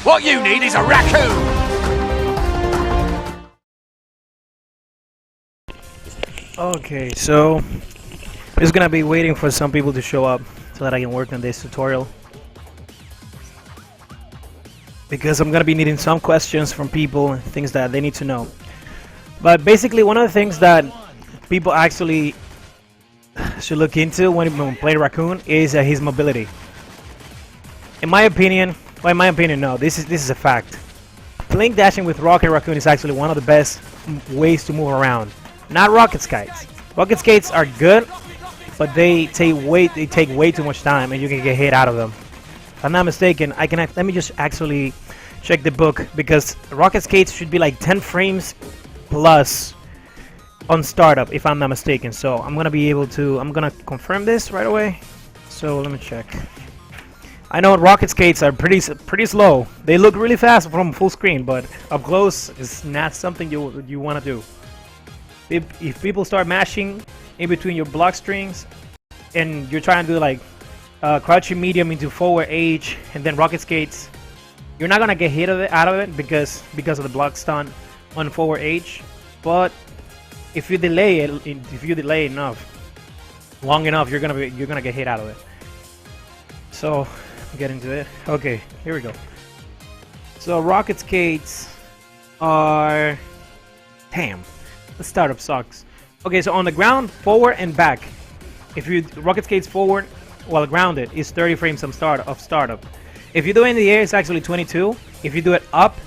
What you need is a raccoon! Okay, so I'm just gonna be waiting for some people to show up so that I can work on this tutorial. Because I'm gonna be needing some questions from people, things that they need to know. But basically, one of the things that people actually should look into when playing Raccoon is his mobility. In my opinion, well, in my opinion, no, this is a fact. Playing dashing with Rocket Raccoon is actually one of the best ways to move around. Not rocket skates. Rocket skates are good, but they take way too much time, and you can get hit out of them. If I'm not mistaken, let me just actually check the book, because rocket skates should be like 10 frames plus on startup, if I'm not mistaken. So I'm gonna confirm this right away. So let me check. I know rocket skates are pretty slow. They look really fast from full screen, but up close is not something you want to do. If people start mashing in between your block strings, and you're trying to do like crouching medium into forward H and then rocket skates, you're not gonna get hit out of it because of the block stun on forward H. But if you delay long enough, you're gonna get hit out of it. So get into it. Okay, here we go. So rocket skates are, damn, the startup sucks. Okay, so on the ground, forward and back. If you rocket skates forward while grounded, is 30 frames of startup. If you do it in the air, it's actually 22. If you do it up,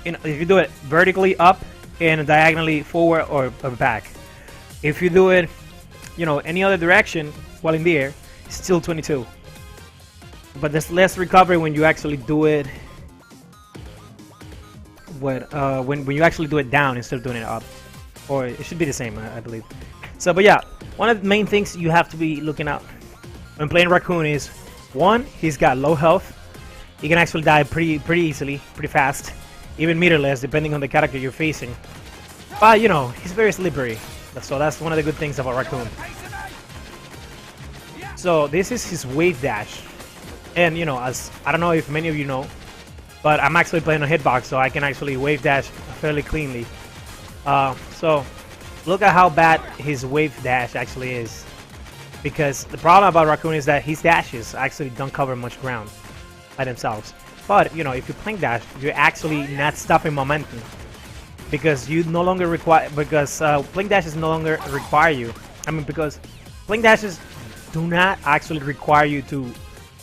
if you do it vertically up and diagonally forward or back. If you do it, any other direction while in the air, it's still 22. But there's less recovery when you actually do it. When you actually do it down instead of doing it up, or it should be the same, I believe. So, but yeah, one of the main things you have to be looking out when playing Raccoon is, one, he's got low health. He can actually die pretty easily, pretty fast, even meterless, depending on the character you're facing. But he's very slippery, so that's one of the good things about Raccoon. So this is his wave dash, and as I don't know if many of you know, but I'm actually playing on hitbox, so I can actually wave dash fairly cleanly. So look at how bad his wave dash actually is, because the problem about Raccoon is that his dashes actually don't cover much ground by themselves. But if you plank dash, you're actually not stopping momentum, because you no longer require, because plank dashes no longer require you. Because plank dashes do not actually require you to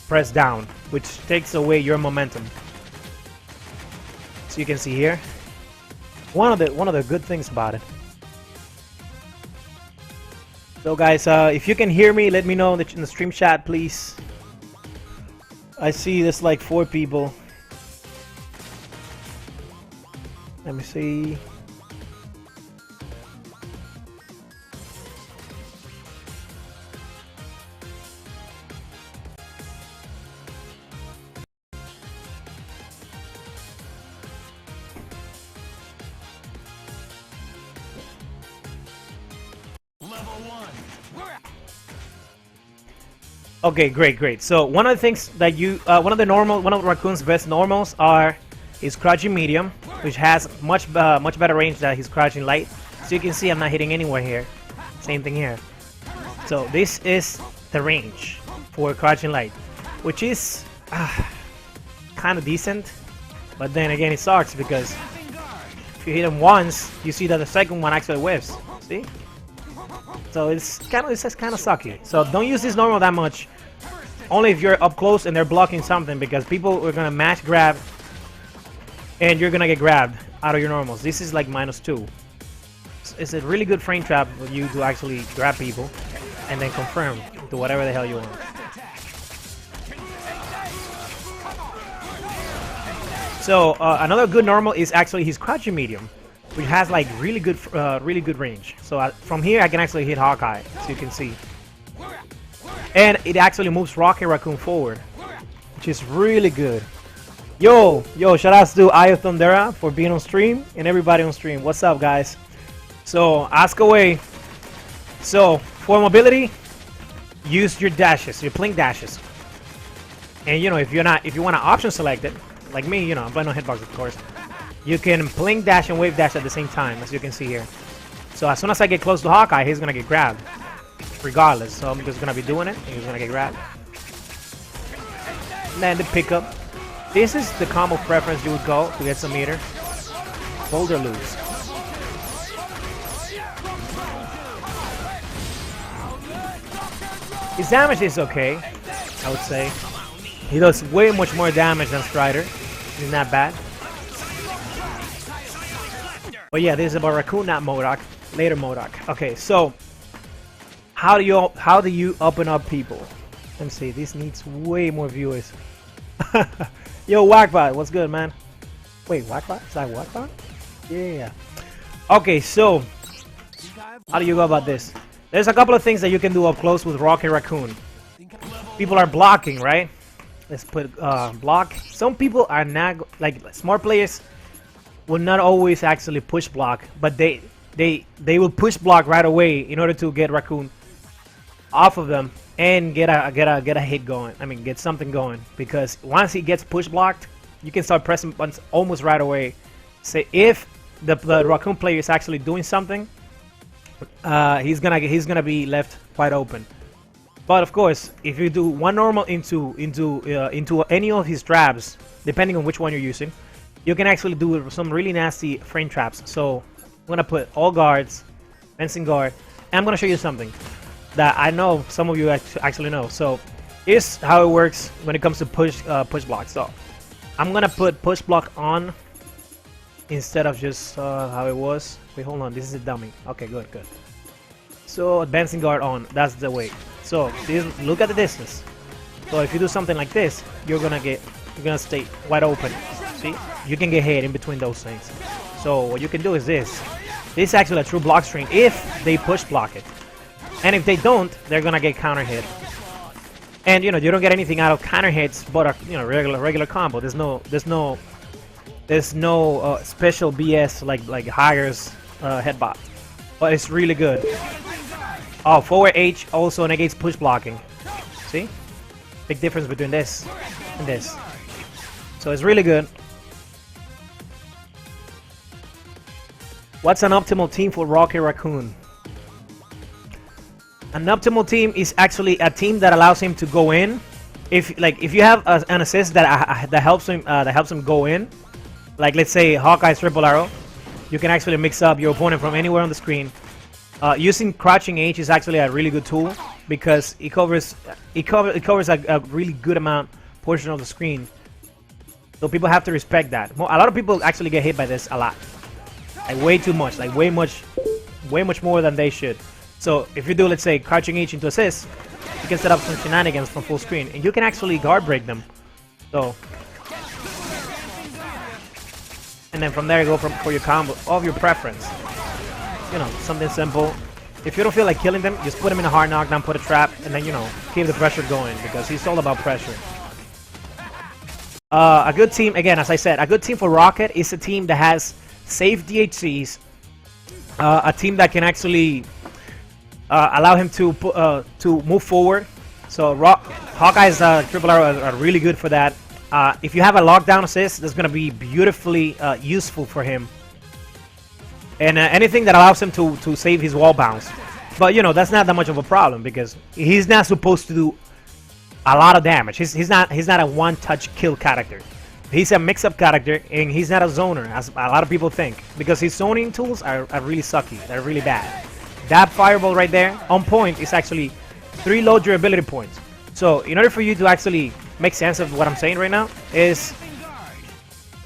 press down, which takes away your momentum. So you can see here, one of the good things about it. So guys, if you can hear me, let me know in the stream chat, please. I see there's like 4 people. Let me see. Okay, great. So one of the things that one of Raccoon's best normals are his crouching medium, which has much better range than his crouching light. So you can see I'm not hitting anywhere here. Same thing here. So this is the range for crouching light, which is kind of decent, but then again it sucks because if you hit him once, you see that the second one actually whiffs. See? So it's kind of sucky. So don't use this normal that much. Only if you're up close and they're blocking something, because people are gonna mash grab, and you're gonna get grabbed out of your normals. This is like -2. It's a really good frame trap for you to actually grab people and then confirm to whatever the hell you want. So another good normal is actually his crouching medium, which has like really good range. So from here I can actually hit Hawkeye, so you can see. And it actually moves Rocket Raccoon forward, which is really good. Yo, shout outs to Aya Thundera for being on stream, and everybody on stream. What's up, guys? So ask away. So for mobility, use your dashes, your blink dashes. And if you want to option select it, like me, you know, I'm playing on hitbox, of course. You can blink dash and wave dash at the same time, as you can see here. So as soon as I get close to Hawkeye, he's gonna get grabbed, regardless. So I'm just gonna be doing it, and he's gonna get grabbed. And then the pickup. This is the combo preference you would go to get some meter. Boulder lose. His damage is okay, I would say. He does way much more damage than Strider. He's not bad. But yeah, this is about Raccoon, not MODOK. Later MODOK. Okay, so how do you open up people? Let me see. This needs way more viewers. Yo, Wackbot, what's good, man? Wait, Wackbot? Is that Wackbot? Yeah. Okay, so how do you go about this? There's a couple of things that you can do up close with Rocket Raccoon. People are blocking, right? Let's put block. Some people are not, like smart players will not always actually push block, but they will push block right away in order to get Raccoon off of them and get a hit going. I mean, get something going, because once he gets push blocked, you can start pressing buttons almost right away. Say if the Raccoon player is actually doing something, he's gonna be left wide open. But of course, if you do one normal into any of his traps, depending on which one you're using, you can actually do some really nasty frame traps. So I'm gonna put all guards, fencing guard, and I'm gonna show you something that I know some of you actually know. So here's how it works when it comes to push block. So I'm gonna put push block on instead of just how it was. Wait, hold on, this is a dummy. Okay, good. So advancing guard on, that's the way. So look at the distance. So if you do something like this, you're gonna stay wide open. See, you can get hit in between those things. So what you can do is this. This is actually a true block string if they push block it, and if they don't, they're gonna get counter hit. And you know, you don't get anything out of counter hits, but a regular combo. There's no special BS like Haggar's headbutt, but it's really good. Oh, forward H also negates push blocking. See? Big difference between this and this. So it's really good. What's an optimal team for Rocket Raccoon? An optimal team is actually a team that allows him to go in. If you have an assist that helps him go in, like let's say Hawkeye's triple arrow, you can actually mix up your opponent from anywhere on the screen. Using crouching H is actually a really good tool because it covers a really good portion of the screen. So people have to respect that. A lot of people actually get hit by this a lot, like way too much, like way much more than they should. So if you do, let's say, crouching H into assist, you can set up some shenanigans from full screen, and you can actually guard break them. So, and then from there go for your combo of your preference. You know, something simple. If you don't feel like killing them, just put them in a hard knockdown, put a trap, and then, you know, keep the pressure going, because he's all about pressure. A good team, again, as I said, a good team for Rocket is a team that has safe DHCs, a team that can actually allow him to move forward. So Hawkeye's triple arrow are really good for that. If you have a lockdown assist, that's going to be beautifully useful for him. And anything that allows him to save his wall bounce. But, you know, that's not that much of a problem because he's not supposed to do a lot of damage. He's not a one-touch kill character. He's a mix-up character, and he's not a zoner, as a lot of people think. Because his zoning tools are really sucky. They're really bad. That fireball right there, on point, is actually 3 low durability points. So, in order for you to actually make sense of what I'm saying right now, is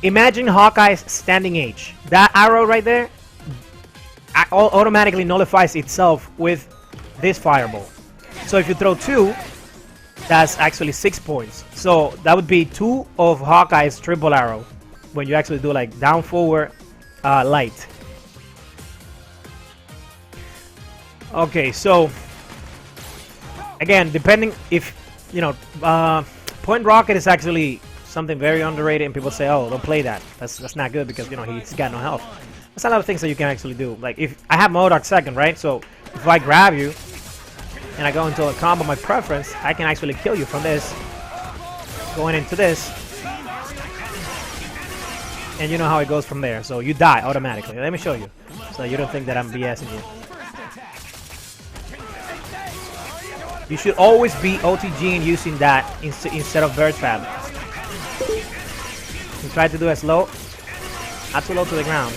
imagine Hawkeye's standing H. That arrow right there automatically nullifies itself with this fireball. So if you throw 2, that's actually 6 points. So that would be 2 of Hawkeye's triple arrow when you actually do like down forward light. Okay, so again, depending if you know, point rocket is actually something very underrated, and people say, oh, don't play that. That's not good because, you know, he's got no health. There's a lot of things that you can actually do. Like if I have MODOK second, right? So if I grab you and I go into a combo my preference, I can actually kill you from this, going into this, and you know how it goes from there. So you die automatically. Let me show you, so you don't think that I'm BSing you. You should always be OTGing using that instead of Virgil. You try to do it slow, not too low to the ground.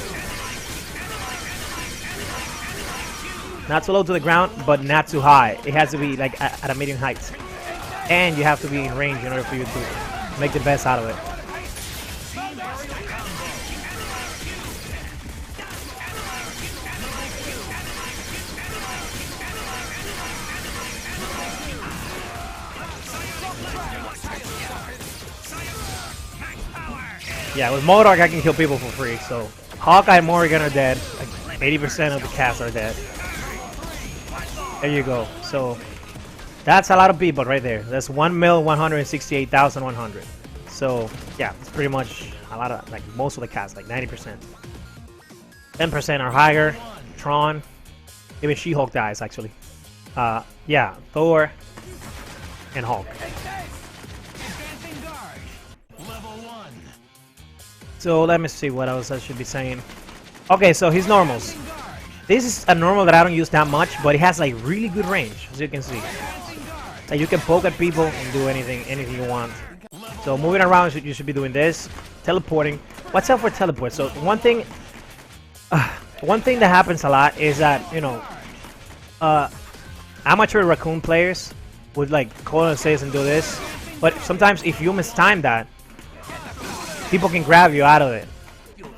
Not too low to the ground, but not too high. It has to be like at a medium height. And you have to be in range in order for you to make the best out of it. Yeah, with Modok I can kill people for free, so Hawkeye and Morrigan are dead. Like 80% of the cast are dead. There you go. So that's a lot of people right there. That's 1,168,100. So yeah, it's pretty much a lot of, like, most of the cast, like 90%. 10% are Haggar, Tron, even She-Hulk dies actually. Yeah, Thor and Hulk. So let me see what else I should be saying. Okay, so his normals. This is a normal that I don't use that much, but it has like really good range, as you can see. Like you can poke at people and do anything you want. So moving around, you should be doing this. Teleporting. Watch out for teleport. So one thing that happens a lot is that, you know, amateur Raccoon players would like call and say and do this, but sometimes if you mistime that, people can grab you out of it,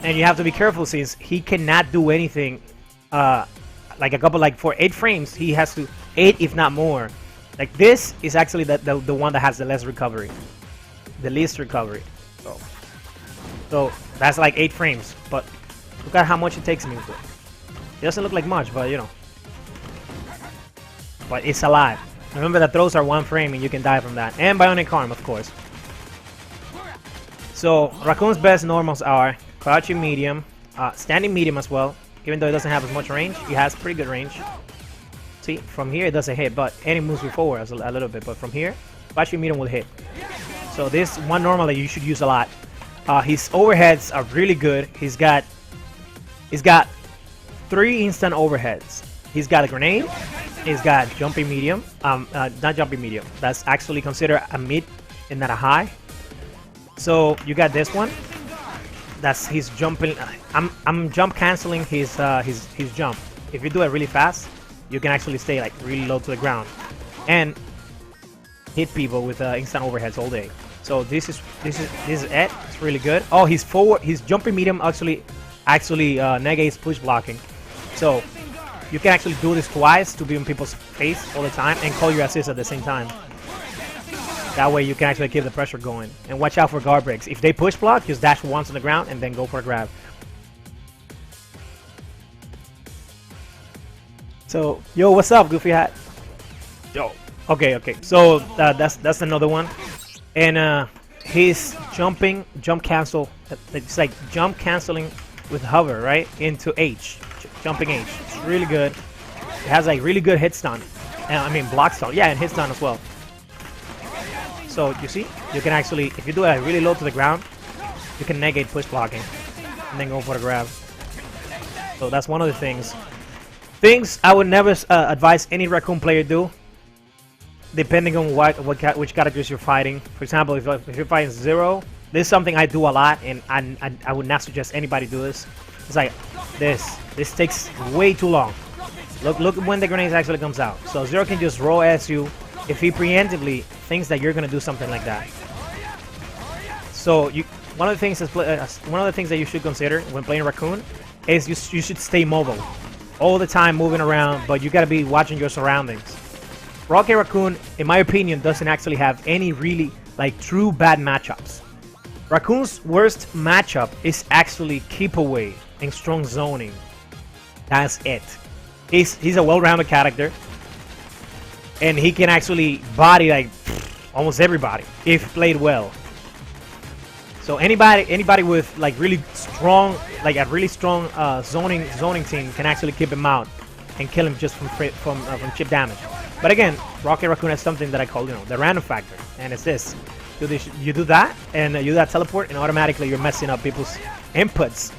and you have to be careful since he cannot do anything. Like a couple, like for 8 frames, he has to 8 if not more. Like this is actually the one that has the least recovery, the least recovery. So that's like 8 frames, but look at how much it takes me to. It doesn't look like much, but you know. But it's alive. Remember that throws are 1 frame and you can die from that. And bionic arm, of course. So Raccoon's best normals are crouching medium, standing medium as well. Even though it doesn't have as much range, it has pretty good range. See, from here it doesn't hit, but and it moves you forward a little bit. But from here, crouching medium will hit. So this one normal that you should use a lot. His overheads are really good. He's got 3 instant overheads. He's got a grenade. He's got jumping medium. Not jumping medium. That's actually considered a mid and not a high. So you got this one. That's his jumping. I'm jump canceling his jump. If you do it really fast, you can actually stay like really low to the ground and hit people with instant overheads all day. So this is it. It's really good. Oh, his jumping medium actually negates push blocking. So you can actually do this twice to be in people's face all the time and call your assist at the same time. That way you can actually keep the pressure going. And watch out for guard breaks. If they push block, just dash once on the ground and then go for a grab. So, yo, what's up, Goofy Hat? Yo. Okay. So that's another one. And his jump cancel. It's like jump canceling with hover, right? Into H. Jumping H. It's really good. It has like really good hit stun. I mean block stun. Yeah, and hit stun as well. So you see, you can actually, if you do it really low to the ground, you can negate push blocking and then go for the grab. So that's one of the things. Things I would never advise any Raccoon player do, depending on which characters you're fighting. For example, if you're fighting Zero, this is something I do a lot, and I would not suggest anybody do this. It's like this. This takes way too long. Look when the grenade actually comes out. So Zero can just roll as you if he preemptively thinks that you're gonna do something like that. So one of the things that you should consider when playing Raccoon is you should stay mobile all the time, moving around, but you gotta be watching your surroundings. Rocket Raccoon, in my opinion, doesn't actually have any really like true bad matchups. Raccoon's worst matchup is actually keep away and strong zoning. That's it. He's a well-rounded character, and he can actually body like almost everybody if played well. So anybody with like really strong, like a really strong zoning team can actually keep him out and kill him just from chip damage. But again, Rocket Raccoon has something that I call, the random factor, and it's this: you do that and you do that teleport, and automatically you're messing up people's inputs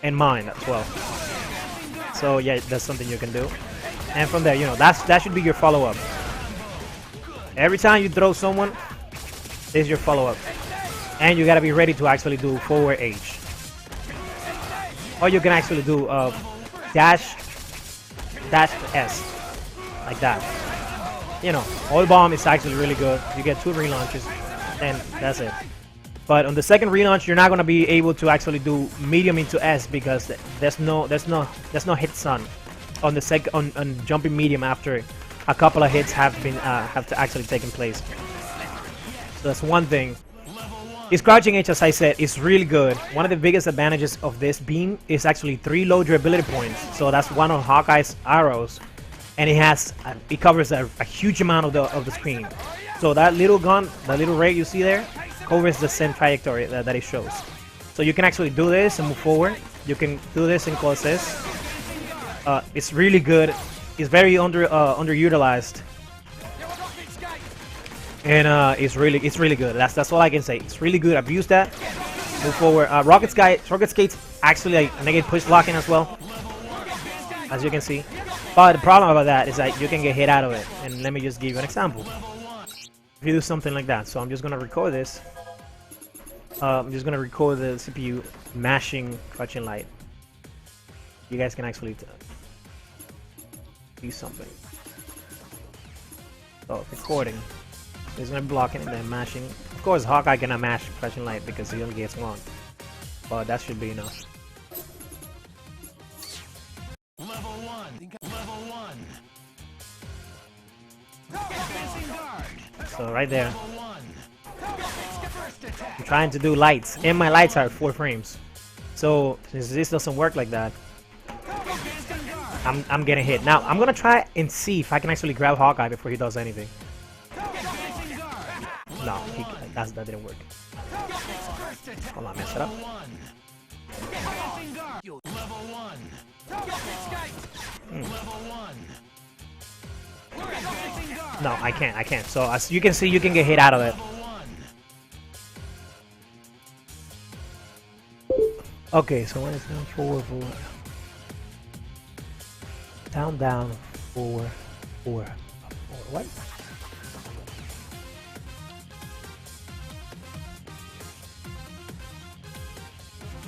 in mind as well. So yeah, that's something you can do. And from there, you know, that should be your follow-up. Every time you throw someone, this is your follow-up. And you gotta be ready to actually do forward H. Or you can actually do dash S, like that. You know, oil bomb is actually really good. You get 2 relaunches, and that's it. But on the second relaunch, you're not gonna be able to actually do medium into S because there's no hit stun on the on jumping medium after a couple of hits have to actually taken place. So that's one thing. His crouching H, as I said, is really good. One of the biggest advantages of this beam is actually 3 low durability points. So that's one of Hawkeye's arrows, and it covers a huge amount of the screen. So that little gun, that little ray you see there, covers the same trajectory that it shows. So you can actually do this and move forward. You can do this in closes. It's really good. It's very underutilized. And it's really good. That's all I can say. It's really good. I've used that. Move forward. Rocket Skate's actually like negative push blocking as well, as you can see. But the problem about that is that you can get hit out of it. And let me just give you an example. If you do something like that, so I'm just gonna record this. I'm just gonna record the CPU mashing crouching light. You guys can actually do something. So recording. He's gonna be blocking and then mashing. Of course, Hawkeye cannot mash crouching light because he only gets 1. But that should be enough. Level 1. So right there. I'm trying to do lights, and my lights are 4 frames. So since this doesn't work like that, I'm getting hit. Now I'm gonna try and see if I can actually grab Hawkeye before he does anything. No, that didn't work. Hold on, mess it up. No, I can't. So as you can see, you can get hit out of it. Okay, so when it's down, forward. Down, forward. What?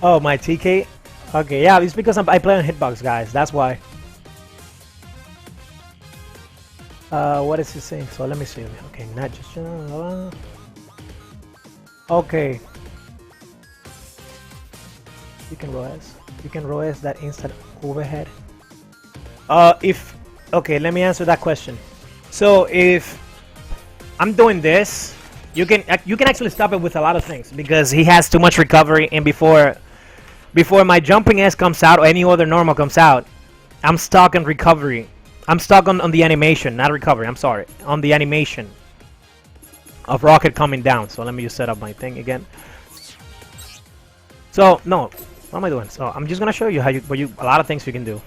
Oh, my TK? Okay, yeah, it's because I play on hitbox, guys. That's why. What is he saying? So let me see. Okay, not just. Okay. You can ROS that instant overhead. Okay, let me answer that question. So if I'm doing this, you can actually stop it with a lot of things because he has too much recovery, and before my jumping S comes out or any other normal comes out, I'm stuck in recovery. I'm stuck on the animation, not recovery. I'm sorry, on the animation of Rocket coming down. So let me just set up my thing again. So no, what am I doing? So I'm just gonna show you how a lot of things you can do.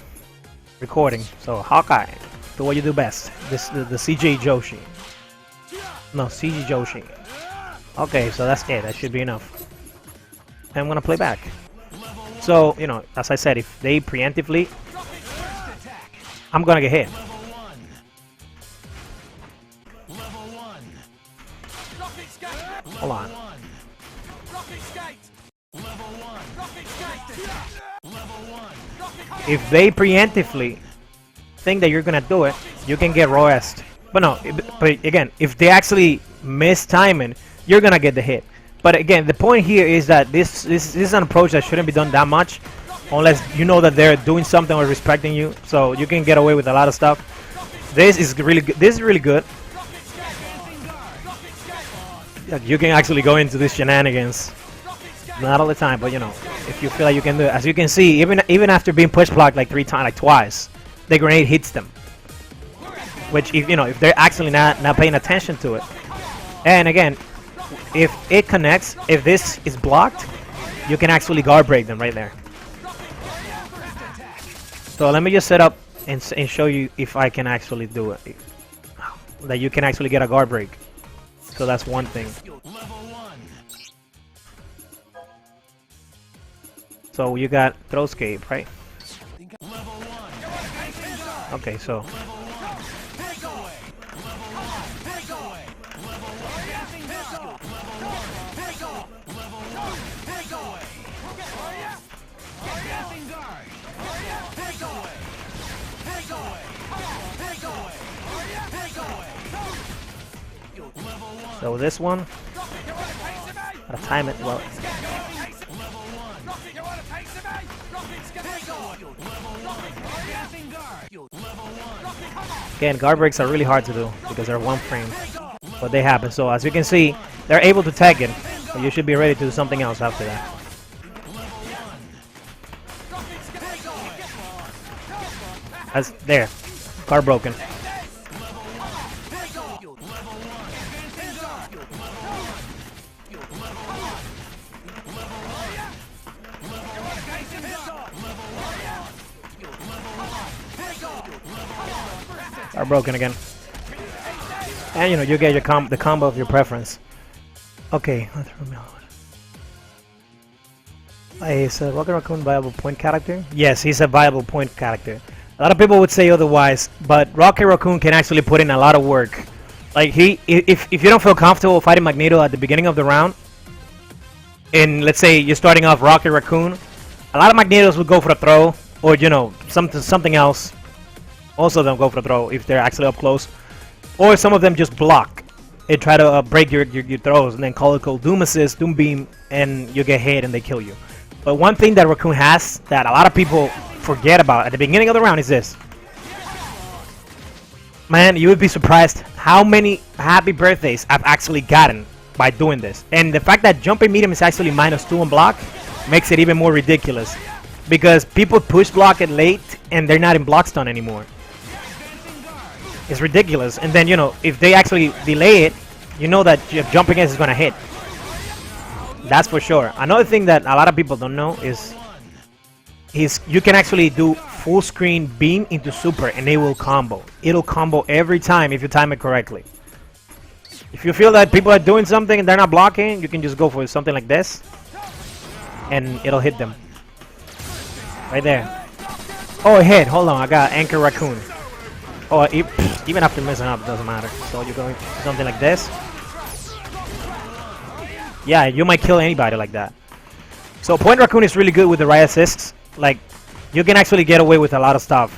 Recording. So Hawkeye, do what you do best. The CG Joshi. No, CG Joshi. Okay, so that's it. That should be enough. And I'm gonna play back. So you know, as I said, if they preemptively, I'm gonna get hit. Hold on. If they preemptively think that you're gonna do it, you can get ROS'd. But no, but again, if they actually miss timing, you're gonna get the hit. But again, the point here is that this is an approach that shouldn't be done that much, unless you know that they're doing something or respecting you. So you can get away with a lot of stuff. This is really good. This is really good. You can actually go into these shenanigans. Not all the time, but you know, if you feel like you can do it. As you can see, even after being push blocked like twice, the grenade hits them. Which, if they're actually not paying attention to it. And again, if it connects, if this is blocked, you can actually guard break them right there. So let me just set up and show you if I can actually do it. That you can actually get a guard break. So that's one thing. So you got throwscape, right? Level 1. Okay, so so this one, gotta time it well. Again, guard breaks are really hard to do because they're one frame, but they happen. So as you can see, they're able to tag it, but you should be ready to do something else after that. That's there, guard broken. Are broken again, and you know you get your the combo of your preference. Okay, is Rocket Raccoon viable point character? Yes, he's a viable point character. A lot of people would say otherwise, but Rocket Raccoon can actually put in a lot of work. Like if you don't feel comfortable fighting Magneto at the beginning of the round, and let's say you're starting off Rocket Raccoon, a lot of Magnetos would go for the throw, or you know something else. Most of them go for the throw if they're actually up close, or some of them just block and try to break your throws, and then call it Doom Assist, Doom Beam, and you get hit and they kill you. But one thing that Raccoon has that a lot of people forget about at the beginning of the round is this. Man, you would be surprised how many happy birthdays I've actually gotten by doing this. And the fact that jumping medium is actually -2 on block makes it even more ridiculous, because people push block it late and they're not in block stun anymore. It's ridiculous. And then, you know, if they actually delay it, you know that jumping is going to hit. That's for sure. Another thing that a lot of people don't know is you can actually do full screen beam into super and it will combo. It'll combo every time if you time it correctly. If you feel that people are doing something and they're not blocking, you can just go for something like this and it'll hit them. Right there. Oh, it hit. Hold on. I got Anchor Raccoon. Oh, even after messing up, it doesn't matter. So you're going something like this. Yeah, you might kill anybody like that. So Point Raccoon is really good with the right assists. Like, you can actually get away with a lot of stuff,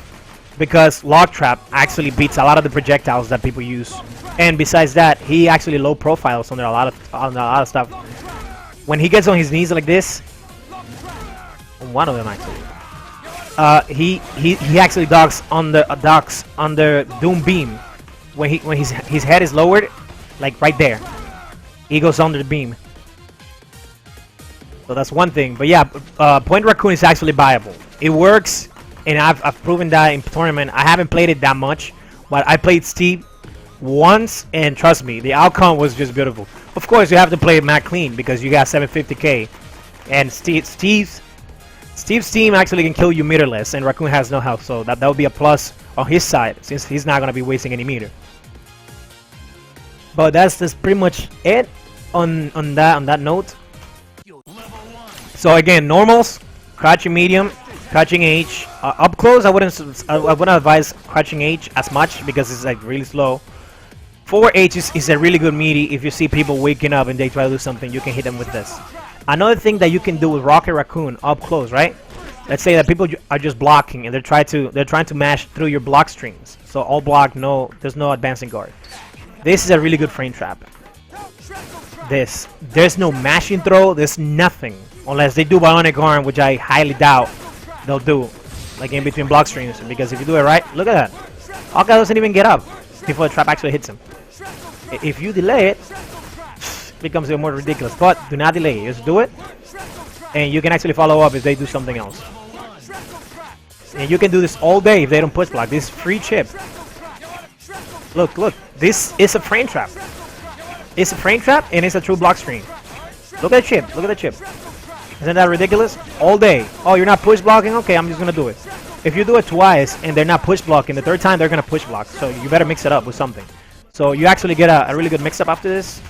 because Lock Trap actually beats a lot of the projectiles that people use. And besides that, he actually low profiles on a lot of stuff. When he gets on his knees like this, one of them actually. He actually docks on the Doom Beam when his head is lowered, like right there. He goes under the beam. So that's one thing. But yeah, Point Raccoon is actually viable. It works, and I've proven that in tournament. I haven't played it that much, but I played Steve once, and trust me, the outcome was just beautiful. Of course, you have to play it Mac clean because you got 750k, and Steve's team actually can kill you meterless, and Raccoon has no health, so that would be a plus on his side since he's not gonna be wasting any meter. But that's pretty much it on that note. So again, normals, crouching medium, crouching H. Up close, I wouldn't advise crouching H as much because it's like really slow. Forward H is a really good meaty. If you see people waking up and they try to do something, you can hit them with this. Another thing that you can do with Rocket Raccoon up close, right? Let's say that people are just blocking and they're trying to mash through your block streams. So all block, there's no advancing guard. This is a really good frame trap. There's no mashing throw, there's nothing. Unless they do bionic arm, which I highly doubt they'll do, like in between block streams. Because if you do it right, look at that. Hawkeye doesn't even get up before the trap actually hits him. If you delay it, it becomes even more ridiculous. But do not delay it, just do it. And you can actually follow up if they do something else. And you can do this all day if they don't push block. This is free chip. Look, this is a frame trap. It's a frame trap and it's a true block stream. Look at the chip, look at the chip. Isn't that ridiculous? All day. Oh, you're not push blocking? Okay, I'm just gonna do it. If you do it twice and they're not push blocking, the third time they're gonna push block. So you better mix it up with something. So you actually get a really good mix up after this.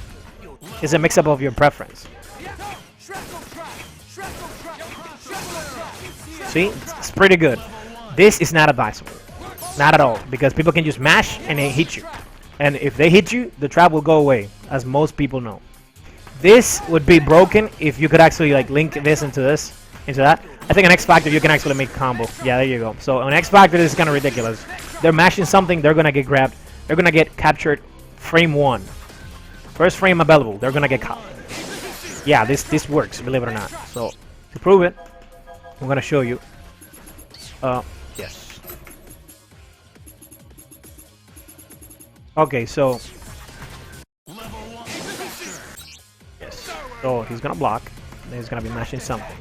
It's a mix up of your preference. See, it's pretty good. This is not advisable, not at all, because people can just mash and they hit you, and if they hit you, the trap will go away, as most people know. This would be broken if you could actually like link this into that. I think an X Factor you can actually make a combo. Yeah, there you go. So an X Factor is kind of ridiculous. They're mashing something, they're gonna get grabbed, they're gonna get captured. Frame 1, first frame available, they're gonna get caught. Yeah, this works, believe it or not. So to prove it, I'm gonna show you. Yes. Okay, so yes. So he's gonna block. Then he's gonna be mashing something.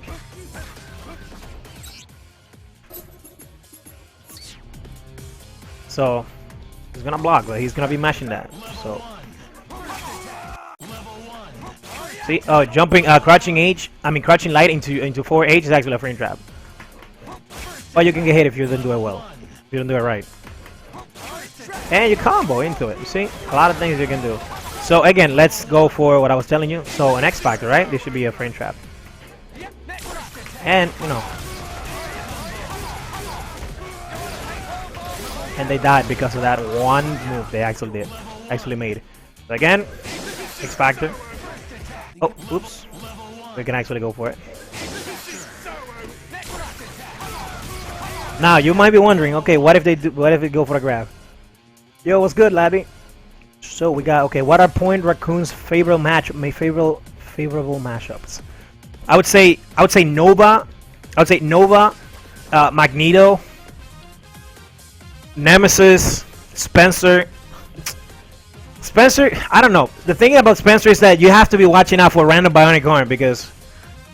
So he's gonna block, but he's gonna be mashing that. So see, jumping, crouching light into 4H is actually a frame trap. But you can get hit if you don't do it well. If you don't do it right. And you combo into it. You see, a lot of things you can do. So again, let's go for what I was telling you. So an X Factor, right? This should be a frame trap. And you know. And they died because of that one move they actually made. So again, X Factor. Oh, oops. We can actually go for it. Now you might be wondering, okay, what if they go for a grab? Yo, what's good, Labby? So we got, okay, what are Point Raccoon's favorable matchups? I would say Nova. Magneto, Nemesis, Spencer. I don't know. The thing about Spencer is that you have to be watching out for random bionic arm because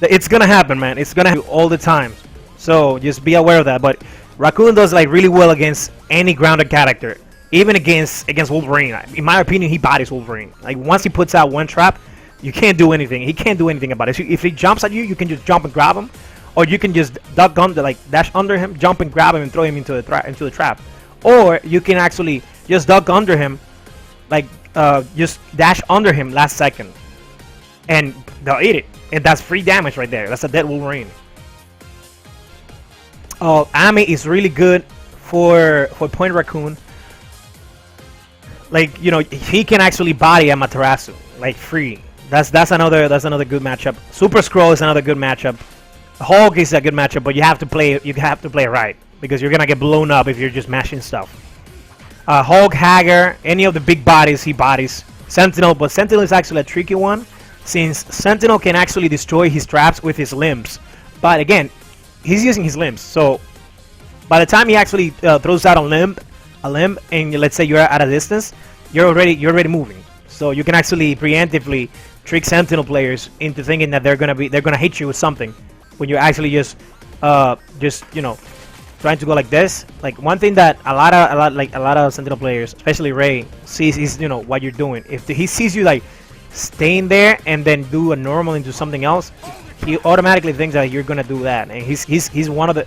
it's gonna happen, man. It's gonna happen all the time. So just be aware of that. But Raccoon does like really well against any grounded character, even against Wolverine. In my opinion, he bodies Wolverine. Like once he puts out one trap, you can't do anything. He can't do anything about it. If he jumps at you, you can just jump and grab him, or you can just duck under, like dash under him, jump and grab him and throw him into the trap, or you can actually just duck under him, like just dash under him last second, and they'll eat it. And that's free damage right there. That's a dead Wolverine. Ami is really good for Point Raccoon. Like, you know, he can actually body Amaterasu like free. That's another good matchup. Super Skrull is another good matchup. Hulk is a good matchup, but you have to play right because you're gonna get blown up if you're just mashing stuff. Hulk, Haggar, any of the big bodies he bodies. Sentinel, but Sentinel is actually a tricky one since Sentinel can actually destroy his traps with his limbs. But again, he's using his limbs, so by the time he actually throws out a limb, and let's say you're at a distance, you're already moving. So you can actually preemptively trick Sentinel players into thinking that they're gonna hit you with something when you're actually just you know, trying to go like this. Like one thing that a lot of Sentinel players, especially Ray, sees is, you know, what you're doing. If he sees you like staying there and then do a normal into something else, he automatically thinks that you're gonna do that, and he's one of the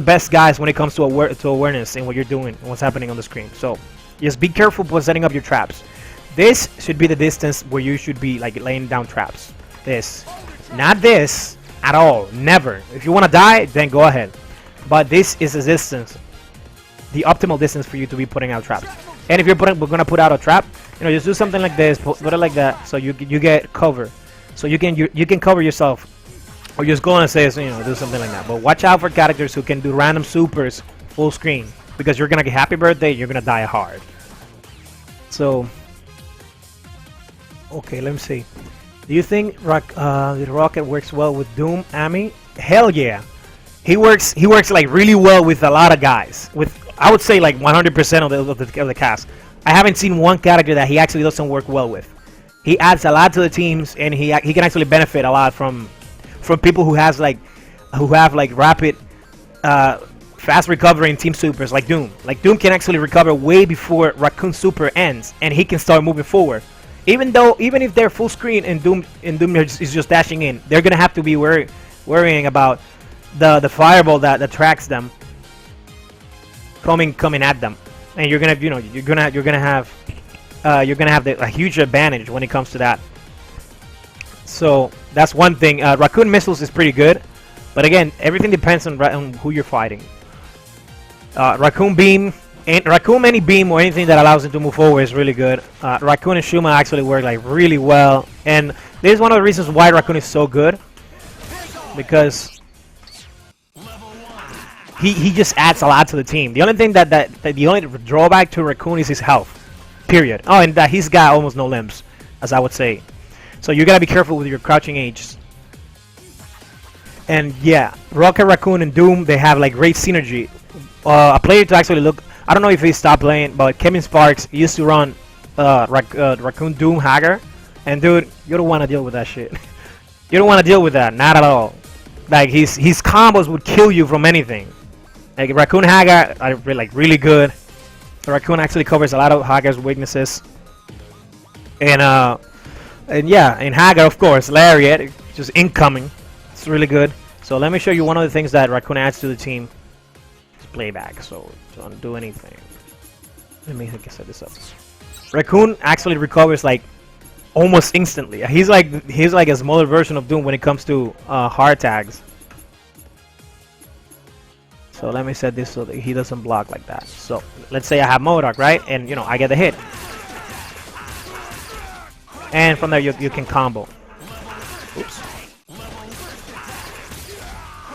best guys when it comes to awareness in what you're doing and what's happening on the screen. So just be careful when setting up your traps. This should be the distance where you should be like laying down traps. This, not this at all. Never. If you want to die, then go ahead. But this is the distance, the optimal distance for you to be putting out traps. And if we're gonna put out a trap, you know, just do something like this, put it like that, so you get cover. So you can cover yourself, or just go and say, you know, do something like that. But watch out for characters who can do random supers full screen, because you're gonna get happy birthday, you're gonna die hard. So, okay, let me see. Do you think the Rocket works well with Doom, Ami? Hell yeah, he works like really well with a lot of guys. With, I would say, like 100% of the cast. I haven't seen one character that he actually doesn't work well with. He adds a lot to the teams, and he can actually benefit a lot from people who have like rapid, fast recovery in team supers like Doom. Like Doom can actually recover way before Raccoon super ends, and he can start moving forward. Even if they're full screen and Doom is just dashing in, they're gonna have to be worrying about the fireball that tracks them coming at them, and you're gonna have a huge advantage when it comes to that. So that's one thing. Raccoon missiles is pretty good. But again, everything depends on who you're fighting. Raccoon beam, and Raccoon any beam or anything that allows him to move forward is really good. Raccoon and Shuma actually work like really well, and this is one of the reasons why Raccoon is so good, because he just adds a lot to the team. The only thing the only drawback to Raccoon is his health, period. Oh, and that he's got almost no limbs, as I would say. So you gotta be careful with your crouching H. And yeah, Rocket Raccoon and Doom, they have like great synergy. A player to actually look, I don't know if he stopped playing, but Kevin Sparks used to run Raccoon Doom Haggar, and dude, you don't want to deal with that shit. You don't want to deal with that, not at all. Like his combos would kill you from anything. Like Raccoon Haggar are really good. Raccoon actually covers a lot of Haggar's weaknesses. And yeah, in Haggar, of course, Lariat, just incoming. It's really good. So let me show you one of the things that Raccoon adds to the team. It's playback, so don't do anything. Let me set this up. Raccoon actually recovers like almost instantly. He's like a smaller version of Doom when it comes to hard tags. So let me set this so that he doesn't block like that. So let's say I have MODOK, right? And you know, I get the hit. And from there you can combo. Oops.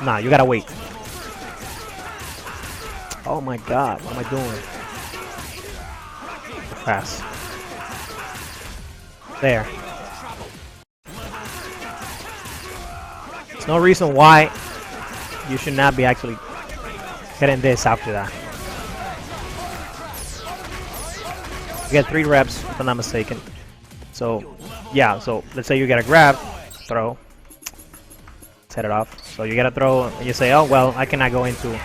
Nah, you gotta wait. Oh my god, what am I doing? Fast. There. There's no reason why you should not be actually hitting this after that. You get 3 reps, if I'm not mistaken. So, yeah, so let's say you get a grab, throw, set it off. So you get a throw, and you say, oh, well, I cannot go into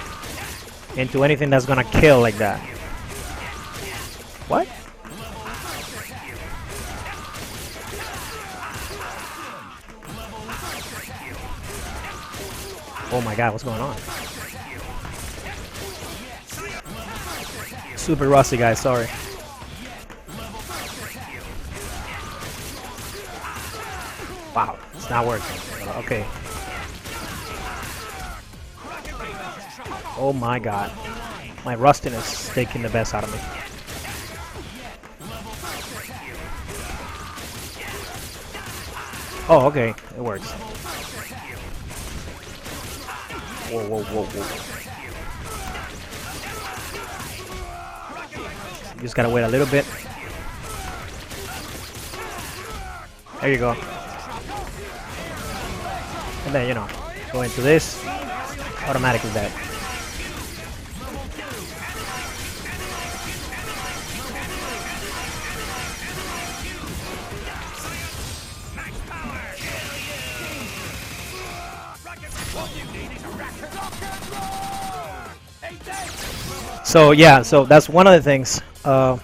anything that's gonna kill like that. What? Oh my god, what's going on? Super rusty, guys, sorry. Wow, it's not working. Okay. Oh my god. My rustiness is taking the best out of me. Oh, okay. It works. Whoa, whoa, whoa, whoa. You just gotta wait a little bit. There you go. And then, you know, go into this. Automatically dead. So yeah, so that's one of the things. Ooh.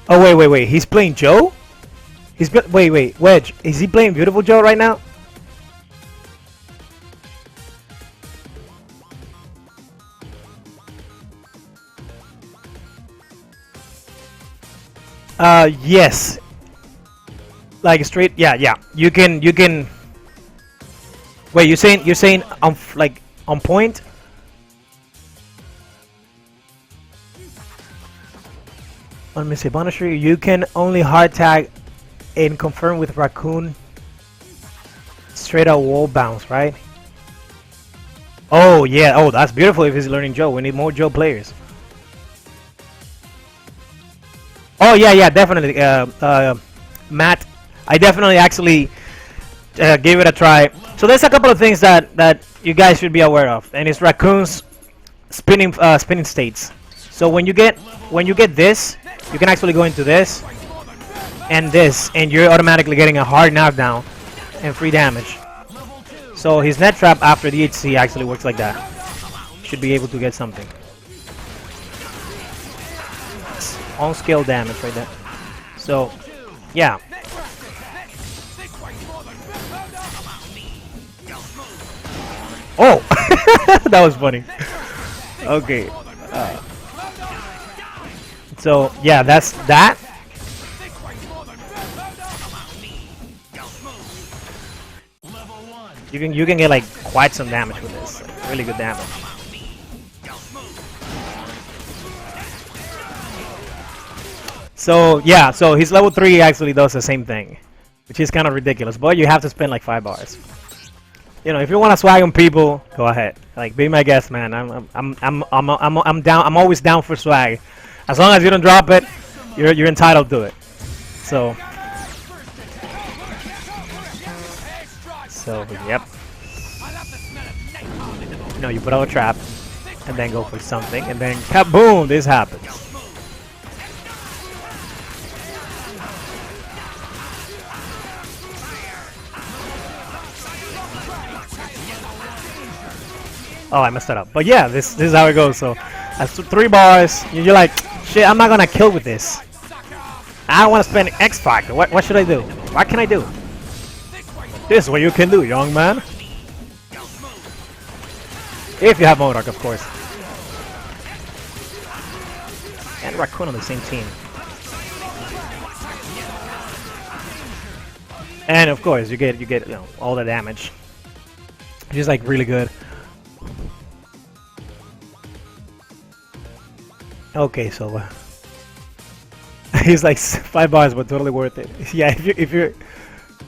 Oh wait, he's playing Joe? Wait, Wedge, is he playing Beautiful Joe right now? Yes. Like straight, yeah. You can. Wait, you're saying like on point? Let me see, Punisher. You can only hard tag and confirm with Raccoon. Straight out wall bounce, right? Oh yeah. Oh, that's beautiful. If he's learning Joe, we need more Joe players. Oh yeah, definitely, Matt. I definitely actually gave it a try. So there's a couple of things that you guys should be aware of, and it's Raccoon's spinning states. So when you get this, you can actually go into this and this, and you're automatically getting a hard knockdown and free damage. So his net trap after the HC actually works like that. Should be able to get something. On scale damage right there. So yeah. Oh! That was funny. Okay. So, yeah, that's that. You can get like quite some damage with this. Like, really good damage. So yeah, so his level 3 actually does the same thing, which is kind of ridiculous. But you have to spend like 5 bars. You know, if you want to swag on people, go ahead. Like, be my guest, man. I'm down. I'm always down for swag. As long as you don't drop it, you're entitled to it. So yep. You know, you put out a trap, and then go for something, and then kaboom! This happens. Oh, I messed that up. But yeah, this is how it goes. So that's 3 bars. You're like, shit, I'm not gonna kill with this. I don't want to spend X Factor. What should I do? What can I do? This is what you can do, young man. If you have Modok, of course. And Raccoon on the same team. And of course, you get you know, all the damage. Which is like really good. Okay, so he's like 5 bars, but totally worth it. Yeah, if you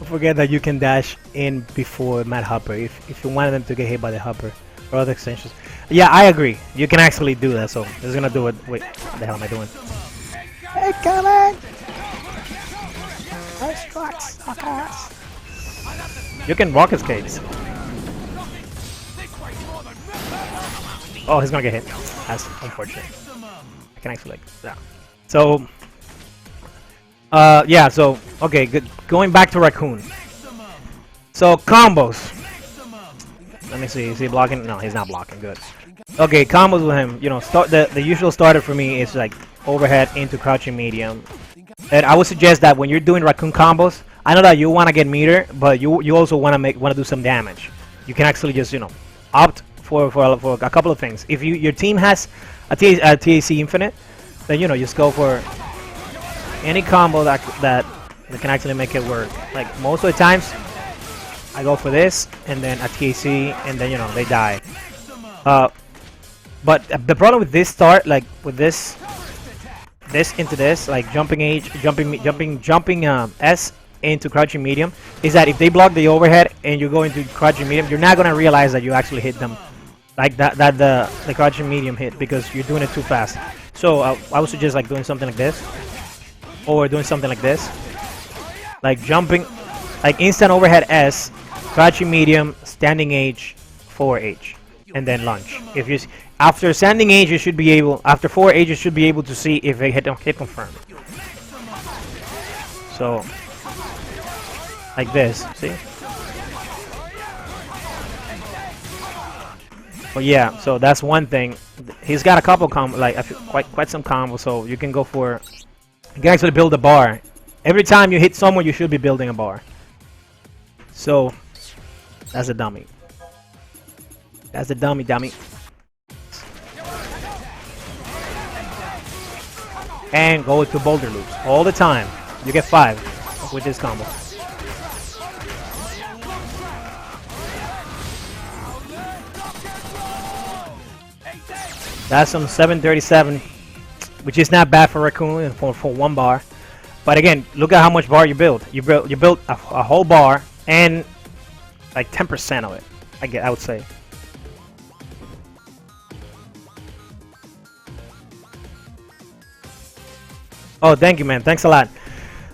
forget that you can dash in before Mad Hopper if you want them to get hit by the Hopper or other extensions. Yeah, I agree. You can actually do that. So this is gonna do it. Wait, what the hell am I doing? Hey, coming! Nice trucks, Hawkeyes. You can rocket skates. Oh, he's gonna get hit. That's unfortunate. I can actually like that. So, yeah. So, okay. Good. Going back to Raccoon. So combos. Let me see. Is he blocking? No, he's not blocking. Good. Okay, combos with him. You know, start the usual starter for me is like overhead into crouching medium. And I would suggest that when you're doing Raccoon combos, I know that you want to get meter, but you also want to do some damage. You can actually just, you know, opt for a couple of things. If your team has a TAC infinite, then, you know, just go for any combo that can actually make it work. Like most of the times, I go for this and then a TAC, and then, you know, they die. But the problem with this start, like with this into this, like jumping S into crouching medium, is that if they block the overhead and you go into crouching medium, you're not gonna realize that you actually hit them, like that the crouching medium hit, because you're doing it too fast. So I would suggest like doing something like this, or doing something like this, like jumping, like instant overhead S, crouching medium, standing H, forward H, and then launch. If you after standing H, you should be able, after forward H, you should be able to see if they hit confirm. So like this, see? Well, yeah, so that's one thing. He's got a couple quite some combos, so you can go for, you can actually build a bar. Every time you hit someone, you should be building a bar. So that's a dummy. That's a dummy. And go to Boulder loops all the time. You get 5 with this combo. That's some 737, which is not bad for Raccoon for 1 bar. But again, look at how much bar you build. You built a whole bar and like 10% of it. I would say. Oh, thank you, man. Thanks a lot.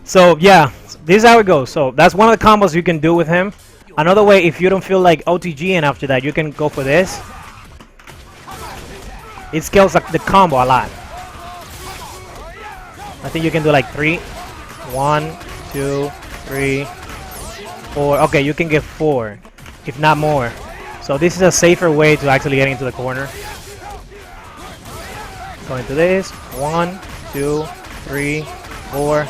So yeah, this is how it goes. So that's one of the combos you can do with him. Another way, if you don't feel like OTGing after that, you can go for this. It scales the combo a lot. I think you can do like 3. 1, 2, 3, 4. Okay, you can get 4, if not more. So this is a safer way to actually get into the corner. Go into this. 1, 2, 3, 4.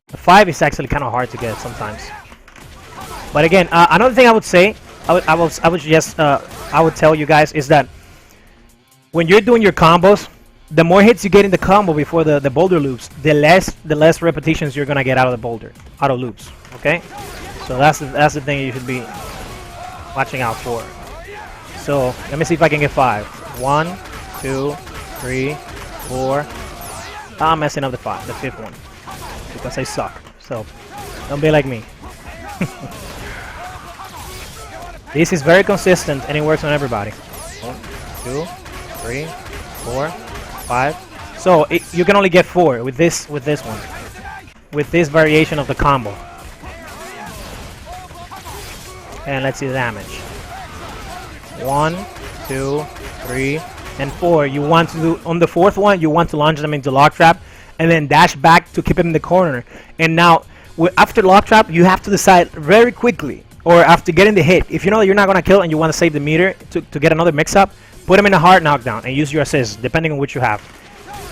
The 5 is actually kind of hard to get sometimes. But again, another thing I would say I would tell you guys is that when you're doing your combos, the more hits you get in the combo before the boulder loops, the less repetitions you're gonna get out of the boulder, out of loops. Okay, so that's the thing you should be watching out for. So let me see if I can get 5. 1, 2, 3, 4. I'm messing up the 5th one because I suck. So don't be like me. This is very consistent and it works on everybody. 1, 2, 3, 4, 5. So you can only get 4 with this one, with this variation of the combo. And let's see the damage. 1, 2, 3, and 4. You want to do on the 4th one. You want to launch them into lock trap, and then dash back to keep him in the corner. And now, after lock trap, you have to decide very quickly, or after getting the hit, if you know that you're not gonna kill and you want to save the meter to get another mix-up, put him in a hard knockdown and use your assist, depending on which you have.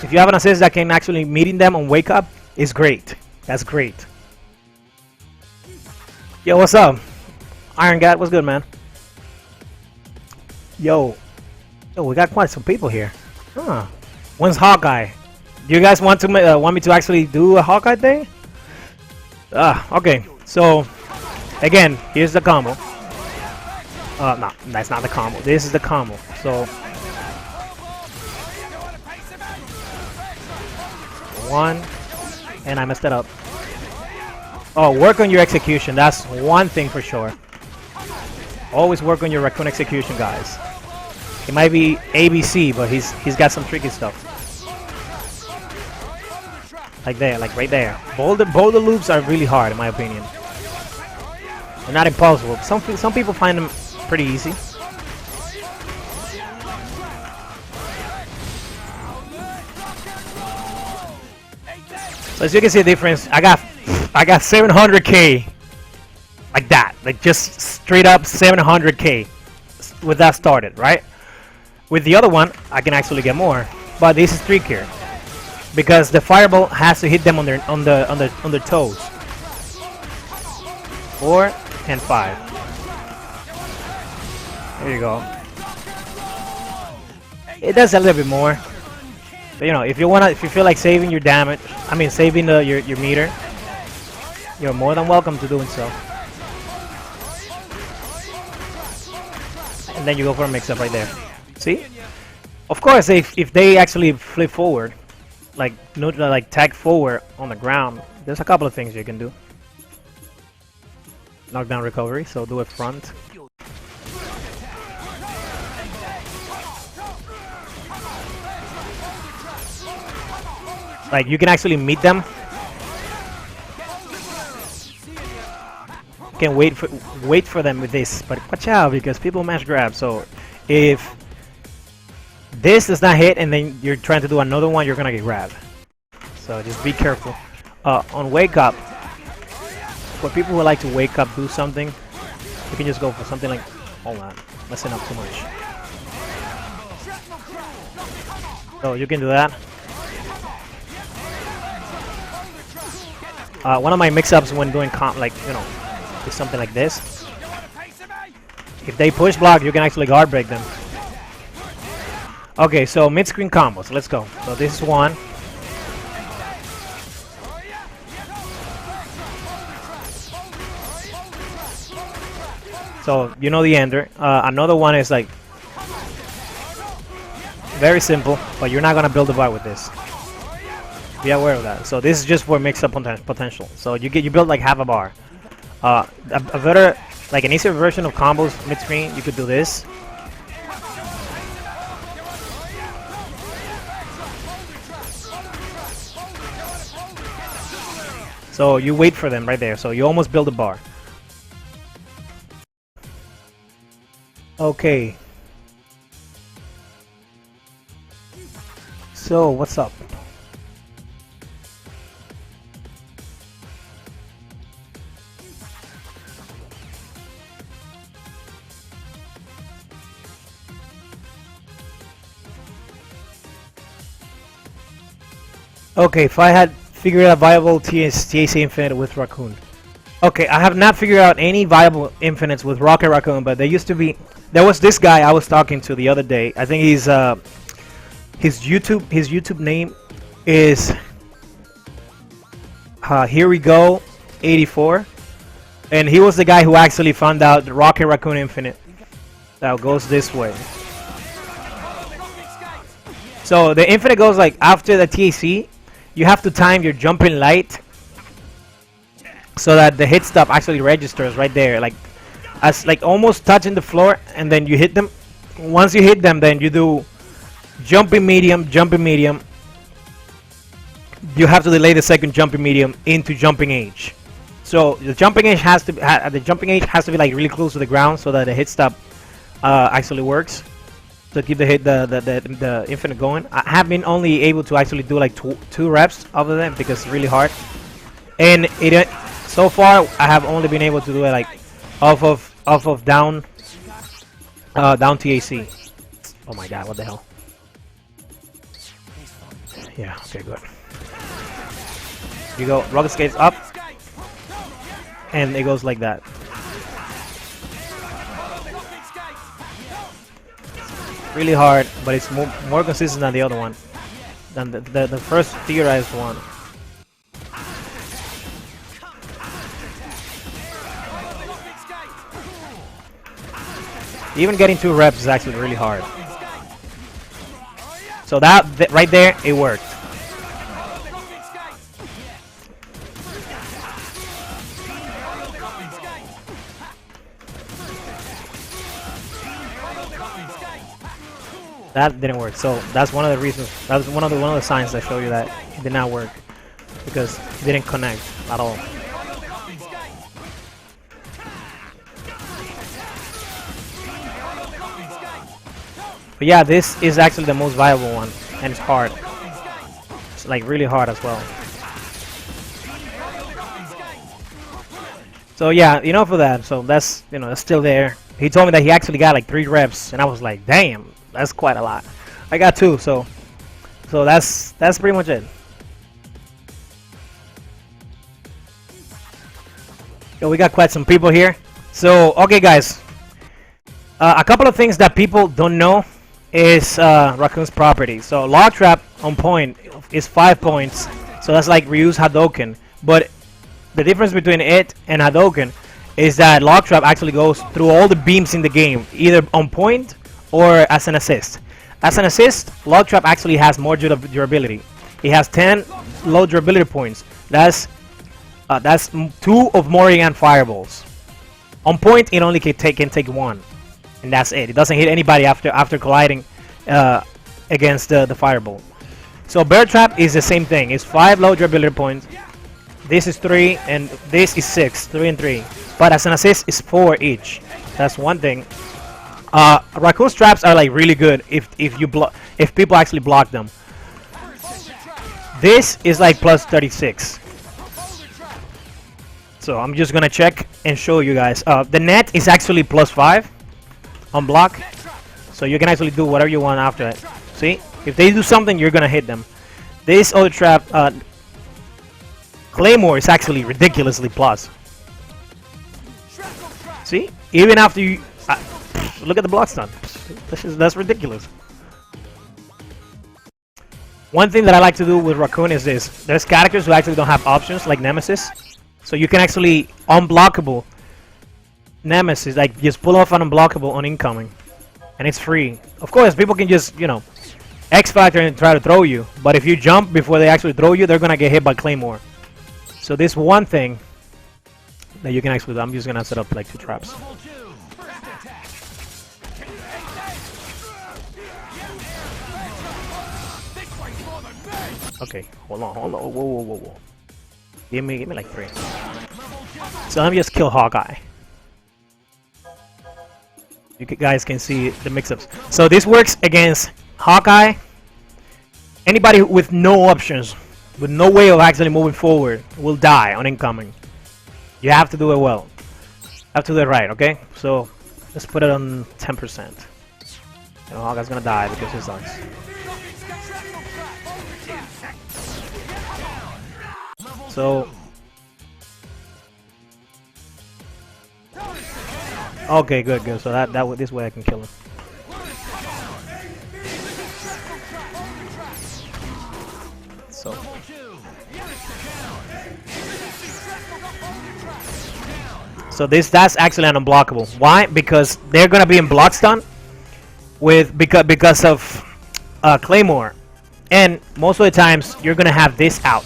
If you have an assist that can actually meeting them on wake up, is great. That's great. Yo, what's up? Iron God, what's good, man? Yo, we got quite some people here. Huh? When's Hawkeye? Do you guys want me to actually do a Hawkeye thing? Okay. So, again, here's the combo. No, that's not the combo. This is the combo. So, 1, and I messed it up. Oh, work on your execution. That's one thing for sure. Always work on your Raccoon execution, guys. It might be ABC, but he's got some tricky stuff. Like there, like right there. Boulder loops are really hard, in my opinion. They're not impossible. Some people find them pretty easy. So as you can see the difference, I got 700k. Like that, like just straight up 700k with that started, right? With the other one, I can actually get more, but this is trickier because the fireball has to hit them on their toes. 4 and 5. There you go. It does a little bit more, but you know, if you feel like saving your damage, I mean saving your meter, you're more than welcome to doing so. And then you go for a mix-up right there. See? Of course, if they actually flip forward, like tag forward on the ground, there's a couple of things you can do. Knockdown recovery, so do it front. Like you can actually meet them. Can wait for them with this, but watch out because people mash grab. So if this does not hit and then you're trying to do another one, you're gonna get grabbed. So just be careful. On wake up, for people who like to wake up, do something, you can just go for something like, hold on, messing up too much. So you can do that. One of my mix-ups when doing is something like this. If they push block, you can actually guard break them. Okay, so mid-screen combos. Let's go. So this is one. So you know the ender. Another one is like very simple, but you're not gonna build a bar with this. Be aware of that. So this is just for mix-up potential. So you build like half a bar. A better, like an easier version of combos mid-screen, you could do this. So you wait for them right there. So you almost build a bar. Okay. So what's up? Okay, if I had figured out viable TAC Infinite with Raccoon. Okay, I have not figured out any viable infinites with Rocket Raccoon, but there used to be. There was this guy I was talking to the other day. I think he's his YouTube name is Here We Go 84, and he was the guy who actually found out the Rocket Raccoon infinite that goes this way. So the infinite goes like after the TAC. You have to time your jumping light so that the hit stop actually registers right there, like as like almost touching the floor, and then you hit them. Once you hit them, then you do jumping medium, jumping medium. You have to delay the second jumping medium into jumping age. So the jumping age has to be like really close to the ground so that the hit stop actually works. To keep the infinite going. I have been only able to actually do like two reps of them because it's really hard. And it so far I have only been able to do it like off of down TAC. Oh my god, what the hell? Yeah, okay, good. You go rocket skates up, and it goes like that. Really hard, but it's more consistent than the other one, than the first theorized one. Even getting 2 reps is actually really hard. So that right there, it worked. That didn't work, so that's one of the reasons. That was one of the signs that show you that it did not work, because it didn't connect at all. But yeah, this is actually the most viable one, and it's hard. It's like really hard as well. So yeah, enough of that. So that's that's still there. He told me that he actually got like 3 reps, and I was like, damn. That's quite a lot. I got 2, so that's pretty much it. Yo, we got quite some people here. So okay, guys, a couple of things that people don't know is Raccoon's property. So log trap on point is 5 points, so that's like reuse Hadouken. But the difference between it and Hadouken is that log trap actually goes through all the beams in the game, either on point or as an assist. As an assist, log trap actually has more durability. It has 10 low durability points. That's 2 of Morrigan fireballs. On point, it only can take 1, and that's it. It doesn't hit anybody after colliding against the fireball. So bear trap is the same thing. It's 5 low durability points. This is 3, and this is 6. 3 and 3. But as an assist, it's 4 each. That's one thing. Raccoon's traps are like really good if people actually block them. This is like plus 36. So I'm just gonna check and show you guys. The net is actually plus 5 on block, so you can actually do whatever you want after it. See, if they do something, you're gonna hit them. This other trap, Claymore, is actually ridiculously plus. See, even after you. Look at the block stun. That's ridiculous. One thing that I like to do with Raccoon is this. There's characters who actually don't have options, like Nemesis. So you can actually unblockable Nemesis, like just pull off an unblockable on incoming. And it's free. Of course, people can just, X-Factor and try to throw you. But if you jump before they actually throw you, they're going to get hit by Claymore. So this one thing that you can actually do. I'm just going to set up like 2 traps. Okay, hold on, whoa. Give me like 3. So let me just kill Hawkeye. You guys can see the mix-ups. So this works against Hawkeye. Anybody with no options, with no way of actually moving forward, will die on incoming. You have to do it well. Have to do it right, okay? So let's put it on 10%. Hawkeye's gonna die because he sucks. So Okay, good, good. So this way I can kill him. So. So that's actually an unblockable. Why? Because they're gonna be in block stun with because of Claymore, and most of the times you're gonna have this out.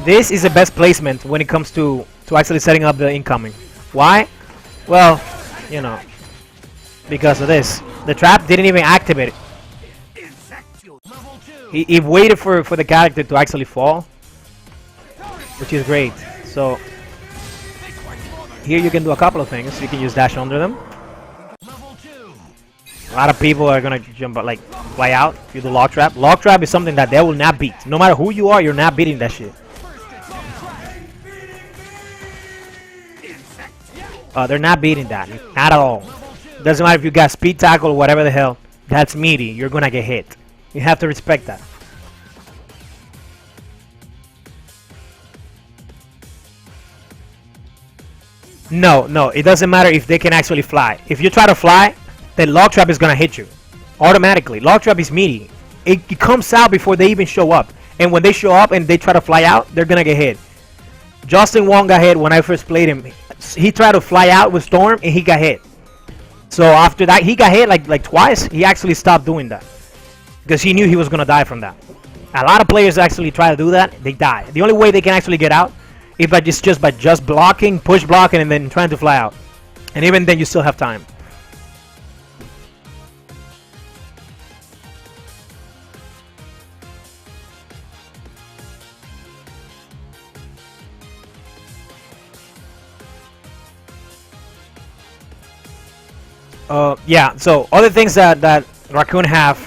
This is the best placement when it comes to actually setting up the incoming. Why? Well, you know, because of this. The trap didn't even activate it. He waited for the character to actually fall, which is great. So here you can do a couple of things. You can use dash under them. A lot of people are gonna jump like fly out if you do lock trap. Lock trap is something that they will not beat. No matter who you are, you're not beating that shit. They're not beating that, not at all. Doesn't matter if you got speed tackle or whatever the hell. That's meaty. You're gonna get hit. You have to respect that. No, no, it doesn't matter if they can actually fly. If you try to fly, then lock trap is gonna hit you automatically. Lock trap is meaty. It comes out before they even show up, and when they show up and they try to fly out, they're gonna get hit. Justin Wong got hit when I first played him. He tried to fly out with Storm and he got hit. So after that, he got hit like twice. He actually stopped doing that because he knew he was gonna die from that. A lot of players actually try to do that. They die. The only way they can actually get out is by just blocking, push blocking, and then trying to fly out. And even then, you still have time. Yeah, so other things that Raccoon have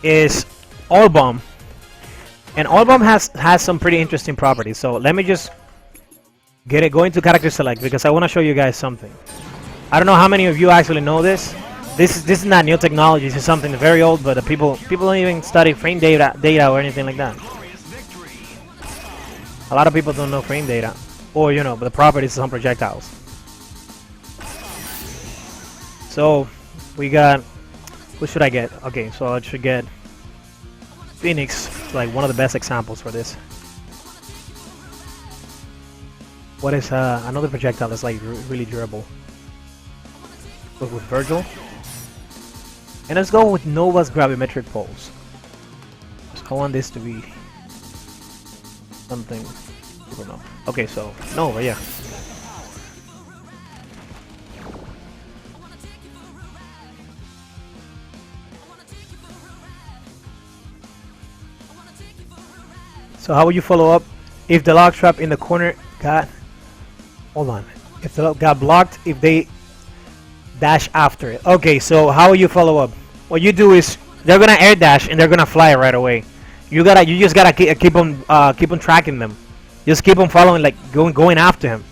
is All Bomb. And All Bomb has some pretty interesting properties. So let me just go into character select because I want to show you guys something. I don't know how many of you actually know this. This is not new technology. This is something very old, but people don't even study frame data or anything like that. A lot of people don't know frame data, or you know, the properties of some projectiles. So we got, what should I get? Okay, so I should get Phoenix, like one of the best examples for this. What is another projectile that's like really durable? Go with Virgil. And let's go with Nova's gravimetric pulse. So I want this to be something, I don't know. Okay, so Nova, yeah. So how would you follow up if the lock trap in the corner got, hold on, if the lock got blocked, if they dash after it? Okay, so how will you follow up? What you do is they're gonna air dash and they're gonna fly right away. You just gotta keep on tracking them. Just keep on following, like going after them.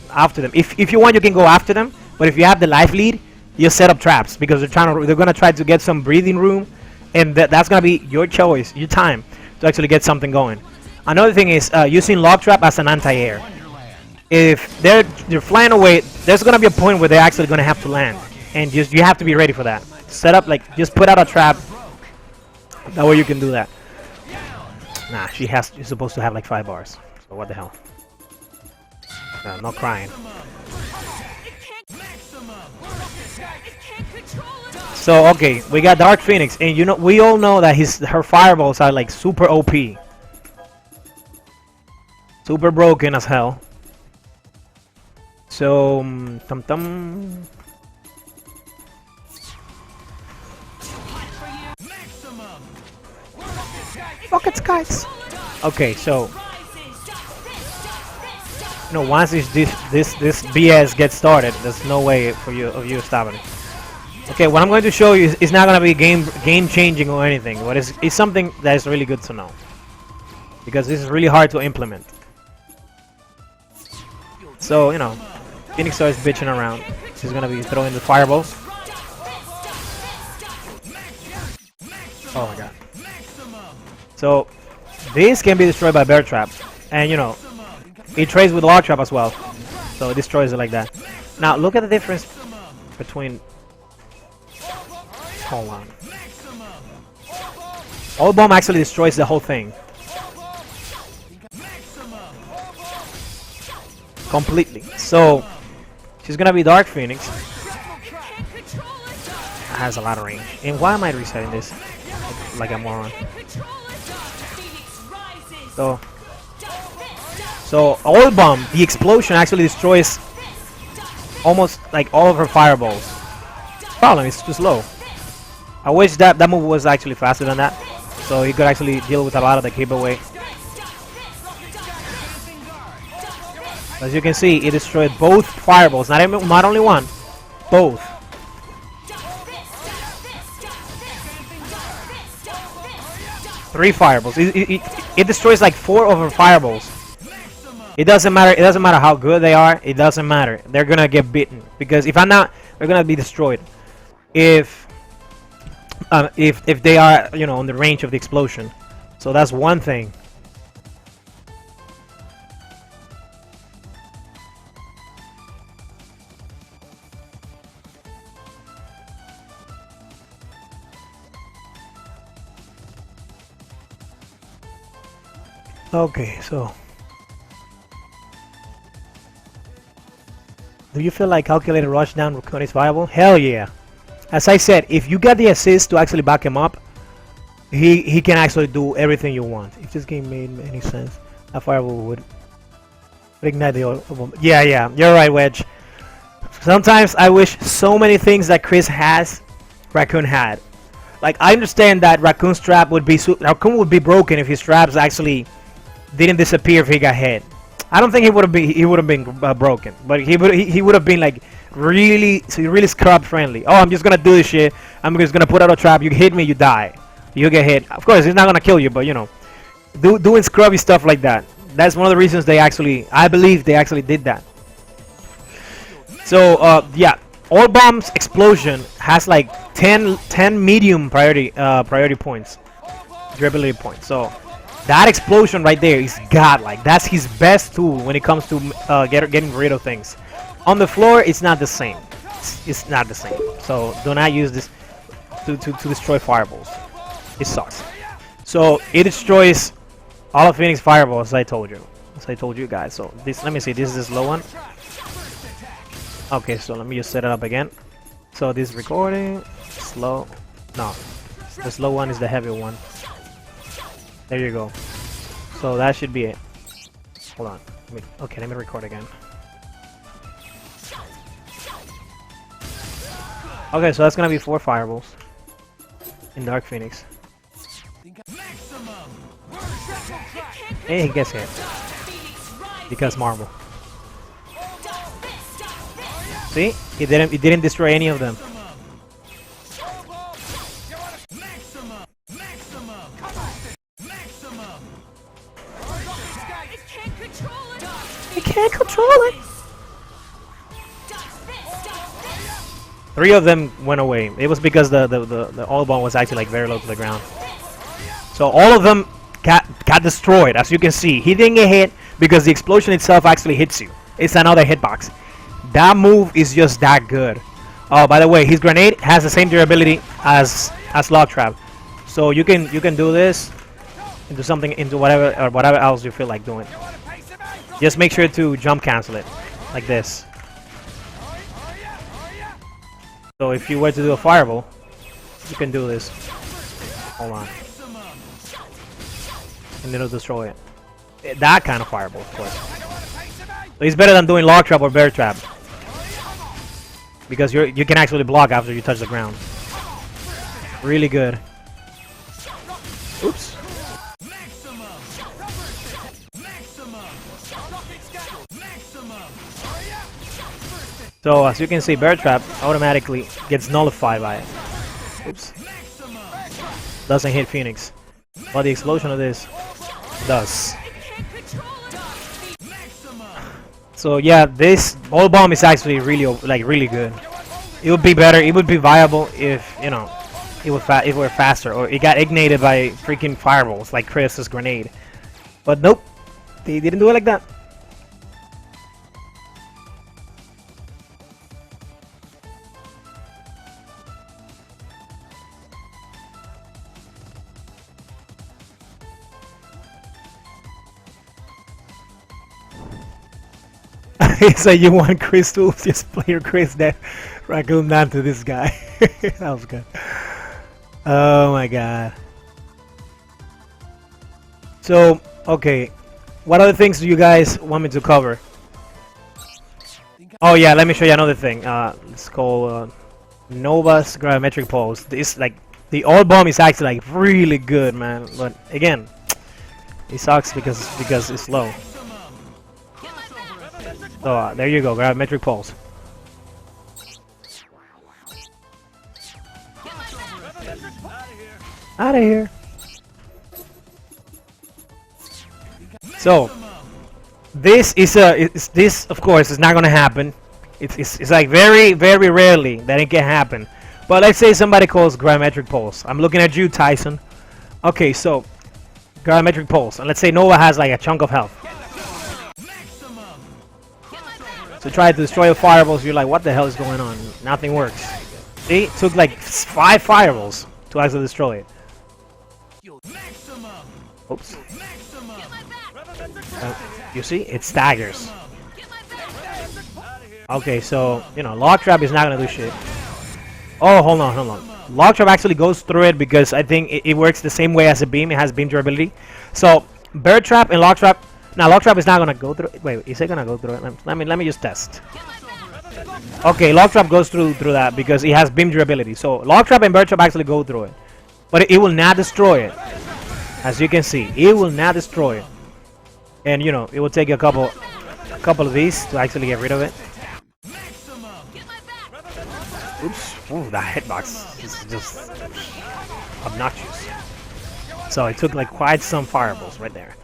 If you want, you can go after them. But if you have the life lead, you set up traps because they're gonna try to get some breathing room, and that's gonna be your choice, your time to actually get something going. Another thing is using lock trap as an anti-air. If they're flying away, there's gonna be a point where they're actually gonna have to land, and you have to be ready for that. Set up, like, just put out a trap. That way you can do that. Nah, you're supposed to have like 5 bars. So what the hell? I'm not crying. So okay, we got Dark Phoenix, and you know we all know that her fireballs are like super OP. Super broken as hell. So, Rocket skies. Okay, so you know, once this BS gets started, there's no way for you stopping it. Okay, what I'm going to show you is not going to be game changing or anything, but it's something that is really good to know because this is really hard to implement. So, you know, Phoenix starts bitching around. She's gonna be throwing the fireballs. Oh my god. So, this can be destroyed by Bear Trap. And, you know, it trades with Lock Trap as well. So, it destroys it like that. Now, look at the difference between. Hold on. All bomb actually destroys the whole thing. Completely. So she's gonna be Dark Phoenix. Has a lot of range. And why am I resetting this like a moron? So Oil Bomb, the explosion actually destroys almost like all of her fireballs. Problem is too slow. I wish that move was actually faster than that, so he could actually deal with a lot of the giveaway. As you can see, it destroyed both fireballs, not only one, both. Three fireballs. It destroys like 4 of her fireballs. It doesn't matter. It doesn't matter how good they are. It doesn't matter. They're gonna get beaten because if I'm not, they're gonna be destroyed. If they are, you know, on the range of the explosion. So that's one thing. Okay, so do you feel like calculated rushdown Raccoon is viable? Hell yeah. As I said, if you get the assist to actually back him up, he can actually do everything you want. If this game made any sense, a fireball would ignite the oil. Yeah, you're right, Wedge. Sometimes I wish so many things that Chris has, Raccoon had. Like I understand that Raccoon's trap would be broken if his traps actually didn't disappear if he got hit. I don't think he would have been broken, but he would have been like really scrub friendly. Oh, I'm just gonna do this shit. I'm just gonna put out a trap. You hit me, you die. You get hit. Of course, it's not gonna kill you, but you know, doing scrubby stuff like that. That's one of the reasons I believe they actually did that. So yeah, All Bomb's explosion has like 10 medium priority points, durability points. So that explosion right there is godlike. That's his best tool when it comes to getting rid of things. On the floor, it's not the same. It's not the same. So do not use this to destroy fireballs. It sucks. So it destroys all of Phoenix fireballs, as I told you guys. So this, let me see. This is the slow one. Okay, so let me just set it up again. So this is recording. Slow. No, the slow one is the heavy one. There you go. So that should be it. Hold on. Okay, let me record again. Okay, so that's gonna be 4 fireballs in Dark Phoenix. Hey, he gets hit because marble. See, it didn't destroy any of them. I can't control it. 3 of them went away. It was because the oil bomb was actually like very low to the ground. So all of them got destroyed. As you can see, he didn't get hit because the explosion itself actually hits you. It's another hitbox. That move is just that good. Oh, by the way, his grenade has the same durability as Log Trap. So you can do this into whatever else you feel like doing. Just make sure to jump cancel it like this. So if you were to do a fireball, you can do this. Hold on. And it'll destroy it. That kind of fireball, of course. So it's better than doing Log Trap or Bear Trap. Because you can actually block after you touch the ground. Really good. Oops. So as you can see, Bear Trap automatically gets nullified by it. Oops. Doesn't hit Phoenix. But the explosion of this does. So yeah, this Oil Bomb is actually really good. It would be better. It would be viable if, you know, it were faster, or it got ignited by freaking fireballs like Chris's grenade. But nope, they didn't do it like that. He said you want crystals, just play your Chris that Raccoon down to this guy. That was good. Oh my god. So, okay. What other things do you guys want me to cover? Oh yeah, let me show you another thing. It's called Nova's gravimetric pulse. This like the old bomb is actually like really good, man. But again, it sucks because it's slow. So there you go, gravimetric pulse. Out of here. So this is this of course is not gonna happen. It's like very rarely that it can happen. But let's say somebody calls gravimetric pulse. I'm looking at you, Tyson. Okay, so gravimetric pulse, and let's say Nova has like a chunk of health. So try to destroy the fireballs. You're like, what the hell is going on? Nothing works. See, it took like 5 fireballs to actually destroy it. Oops. You see, it staggers. Okay, so you know, lock trap is not gonna do shit. Oh, hold on. Lock trap actually goes through it because I think it works the same way as a beam. It has beam durability. So bear trap and lock trap. Now lock trap is not gonna go through. Wait, is it gonna go through it? Let me just test. Okay, lock trap goes through that because it has beam durability. So lock trap and bear trap actually go through it, but it will not destroy it. As you can see, it will not destroy it. And you know, it will take a couple of these to actually get rid of it. Oops! Ooh, that hitbox is just obnoxious. So it took like quite some fireballs right there.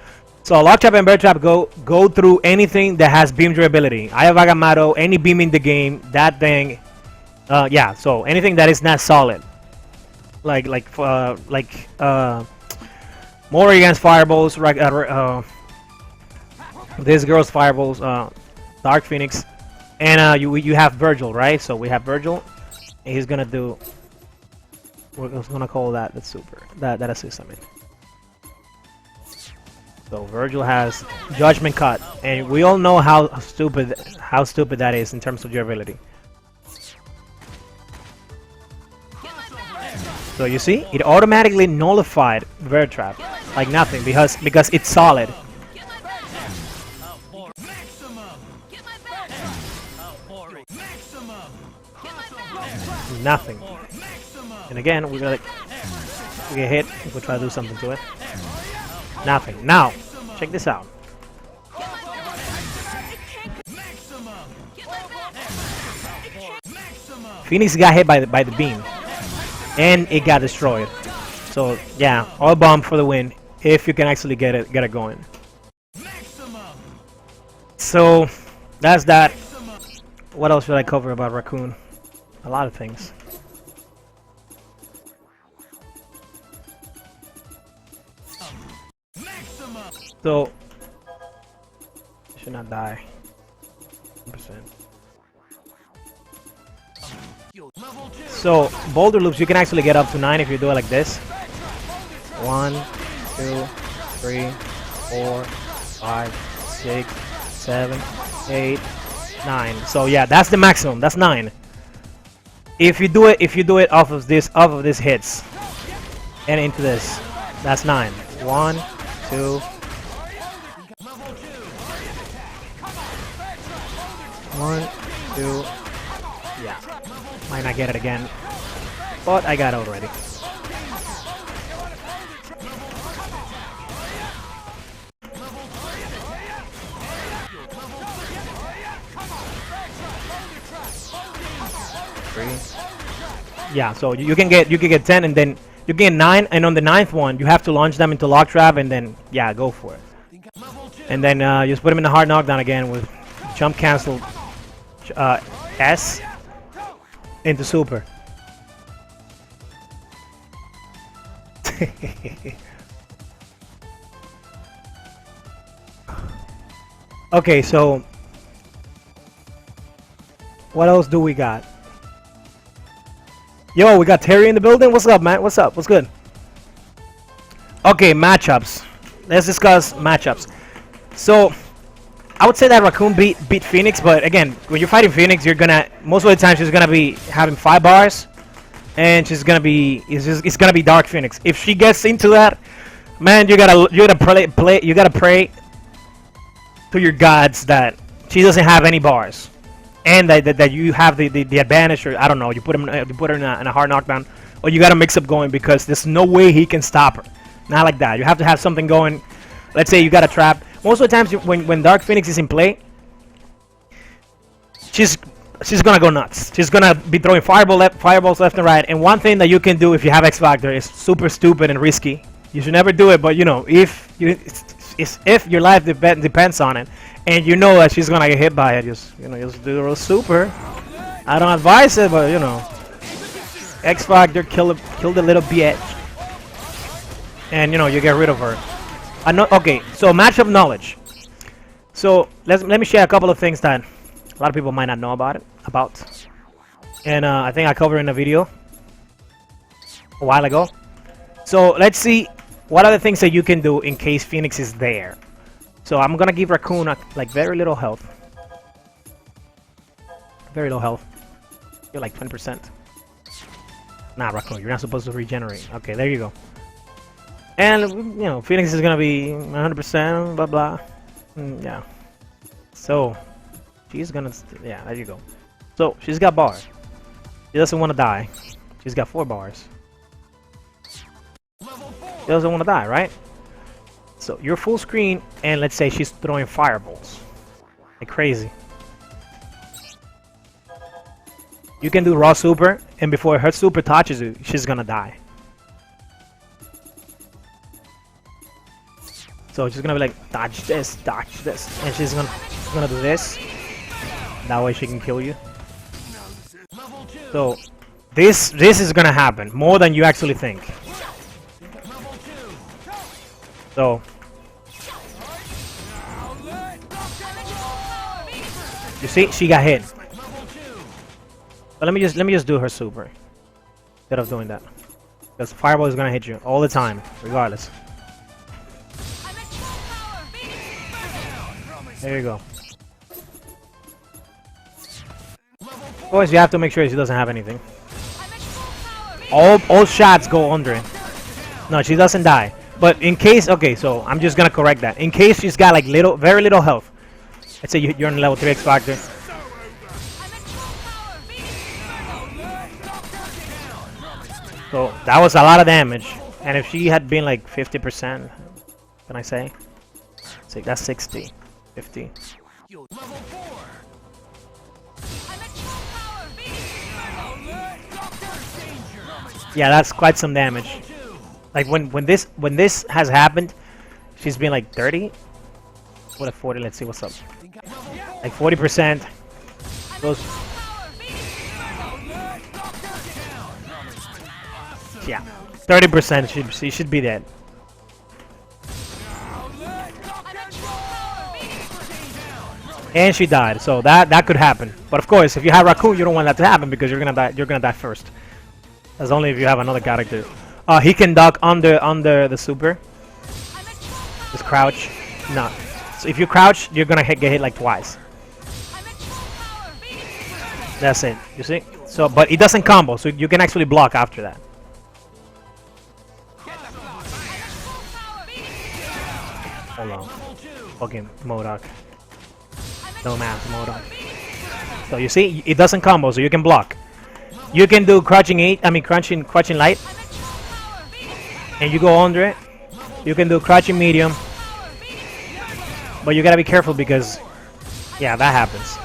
So lock trap and bear trap go through anything that has beam durability. I have Magneto, any beam in the game, that thing. Yeah. So anything that is not solid, like Morrigan's fireballs, this girl's fireballs, Dark Phoenix, and you have Virgil, right? So we have Virgil, and he's gonna do. We're gonna call that the super that assist. I mean. So Virgil has Judgment Cut, and we all know how stupid that is in terms of durability. So you see, it automatically nullified Bear Trap like nothing because it's solid. Nothing. And again, we get hit if we try to do something to it. Nothing. Now, check this out. Phoenix got hit by the beam, and it got destroyed. So yeah, all bomb for the win if you can actually get it going. So that's that. What else should I cover about Raccoon? A lot of things. So should not die. 100%. So Boulder loops, you can actually get up to 9 if you do it like this. 1, 2, 3, 4, 5, 6, 7, 8, 9. So yeah, that's the maximum. That's 9. If you do it off of this hits and into this, that's 9. 1, 2. 1, 2. Yeah, might not get it again, but I got it already. Yeah, so you can get 10, and then you get 9, and on the 9th one you have to launch them into lock trap, and then yeah, go for it. And then you just put them in the hard knockdown again with jump cancel S into super. Okay, so what else do we got? Yo, we got Terry in the building. What's up, man? What's up? What's good? Okay, matchups. Let's discuss matchups. So I would say that Raccoon beat Phoenix, but again, when you're fighting Phoenix, you're gonna most of the time she's gonna be having 5 bars, and she's gonna be it's gonna be Dark Phoenix. If she gets into that, man, you gotta pray to your gods that she doesn't have any bars, and that you have the advantage, or I don't know, you put her in a hard knockdown, or you got a mix-up going, because there's no way he can stop her. Not like that. You have to have something going. Let's say you got a trap. Most of the times when Dark Phoenix is in play, she's gonna go nuts. She's gonna be throwing fireballs left and right. And one thing that you can do if you have X Factor is super stupid and risky. You should never do it, but you know, if your life depends on it, and you know that she's gonna get hit by it, just do the real super. I don't advise it, but you know, X Factor kill the little bitch, and you know, you get rid of her. Okay, so matchup knowledge. So let me share a couple of things that a lot of people might not know about, and I think I covered in a video a while ago. So let's see what are the things that you can do in case Phoenix is there. So I'm gonna give Raccoon like very little health. Very low health. You're like 20%. Nah, Raccoon, you're not supposed to regenerate. Okay, there you go. And you know, Phoenix is gonna be 100%. Blah blah. Yeah. So she's gonna. Yeah, there you go. So she's got bars. She doesn't want to die. She's got 4 bars. She doesn't want to die, right? So you're full screen, and let's say she's throwing fireballs like crazy. You can do raw super, and before her super touches you, she's gonna die. So she's gonna be like, dodge this, and she's gonna do this. That way she can kill you. So this is gonna happen more than you actually think. So you see, she got hit. But let me just do her super instead of doing that, because fireball is gonna hit you all the time, regardless. There you go. Of course, you have to make sure she doesn't have anything. All shots go under it. No, she doesn't die. But in case, okay, so I'm just gonna correct that. In case she's got like very little health. Let's say you're on level 3 X Factor. So that was a lot of damage. And if she had been like 50%, can I say? So that's 60. 50. Yeah, that's quite some damage. Like when this has happened, she's been like 30. What a 40? Let's see what's up. Like 40%. Those. Yeah, 30%. She should be dead. And she died, so that could happen. But of course, if you have Raccoon, you don't want that to happen, because you're gonna die. You're gonna die first. That's only if you have another character. He can duck under the super. Just crouch. No. So if you crouch, you're gonna get hit like twice. That's it. You see? So, but it doesn't combo, so you can actually block after that. Hold on. Fucking Modok. No math, Modok. So you see, it doesn't combo, so you can block. You can do crouching light, and you go under it. You can do crouching medium, but you gotta be careful, because, yeah, that happens.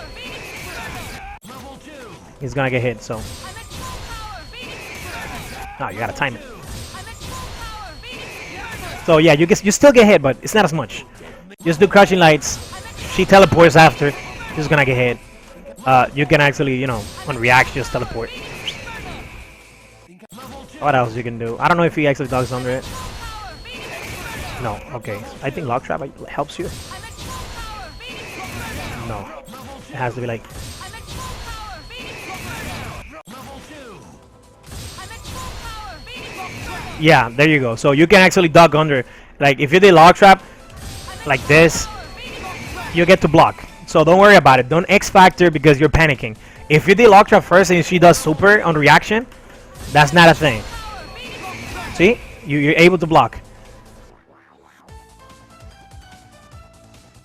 He's gonna get hit, so. Oh, you gotta time it. So yeah, you still get hit, but it's not as much. Just do crouching lights. She teleports after. She's gonna get hit. You can actually, you know, on react, just teleport. What else you can do? I don't know if he actually ducks under it. No, okay. I think Lock Trap helps you. No. It has to be like... Yeah, there you go. So you can actually duck under. Like, if you did Lock Trap like this, you get to block. So don't worry about it. Don't X Factor because you're panicking. If you did lock trap first and she does super on reaction, that's not a thing. See? You're able to block.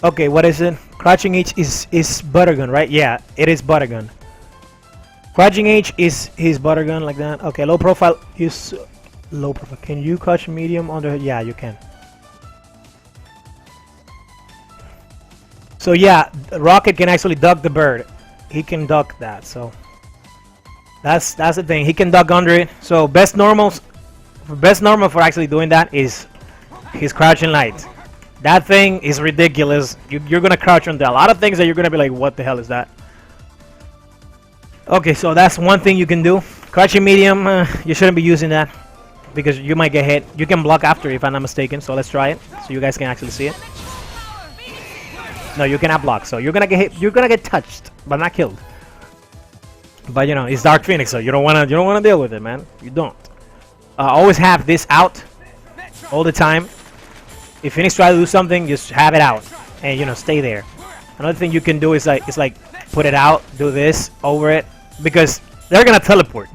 Okay, what is it? Crouching H is Buttergun, right? Yeah, it is Buttergun. Crouching H is his Buttergun like that. Okay, low profile is low profile. Can you crouch medium under? Yeah, you can. So yeah, Rocket can actually duck the bird. He can duck that. So that's the thing. He can duck under it. So best normal for actually doing that is his crouching light. That thing is ridiculous. You're gonna crouch under a lot of things that you're gonna be like, what the hell is that? Okay, so that's one thing you can do. Crouching medium, you shouldn't be using that because you might get hit. You can block after if I'm not mistaken. So let's try it so you guys can actually see it. No, you cannot block. So you're gonna get hit. You're gonna get touched, but not killed. But you know, it's Dark Phoenix, so you don't wanna deal with it, man. You don't. Always have this out all the time. If Phoenix try to do something, just have it out and you know stay there. Another thing you can do is like put it out, do this over it because they're gonna teleport.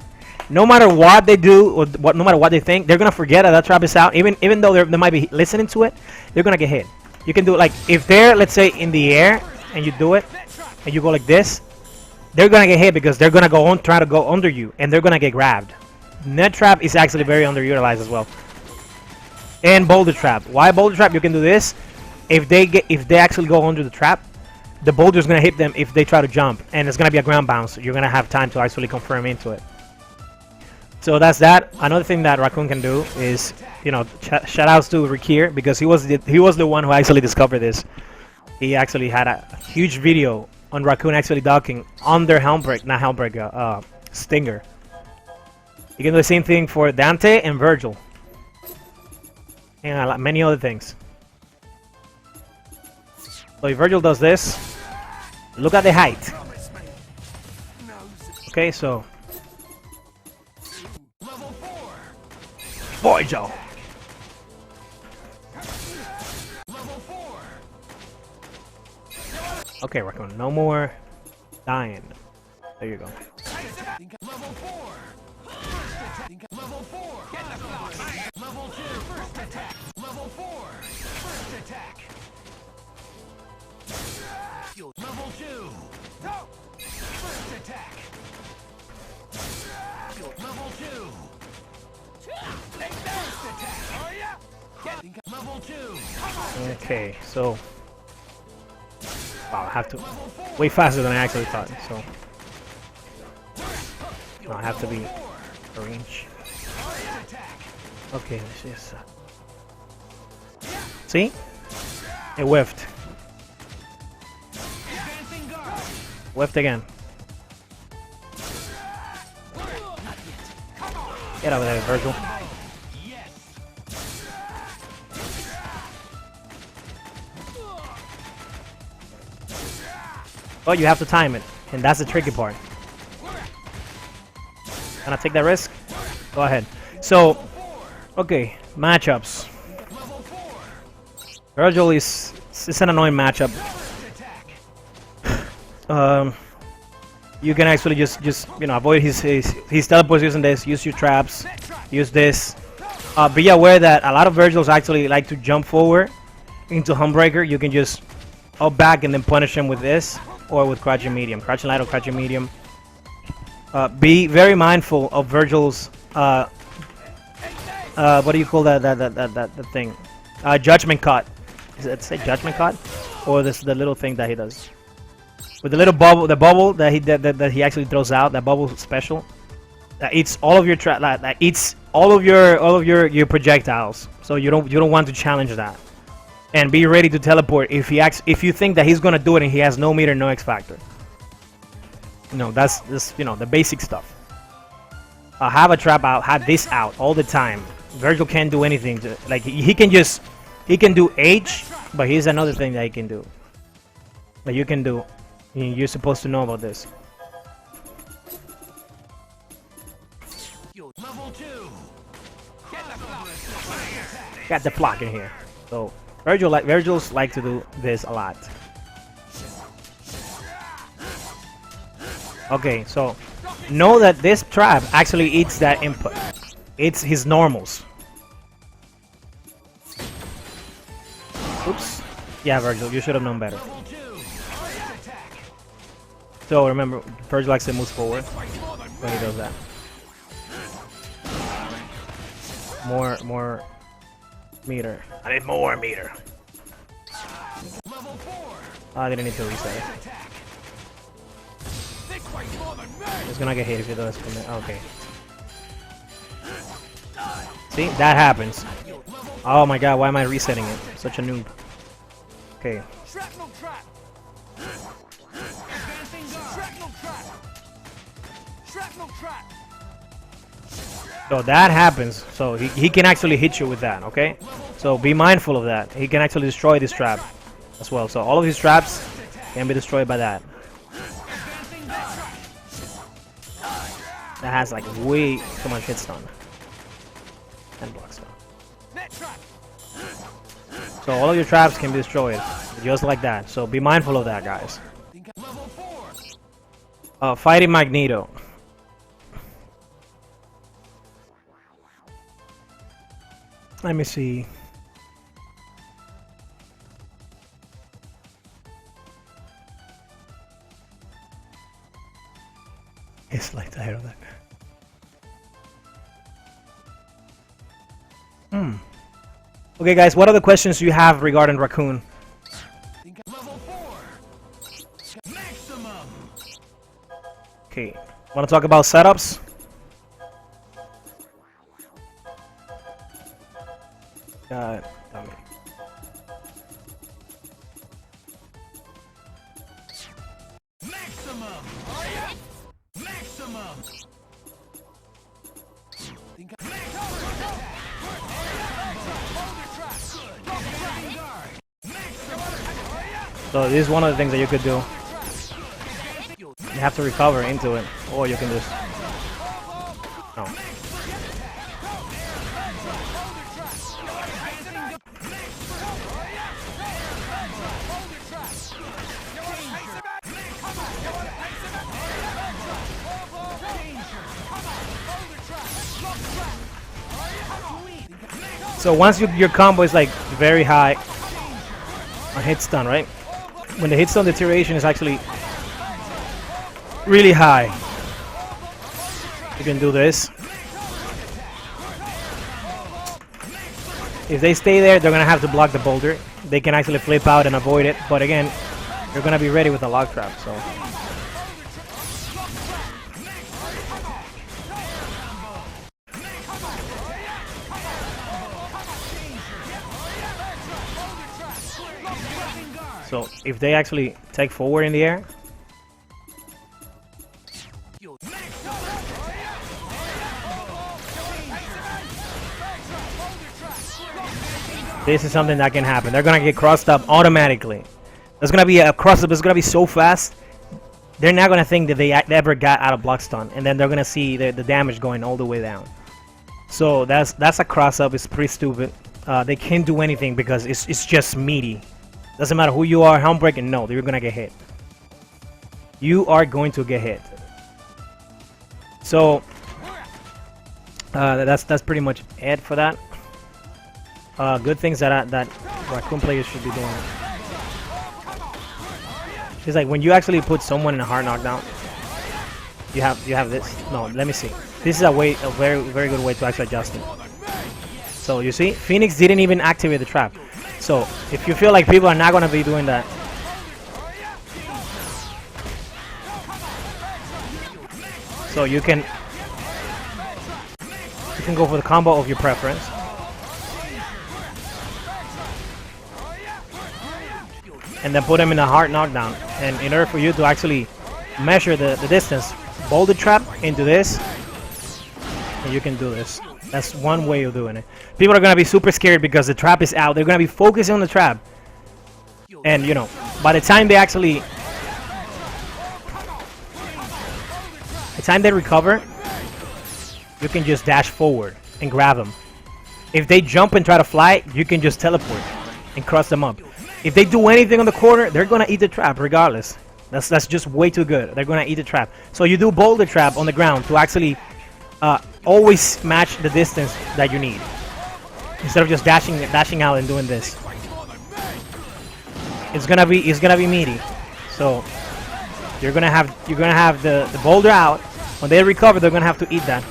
No matter what they do or no matter what they think, they're gonna forget that trap is out. Even though they might be listening to it, they're gonna get hit. You can do it like if they're let's say in the air and you do it and you go like this, they're gonna get hit because they're gonna go on try to go under you and they're gonna get grabbed. Net trap is actually very underutilized as well. And Boulder trap. Why Boulder trap? You can do this. If they actually go under the trap, the boulder is gonna hit them if they try to jump, and it's gonna be a ground bounce. You're gonna have time to actually confirm into it. So that's that. Another thing that Raccoon can do is, you know, shout outs to Raccoon because he was the one who actually discovered this. He actually had a huge video on Raccoon actually docking under Stinger. You can do the same thing for Dante and Virgil. And many other things. So if Virgil does this, look at the height. Okay, so Virgil. Okay, Raccoon, no more dying. There you go. Level 4. Level 4. Get the block. Level 2. First attack. Level 4. First attack. Level 2. First attack. Level 2. First attack. Are ya? Get level 2. Okay, so wow, I have to way faster than I actually thought. So I have to be range. Okay, this is see? It whiffed. Whiffed again. Get over there, Virgil. Oh, you have to time it, and that's the tricky part. Can I take that risk? Go ahead. So, okay, matchups. Virgil is an annoying matchup. You can actually just you know avoid his teleports using this. Use your traps. Use this. Be aware that a lot of Virgils actually like to jump forward into Humbreaker. You can just up back and then punish him with this or with crouching medium, crouching light or crouching medium. Be very mindful of Virgil's what do you call that thing? Judgment cut. Is it say judgment cut, or this the little thing that he does with the little bubble, the bubble that he actually throws out, that bubble special that eats all of your that eats all of your projectiles. So you don't want to challenge that, and be ready to teleport if you think that he's gonna do it and he has no meter, no X factor. No, that's just the basic stuff. Have a trap out, have this out all the time. Virgil can't do anything like he can do H, but here's another thing that he can do that you can do. You're supposed to know about this. Level 2. Got the block in here. So Virgils like to do this a lot. Okay, so know that this trap actually eats that input. It's his normals. Oops. Yeah, Virgil, you should have known better. So remember, Virgil likes to move forward when he does that. More meter. I need more meter. I didn't need to reset it. He's gonna get hit if he does from there. Okay. See, that happens. Oh my god, why am I resetting it? Such a noob. Okay. So that happens. So he can actually hit you with that, okay? So be mindful of that. He can actually destroy this trap as well. So all of his traps can be destroyed by that. That has like way too much hit stun. And block stun. So all of your traps can be destroyed just like that. So be mindful of that, guys. Fighting Magneto. Let me see. It's like the head of that. Okay, guys, what other questions do you have regarding Raccoon? Okay, want to talk about setups? So this is one of the things that you could do. You have to recover into it, or you can just... No. So once your combo is like very high on hit stun, right? When the hit stun deterioration is actually really high, you can do this. If they stay there, they're gonna have to block the boulder. They can actually flip out and avoid it, but again, you're gonna be ready with the lock trap. So. So if they actually take forward in the air, this is something that can happen. They're gonna get crossed up automatically. There's gonna be a cross up. It's gonna be so fast. They're not gonna think that they ever got out of block stun, and then they're gonna see the damage going all the way down. So that's a cross up. It's pretty stupid. They can't do anything because it's just meaty. Doesn't matter who you are, helm breaking. No, you're gonna get hit. You are going to get hit. So that's pretty much it for that. Good things that Raccoon players should be doing. It's like when you actually put someone in a hard knockdown, you have this. No, let me see. This is a very good way to actually adjust it. So you see, Phoenix didn't even activate the trap. So if you feel like people are not gonna be doing that, so you can go for the combo of your preference. And then put them in a hard knockdown. And in order for you to actually measure the distance, boulder trap into this, and you can do this. That's one way of doing it. People are going to be super scared because the trap is out. They're going to be focusing on the trap. And, you know, by the time they actually... the time they recover, you can just dash forward and grab them. If they jump and try to fly, you can just teleport and cross them up. If they do anything on the corner, they're going to eat the trap regardless. That's just way too good. They're gonna eat the trap. So you do Boulder trap on the ground to actually always match the distance that you need, instead of just dashing out and doing this. It's gonna be meaty. So you're gonna have the Boulder out. When they recover, they're gonna have to eat that.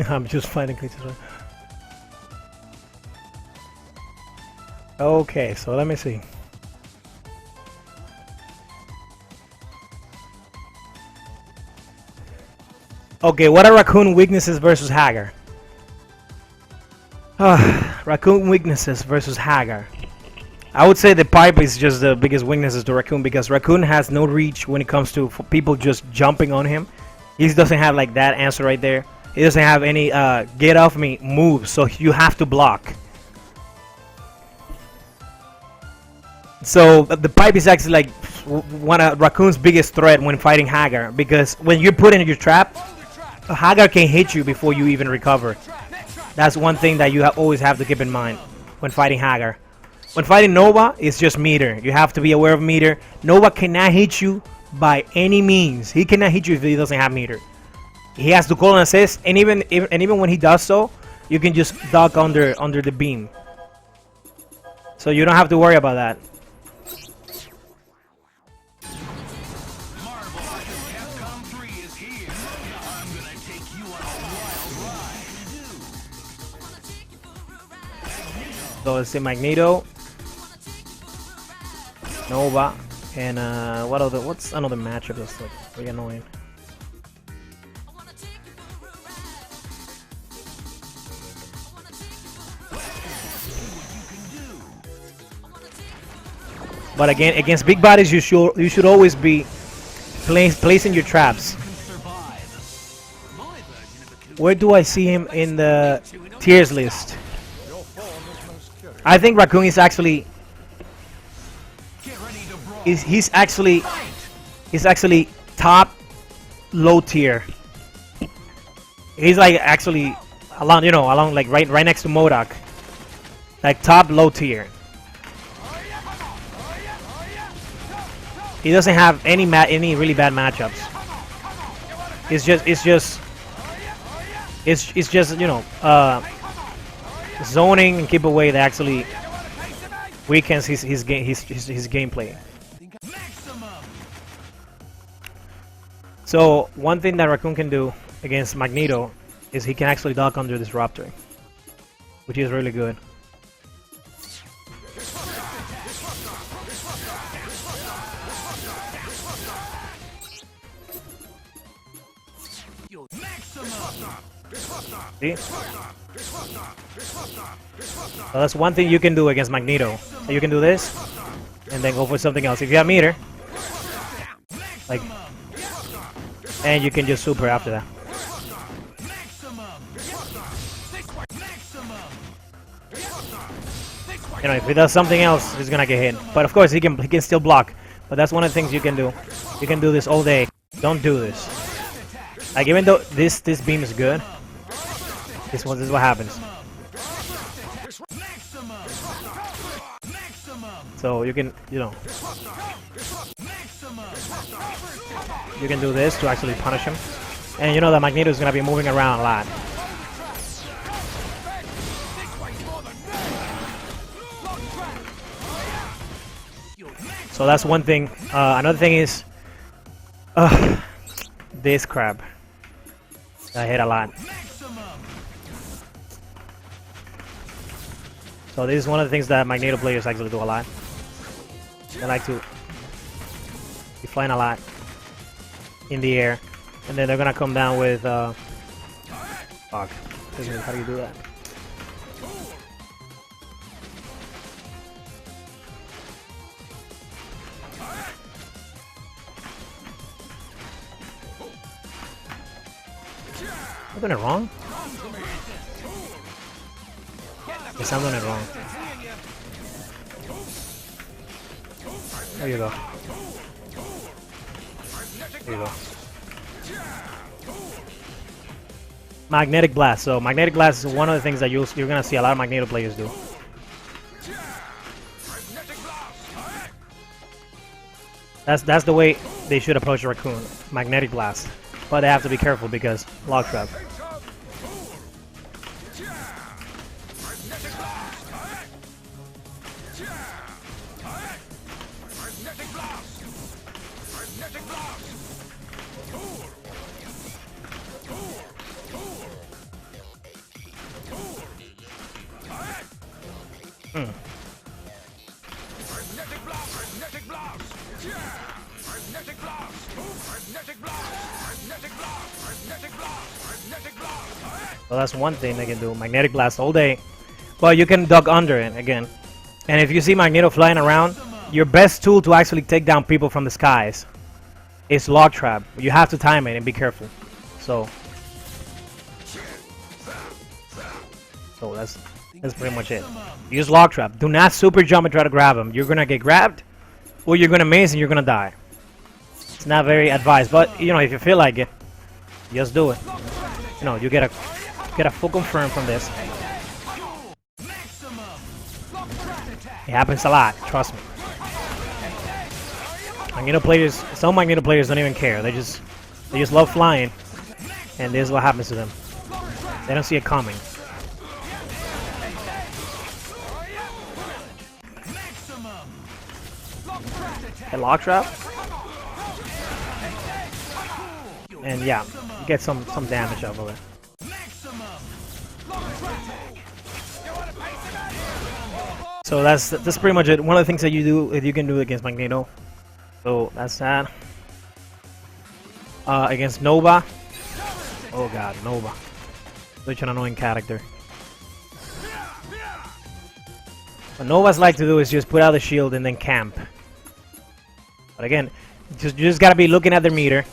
I'm just finding creatures. Okay, so let me see. Okay, what are Raccoon weaknesses versus Haggar? Raccoon weaknesses versus Haggar. I would say the pipe is just the biggest weaknesses to Raccoon, because Raccoon has no reach when it comes to people just jumping on him. He doesn't have like that answer right there. He doesn't have any get off me moves, so you have to block. So the pipe is actually like one of Raccoon's biggest threat when fighting Haggar, because when you put in your trap, Haggar can hit you before you even recover. That's one thing that you always have to keep in mind when fighting Haggar. When fighting Nova, it's just meter. You have to be aware of meter. Nova cannot hit you by any means. He cannot hit you if he doesn't have meter. He has to call an assist, and even when he does so, you can just duck under the beam. So you don't have to worry about that. So let's see, Magneto, Nova, and what's another matchup that's like really annoying? But again, against big bodies, you should always be placing your traps. Where do I see him in the tiers list? I think Raccoon is actually he's actually top low tier. He's like actually along like right next to MODOK, like top low tier. He doesn't have any really bad matchups. It's just zoning and keep away that actually weakens his gameplay. So one thing that Raccoon can do against Magneto is he can actually duck under this Raptor, which is really good. See? So that's one thing you can do against Magneto. You can do this, and then go for something else. If you have meter, like, and you can just super after that. You know, if he does something else, he's gonna get hit. But of course, he can still block. But that's one of the things you can do. You can do this all day. Don't do this. Like, even though this beam is good, this is what happens. So you can, you can do this to actually punish him. And you know that Magneto is gonna be moving around a lot. So that's one thing. Another thing is this crab. I hit a lot. So this is one of the things that Magneto players actually do a lot. They like to be flying a lot in the air, and then they're gonna come down with fuck. How do you do that? Am I doing it wrong? Yes, I'm doing it wrong. There you go. There you go. Magnetic Blast. So Magnetic Blast is one of the things that you're gonna see a lot of Magneto players do. That's the way they should approach Raccoon. Magnetic Blast. But they have to be careful because Lock Trap. Well, that's one thing they can do. Magnetic Blast all day. But you can duck under it again. And if you see Magneto flying around, your best tool to actually take down people from the skies is Lock Trap. You have to time it and be careful. So that's pretty much it. Use Lock Trap. Do not super jump and try to grab him. You're gonna get grabbed, or you're gonna miss and you're gonna die. It's not very advised, but you know, if you feel like it, just do it. You know, you get a full confirm from this. It happens a lot, trust me. Magneto players, some Magneto players don't even care. They just love flying, and this is what happens to them. They don't see it coming. A Lock Trap, and yeah, get some damage out of it. So that's pretty much it. One of the things that you can do against Magneto. So that's that. Against Nova. Oh god, Nova. Such an annoying character. What Novas like to do is just put out the shield and then camp. But again, you just gotta be looking at their meter.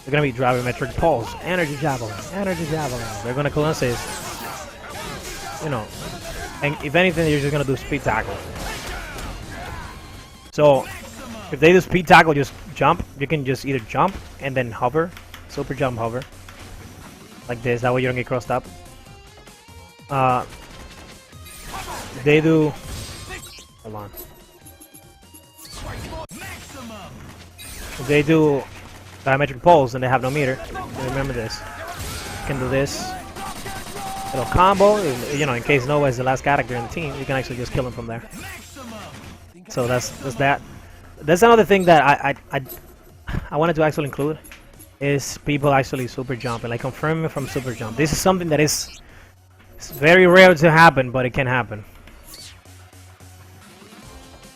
They're gonna be gravimetric pulse, energy javelin, energy javelin. They're gonna kill assist. You know, and if anything, you're just gonna do speed tackle. So if they do speed tackle, just jump. You can just either jump and then hover, super jump, hover, like this. That way you don't get crossed up. They do. Hold on. They do diametric pulse and they have no meter. Remember this. You can do this little combo. You know, in case Nova is the last character in the team, you can actually just kill him from there. So that's that. That's another thing that I wanted to actually include is people actually super jumping, like confirming from super jump. This is something that it's very rare to happen, but it can happen.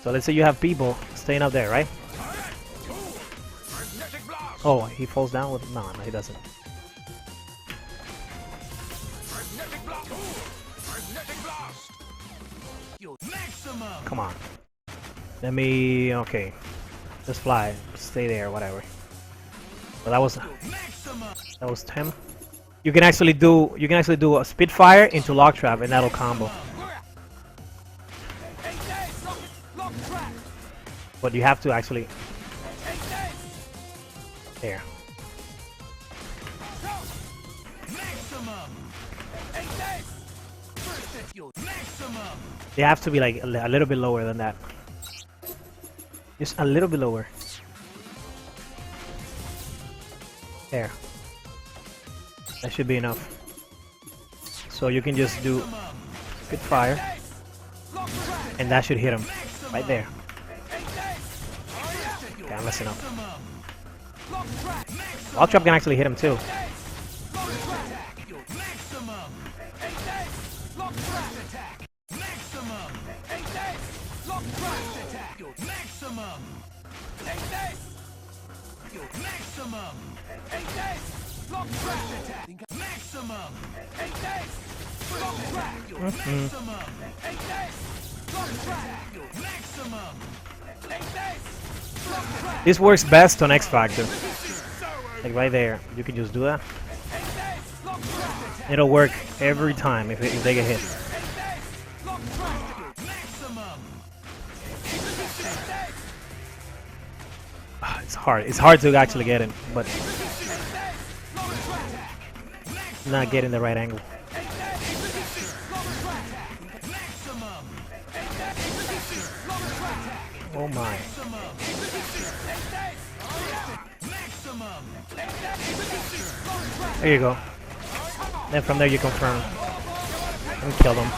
So let's say you have people staying up there, right? Oh, he falls down with... No, he doesn't. Come on. Let me... Okay. Just fly. Stay there, whatever. But that was 10. You can actually do a Spitfire into Lock Trap and that'll combo. But you have to actually... There. They have to be like a little bit lower than that. Just a little bit lower. There. That should be enough. So you can just do good fire. And that should hit him. Right there. Okay, I'm messing up. Lock Trap can actually hit him too. This works best on X Factor. Like right there, you can just do that. It'll work every time if they get hit. It's hard. It's hard to actually get him, but not getting the right angle. Oh my. There you go. Then from there you confirm and kill them.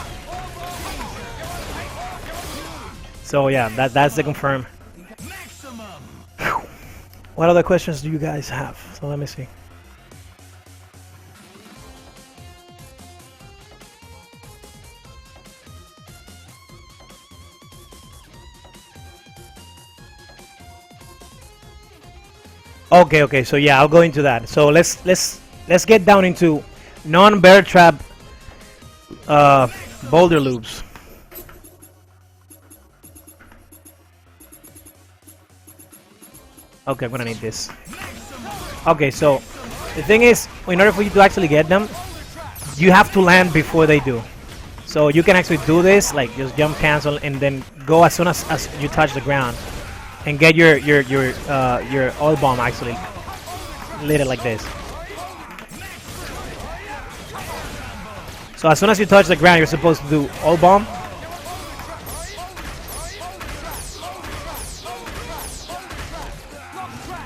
So yeah, that's the confirm. Whew. What other questions do you guys have? So let me see. Okay, so yeah, I'll go into that. So let's get down into non-bear trap boulder loops. Okay, I'm gonna need this. Okay, so the thing is, in order for you to actually get them, you have to land before they do. So you can actually do this, like just jump cancel and then go as soon as you touch the ground and get your oil bomb actually lit it like this. So as soon as you touch the ground, you're supposed to do oil bomb.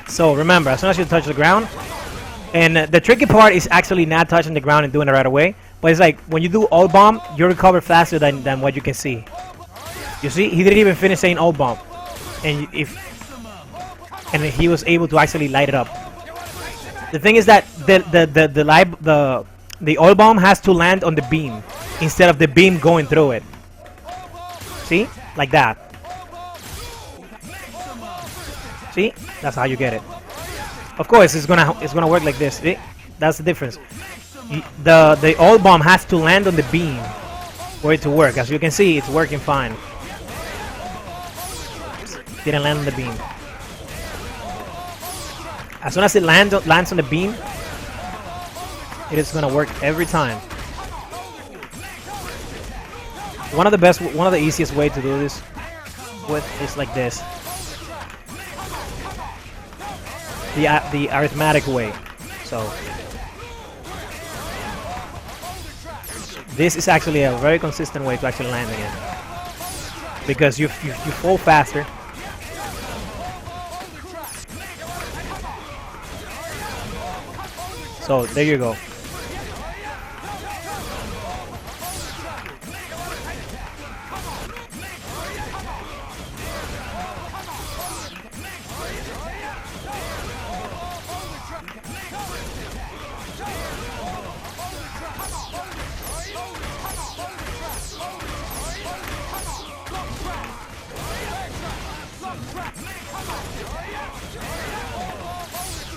So remember, as soon as you touch the ground, and the tricky part is actually not touching the ground and doing it right away. But it's like when you do oil bomb, you recover faster than what you can see. You see, he didn't even finish saying oil bomb, and he was able to actually light it up. The thing is that the oil bomb has to land on the beam instead of the beam going through it. See, like that. See, that's how you get it. Of course, it's gonna work like this. See? That's the difference. The oil bomb has to land on the beam for it to work. As you can see, it's working fine. Didn't land on the beam. As soon as it lands on the beam, it is gonna work every time. One of the easiest way to do this is like this. The arithmetic way. So this is actually a very consistent way to actually land again, because you fall faster. So there you go.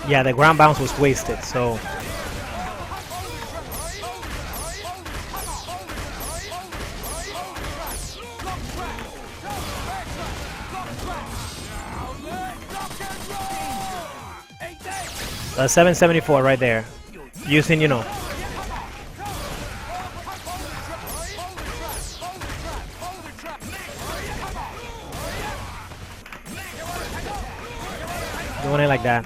Yeah, the ground bounce was wasted, so a 774 right there, using, you know, doing it like that.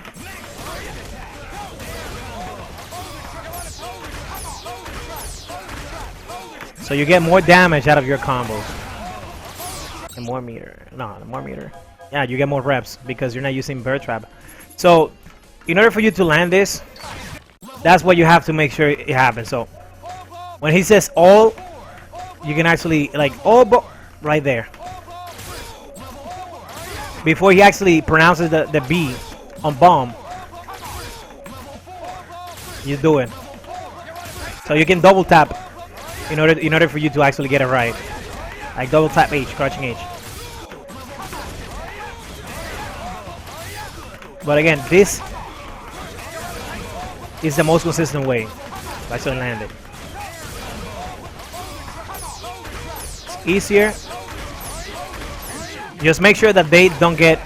So you get more damage out of your combos. And more meter. No, more meter. Yeah, you get more reps because you're not using bear trap. So in order for you to land this, that's what you have to make sure it happens. So when he says all, you can actually like all right there. Before he actually pronounces the B on bomb, you do it. So you can double tap in order for you to actually get it right. Like double tap H, crouching H. But again, this is the most consistent way to actually land it. It's easier. Just make sure that they don't get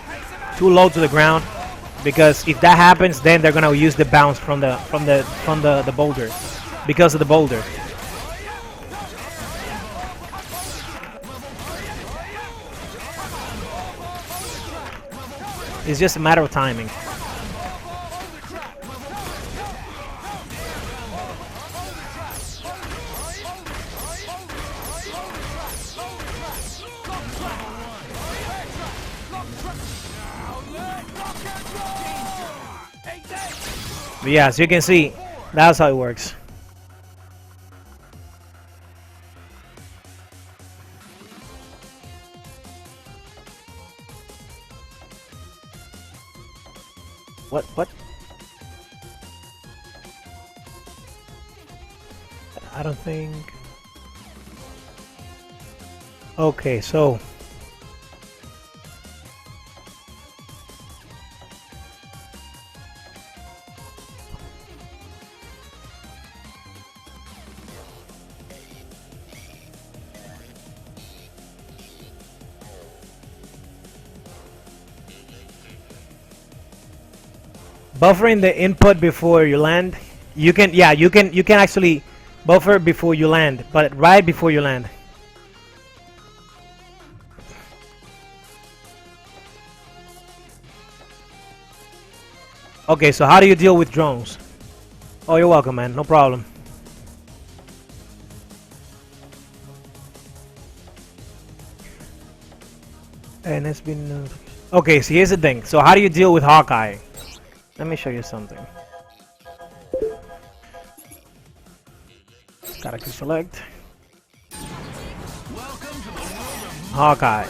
too low to the ground, because if that happens, then they're gonna use the bounce from the boulder, because of the boulder. It's just a matter of timing. But yeah, as you can see, that's how it works. What? I don't think... Okay, so... Buffering the input before you land. You can actually buffer before you land, but right before you land. Okay, so how do you deal with drones? Oh, you're welcome, man. No problem. And it's been... Okay, so here's the thing. So how do you deal with Hawkeye? Let me show you something. Character select. Hawkeye.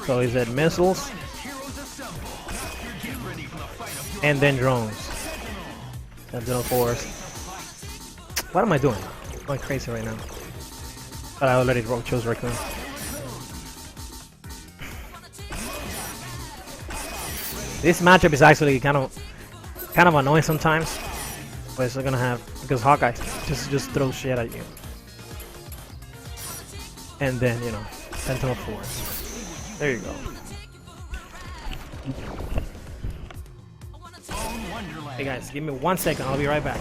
So is it missiles? And then drones. Sentinel Force. What am I doing? I'm going crazy right now. But I already chose Raccoon. This matchup is actually kind of annoying sometimes, but it's gonna have because Hawkeye just throws shit at you, and then you know Sentinel Force. There you go. Hey guys, give me 1 second. I'll be right back.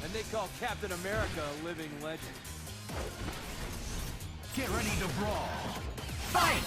And they call Captain America a living legend. Get ready to brawl. Fight!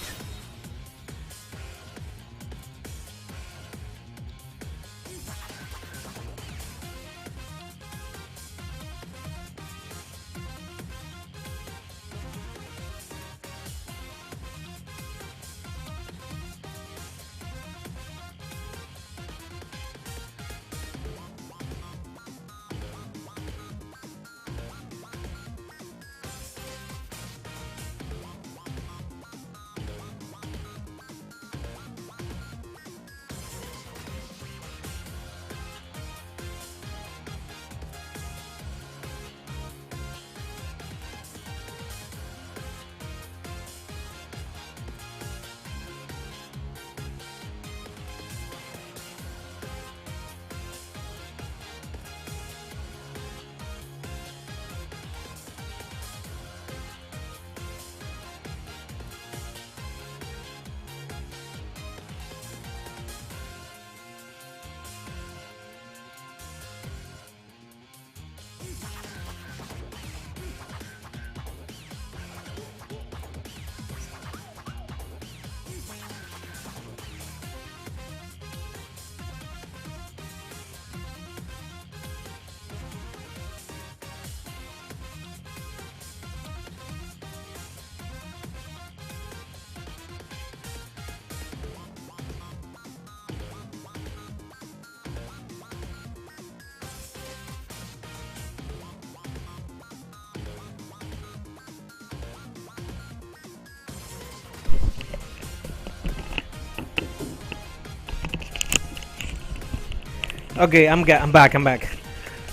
Okay, I'm back.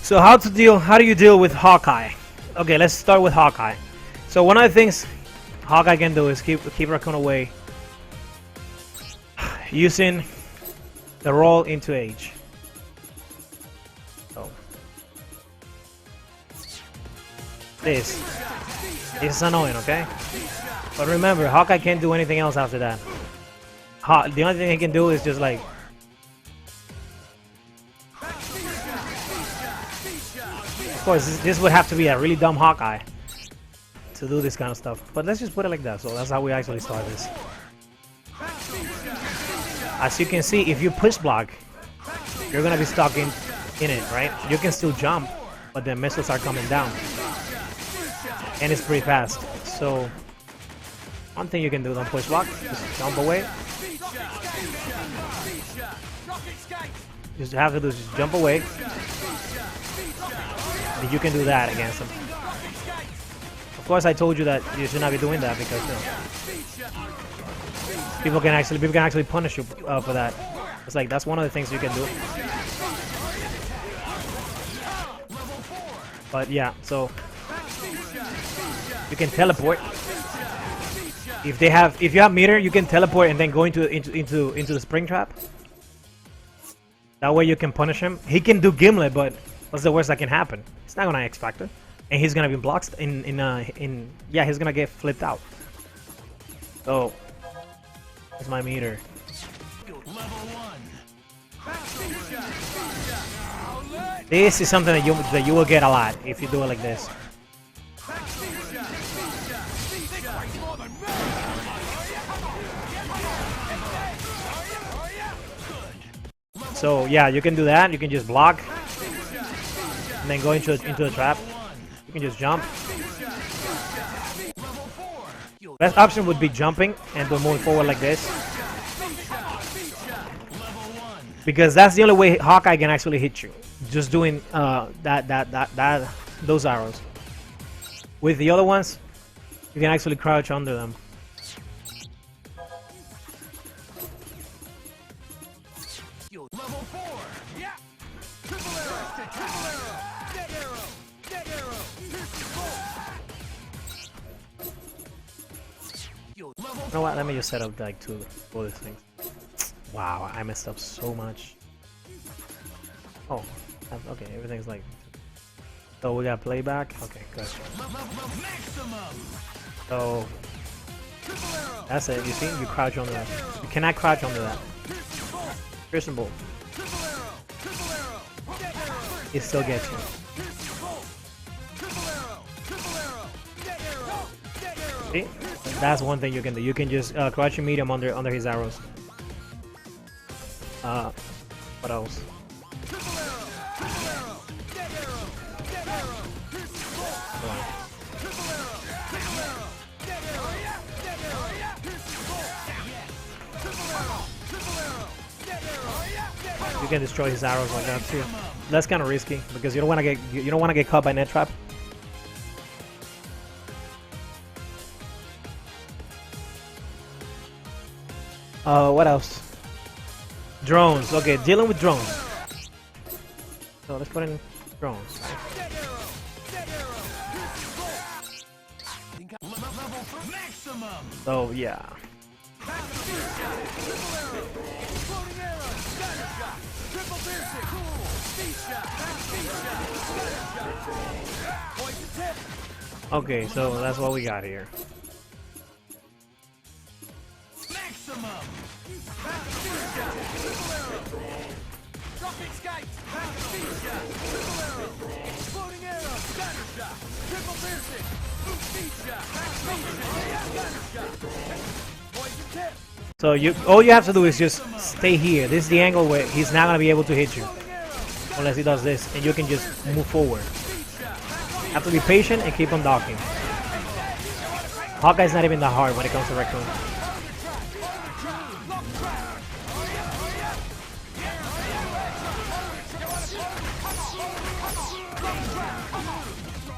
So how do you deal with Hawkeye? Okay, let's start with Hawkeye. So one of the things Hawkeye can do is keep Raccoon away using the roll into age. So this is annoying, okay? But remember, Hawkeye can't do anything else after that. The only thing he can do is just like of course, this would have to be a really dumb Hawkeye. to do this kind of stuff. But let's just put it like that. So that's how we actually start this. As you can see, if you push block, you're gonna be stuck in it, right? You can still jump, but the missiles are coming down, and it's pretty fast. So one thing you can do, don't push block, just jump away. Just have to do is just jump away. And you can do that against them. Of course, I told you that you should not be doing that because people can actually punish you for that. It's like that's one of the things you can do. But yeah, so you can teleport. If you have meter, you can teleport and then go into the spring trap. That way you can punish him. He can do Gimlet, but what's the worst that can happen? He's not gonna X Factor, and he's gonna be blocked yeah, he's gonna get flipped out. So that's my meter. This is something that you will get a lot if you do it like this. So yeah, you can do that. You can just block and then go into a trap. You can just jump. Best option would be jumping and then moving forward like this, because that's the only way Hawkeye can actually hit you. Just doing those arrows. With the other ones, you can actually crouch under them. You know what? Let me just set up like two for these things. Wow, I messed up so much. Oh, okay, everything's like. So we got playback. Okay, good. So that's it. You see, you crouch under that. You cannot crouch under that. Piercing bolt. It still gets you. See? That's one thing you can do. You can just crouch your medium under his arrows. What else? You can destroy his arrows like that too. That's kind of risky because you don't want to get caught by net trap. What else? Drones. Okay, dealing with drones. So let's put in drones. So yeah. Okay, so that's what we got here. So all you have to do is just stay here. This is the angle where he's not gonna be able to hit you unless he does this, and you can just move forward. You have to be patient and keep on docking. Hawkeye's not even that hard when it comes to Raccoon.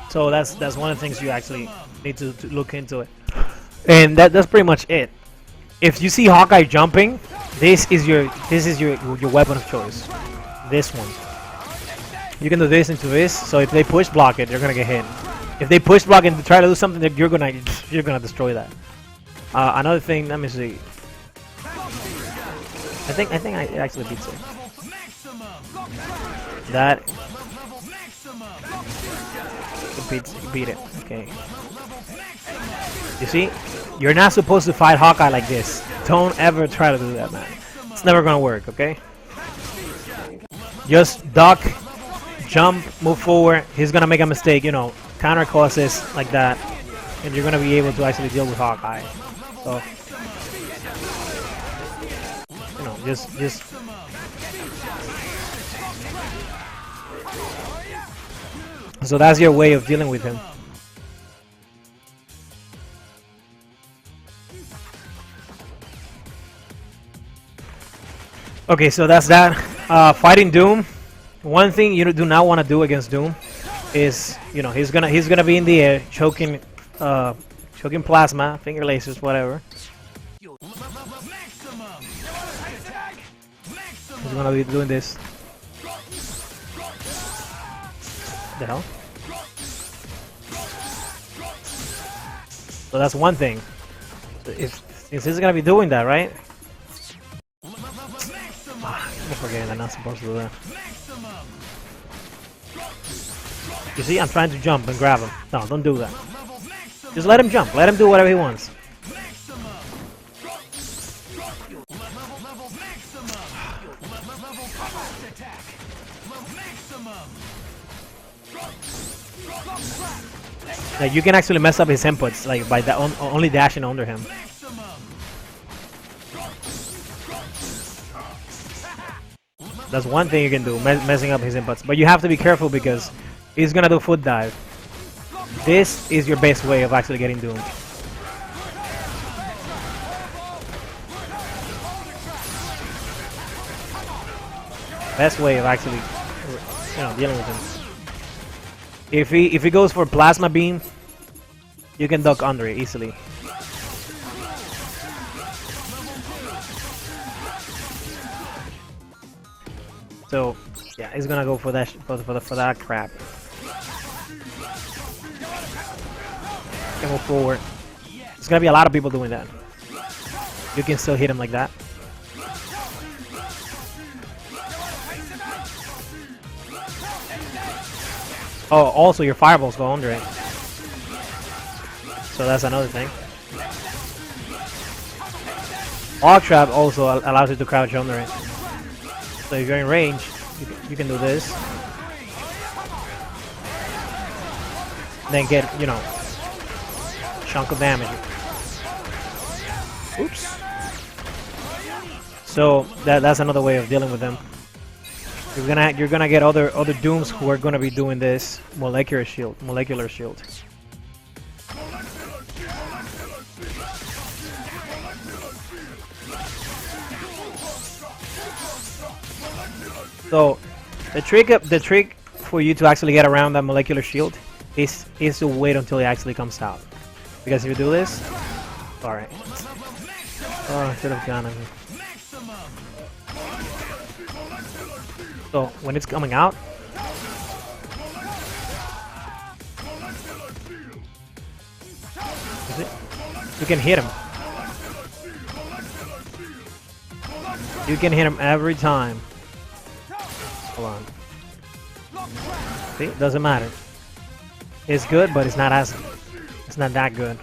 So that's one of the things you actually need to look into it, and that's pretty much it. If you see Hawkeye jumping, this is your weapon of choice. This one. You can do this into this. So if they push block it, you're gonna get hit. If they push block and try to do something, you're gonna destroy that. Another thing. Let me see. I think it actually beats it. That. Beat it. Okay. You see? You're not supposed to fight Hawkeye like this. Don't ever try to do that, man. It's never gonna work, okay? Just duck, jump, move forward. He's gonna make a mistake, you know, counter causes like that. and you're gonna be able to actually deal with Hawkeye. So, you know, just. So that's your way of dealing with him. Okay, so that's that. Fighting Doom. One thing you do not want to do against Doom is, you know, he's gonna be in the air choking plasma, finger lasers, whatever. He's gonna be doing this. The hell? So that's one thing. So since he's gonna be doing that, right? I'm forgetting I'm not supposed to do that. You see, I'm trying to jump and grab him. No, don't do that. Just let him jump. Let him do whatever he wants. Like, you can actually mess up his inputs, like by only dashing under him. That's one thing you can do, messing up his inputs. But you have to be careful because he's gonna do foot dive. This is your best way of actually getting Doom. Best way of actually, you know, dealing with him. If he goes for plasma beam, you can duck under it easily. So yeah, he's gonna go for that for that crap. And move forward. There's gonna be a lot of people doing that. You can still hit him like that. Oh, also your fireballs go under it. So that's another thing. Arc Trap also allows you to crouch under it. So if you're in range, you can do this. Then get, you know, chunk of damage. Oops. So that's another way of dealing with them. You're gonna get other Dooms who are gonna be doing this molecular shield. So the trick for you to actually get around that molecular shield is to wait until it actually comes out. Because if you do this, alright. Oh, I should have gone in. So when it's coming out, you can hit him. You can hit him every time. Hold on. See, it doesn't matter. It's good, but it's not that good.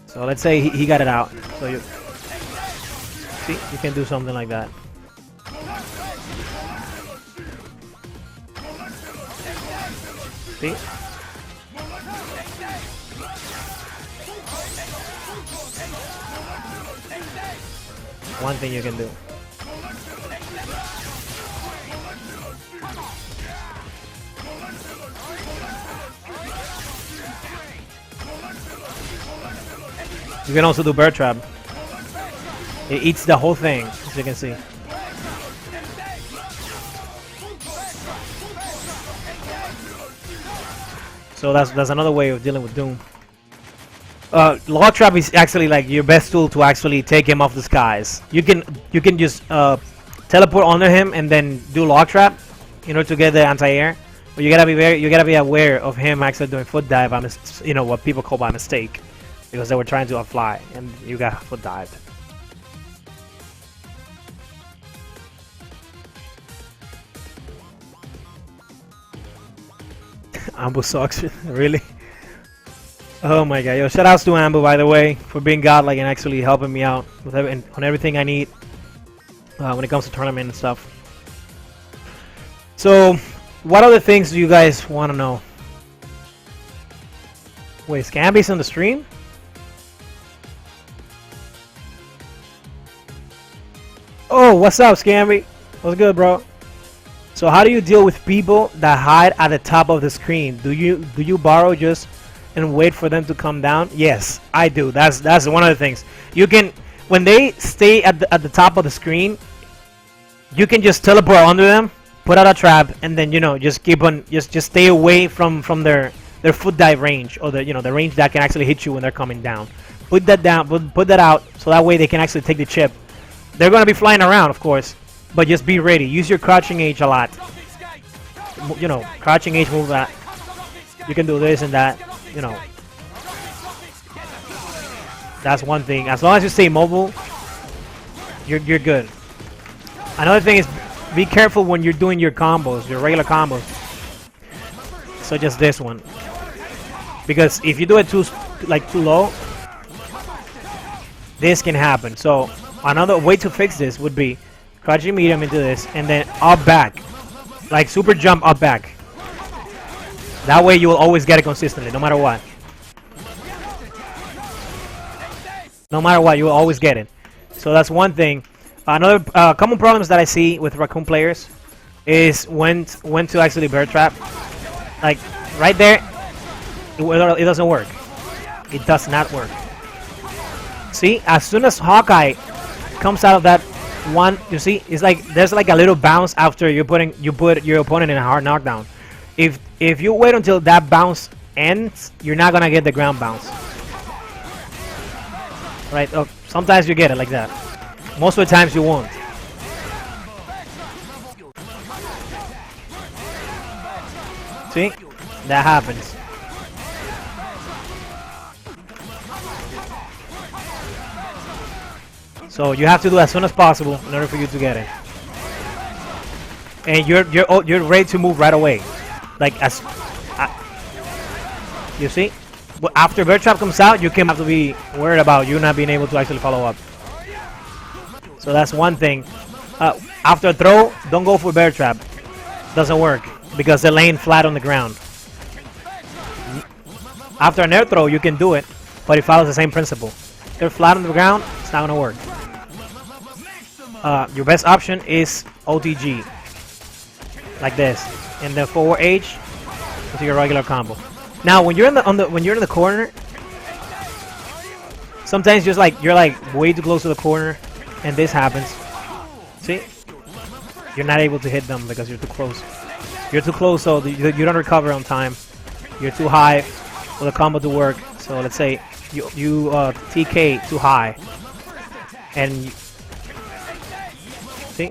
So let's say he got it out. So you see, you can do something like that. See? One thing you can do. You can also do Bird Trap. It eats the whole thing, as you can see. So that's another way of dealing with Doom. Log Trap is actually like your best tool to actually take him off the skies. You can just teleport under him and then do Log Trap in order to get the anti-air. But you gotta be aware of him actually doing foot dive by you know, what people call by mistake, because they were trying to fly and you got foot dived. ANBU sucks, really. Oh my god, yo, shoutouts to ANBU, by the way, for being godlike and actually helping me out with on everything I need when it comes to tournament and stuff. So, what other things do you guys want to know? Wait, Scamby's on the stream? Oh, what's up, Scamby? What's good, bro? So how do you deal with people that hide at the top of the screen? Do you borrow just and wait for them to come down? Yes, I do. That's one of the things. You can, when they stay at the top of the screen, you can just teleport under them, put out a trap, and then just keep on just stay away from their foot dive range, or the range that can actually hit you when they're coming down. Put that down, put that out, so that way they can actually take the chip. They're gonna be flying around, of course, but just be ready. Use your crouching H a lot. Crouching H move that. You can do this and that. That's one thing. As long as you stay mobile, you're good. Another thing is, be careful when you're doing your combos, your regular combos. Such as this one, because if you do it too low, this can happen. So another way to fix this would be crouching medium into this and then up back, like super jump up back. That way you will always get it consistently, no matter what. No matter what, you will always get it. So that's one thing. Another common problems that I see with Raccoon players is when to actually bear trap. Like right there, it doesn't work. It does not work. See, as soon as Hawkeye comes out of that one, you see, it's like there's like a little bounce after you put your opponent in a hard knockdown. If you wait until that bounce ends, you're not gonna get the ground bounce. Right? Oh, sometimes you get it like that. Most of the times you won't. See? That happens. So you have to do as soon as possible in order for you to get it. And you're ready to move right away. Like you see? But after bear trap comes out, you can have to be worried about you not being able to actually follow up. So that's one thing. After a throw, don't go for bear trap. Doesn't work because they're laying flat on the ground. After an air throw, you can do it, but it follows the same principle. If they're flat on the ground, it's not gonna work. Your best option is OTG, like this, and then forward H into your regular combo. Now, when you're in the corner, sometimes you're like way too close to the corner, and this happens. See, you're not able to hit them because you're too close. You're too close, so you don't recover on time. You're too high for the combo to work. So let's say you TK too high, and see,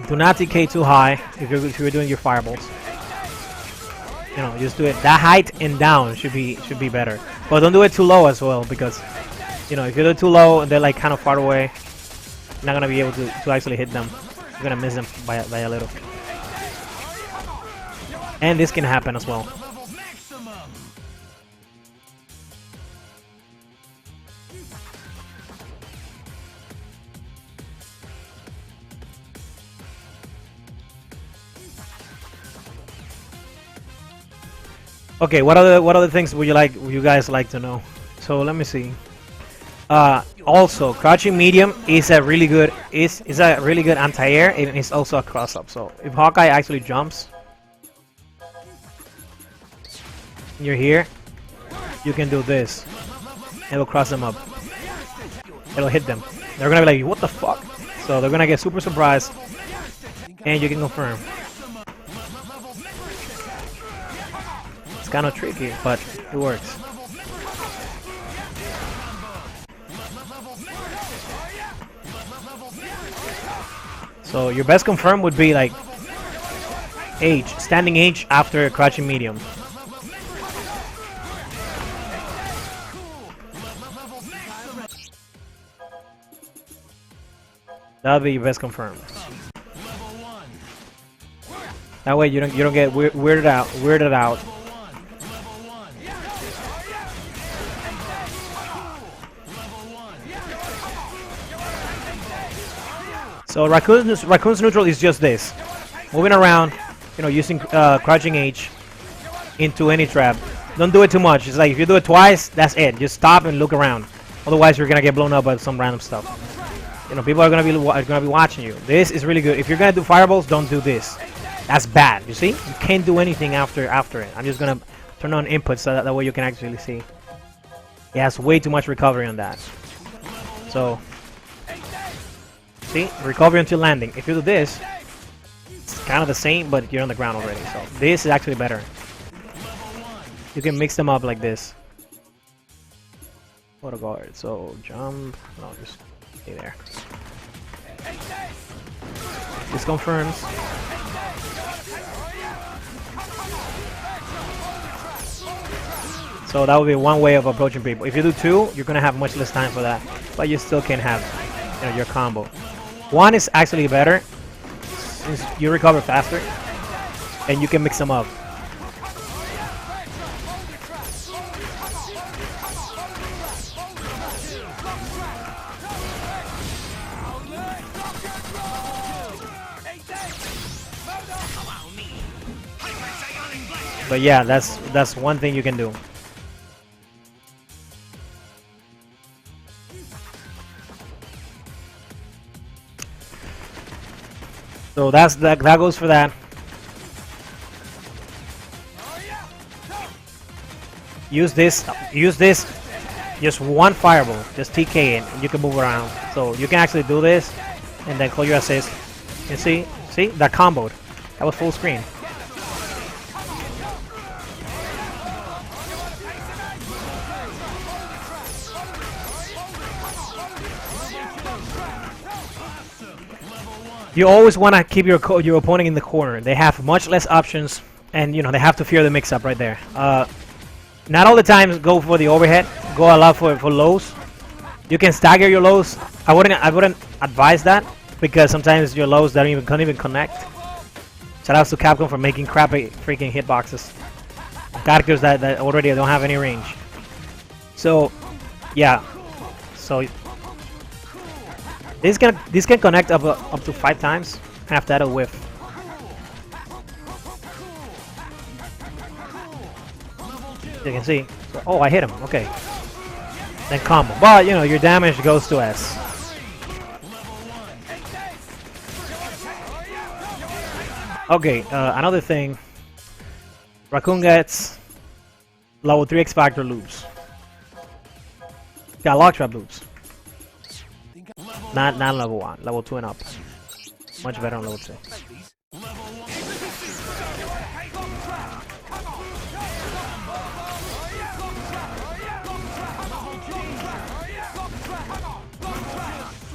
do not TK too high if you're doing your fireballs. Just do it. That height and down should be better, but don't do it too low as well, because if you do it too low and they're like kind of far away, you're not gonna be able to actually hit them. You're gonna miss them by a little. And this can happen as well. Okay, what other things would you guys like to know? So let me see. Also, crouching medium is a really good anti-air, and it's also a cross-up. So if Hawkeye actually jumps, you're here, you can do this. It'll cross them up. It'll hit them. They're gonna be like, what the fuck? So they're gonna get super surprised, and you can confirm. It's kind of tricky, but it works. So your best confirm would be like H, standing H after crouching medium. That'll be your best confirm. That way you don't get weirded out. So Raccoon's neutral is just this, moving around, using crouching H, into any trap. Don't do it too much. It's like if you do it twice, that's it. Just stop and look around. Otherwise, you're gonna get blown up by some random stuff. You know, people are gonna be watching you. This is really good. If you're gonna do fireballs, don't do this. That's bad. You see? You can't do anything after it. I'm just gonna turn on input so that way you can actually see. It has way too much recovery on that. So, see? Recovery until landing. If you do this, it's kind of the same, but you're on the ground already. So this is actually better. You can mix them up like this. Auto guard. So jump. No, just stay there. This confirms. So that would be one way of approaching people. If you do two, you're gonna have much less time for that, but you still can have, you know, your combo. One is actually better since you recover faster, and you can mix them up. But yeah, that's one thing you can do. So that goes for that. Use this, just one fireball, just TK it, and you can move around. So you can actually do this, and then call your assist. You see, that comboed. That was full screen. You always want to keep your opponent in the corner. They have much less options, and you know they have to fear the mix-up right there. Not all the time go for the overhead. Go a lot for lows. You can stagger your lows. I wouldn't advise that because sometimes your lows can't even connect. Shout outs to Capcom for making crappy freaking hitboxes. Characters that already don't have any range. So yeah, so. This can connect up to 5 times. After that, a whiff. You can see. So, oh, I hit him. Okay. Then combo. But you know your damage goes to S. Okay. Another thing. Raccoon gets level 3 X Factor loops. Got lock trap loops. Not level 1, level 2 and up. Much better on level 2.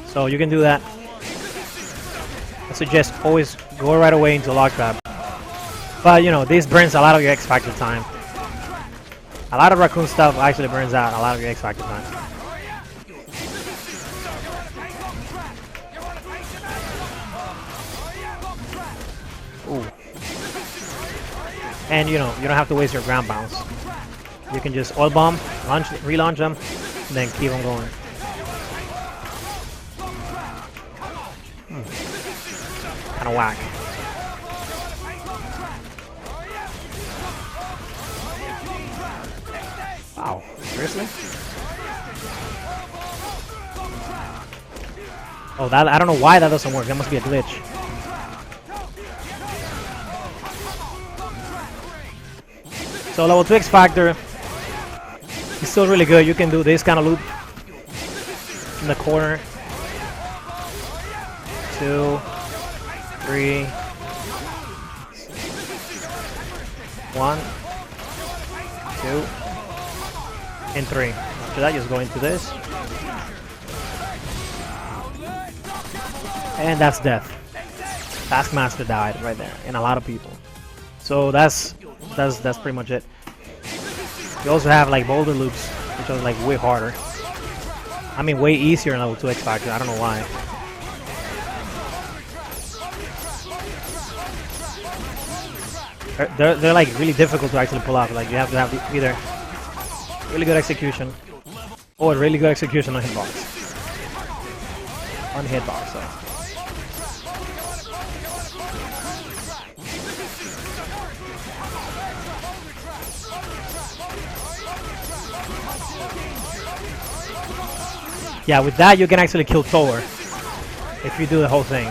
So you can do that. I suggest always go right away into lock trap. But you know, this burns a lot of your X Factor time. A lot of Raccoon stuff actually burns out a lot of your X Factor time. Ooh. And you know, you don't have to waste your ground bounce. You can just oil bomb, relaunch them, and then keep on going. Kinda whack. Wow, seriously? Oh, that I don't know why that doesn't work. That must be a glitch. So level 2 X Factor is still really good. You can do this kind of loop in the corner. 2, 3, 1, 2, and 3. After that, just go into this. And that's death. Taskmaster died right there, and a lot of people. So that's pretty much it. You also have like Boulder loops, which are like way harder. I mean, way easier in level 2 X Factor. I don't know why. They're like really difficult to actually pull off. Like you have to have either really good execution or really good execution on hitbox. On hitbox, so. Yeah, with that you can actually kill Thor if you do the whole thing.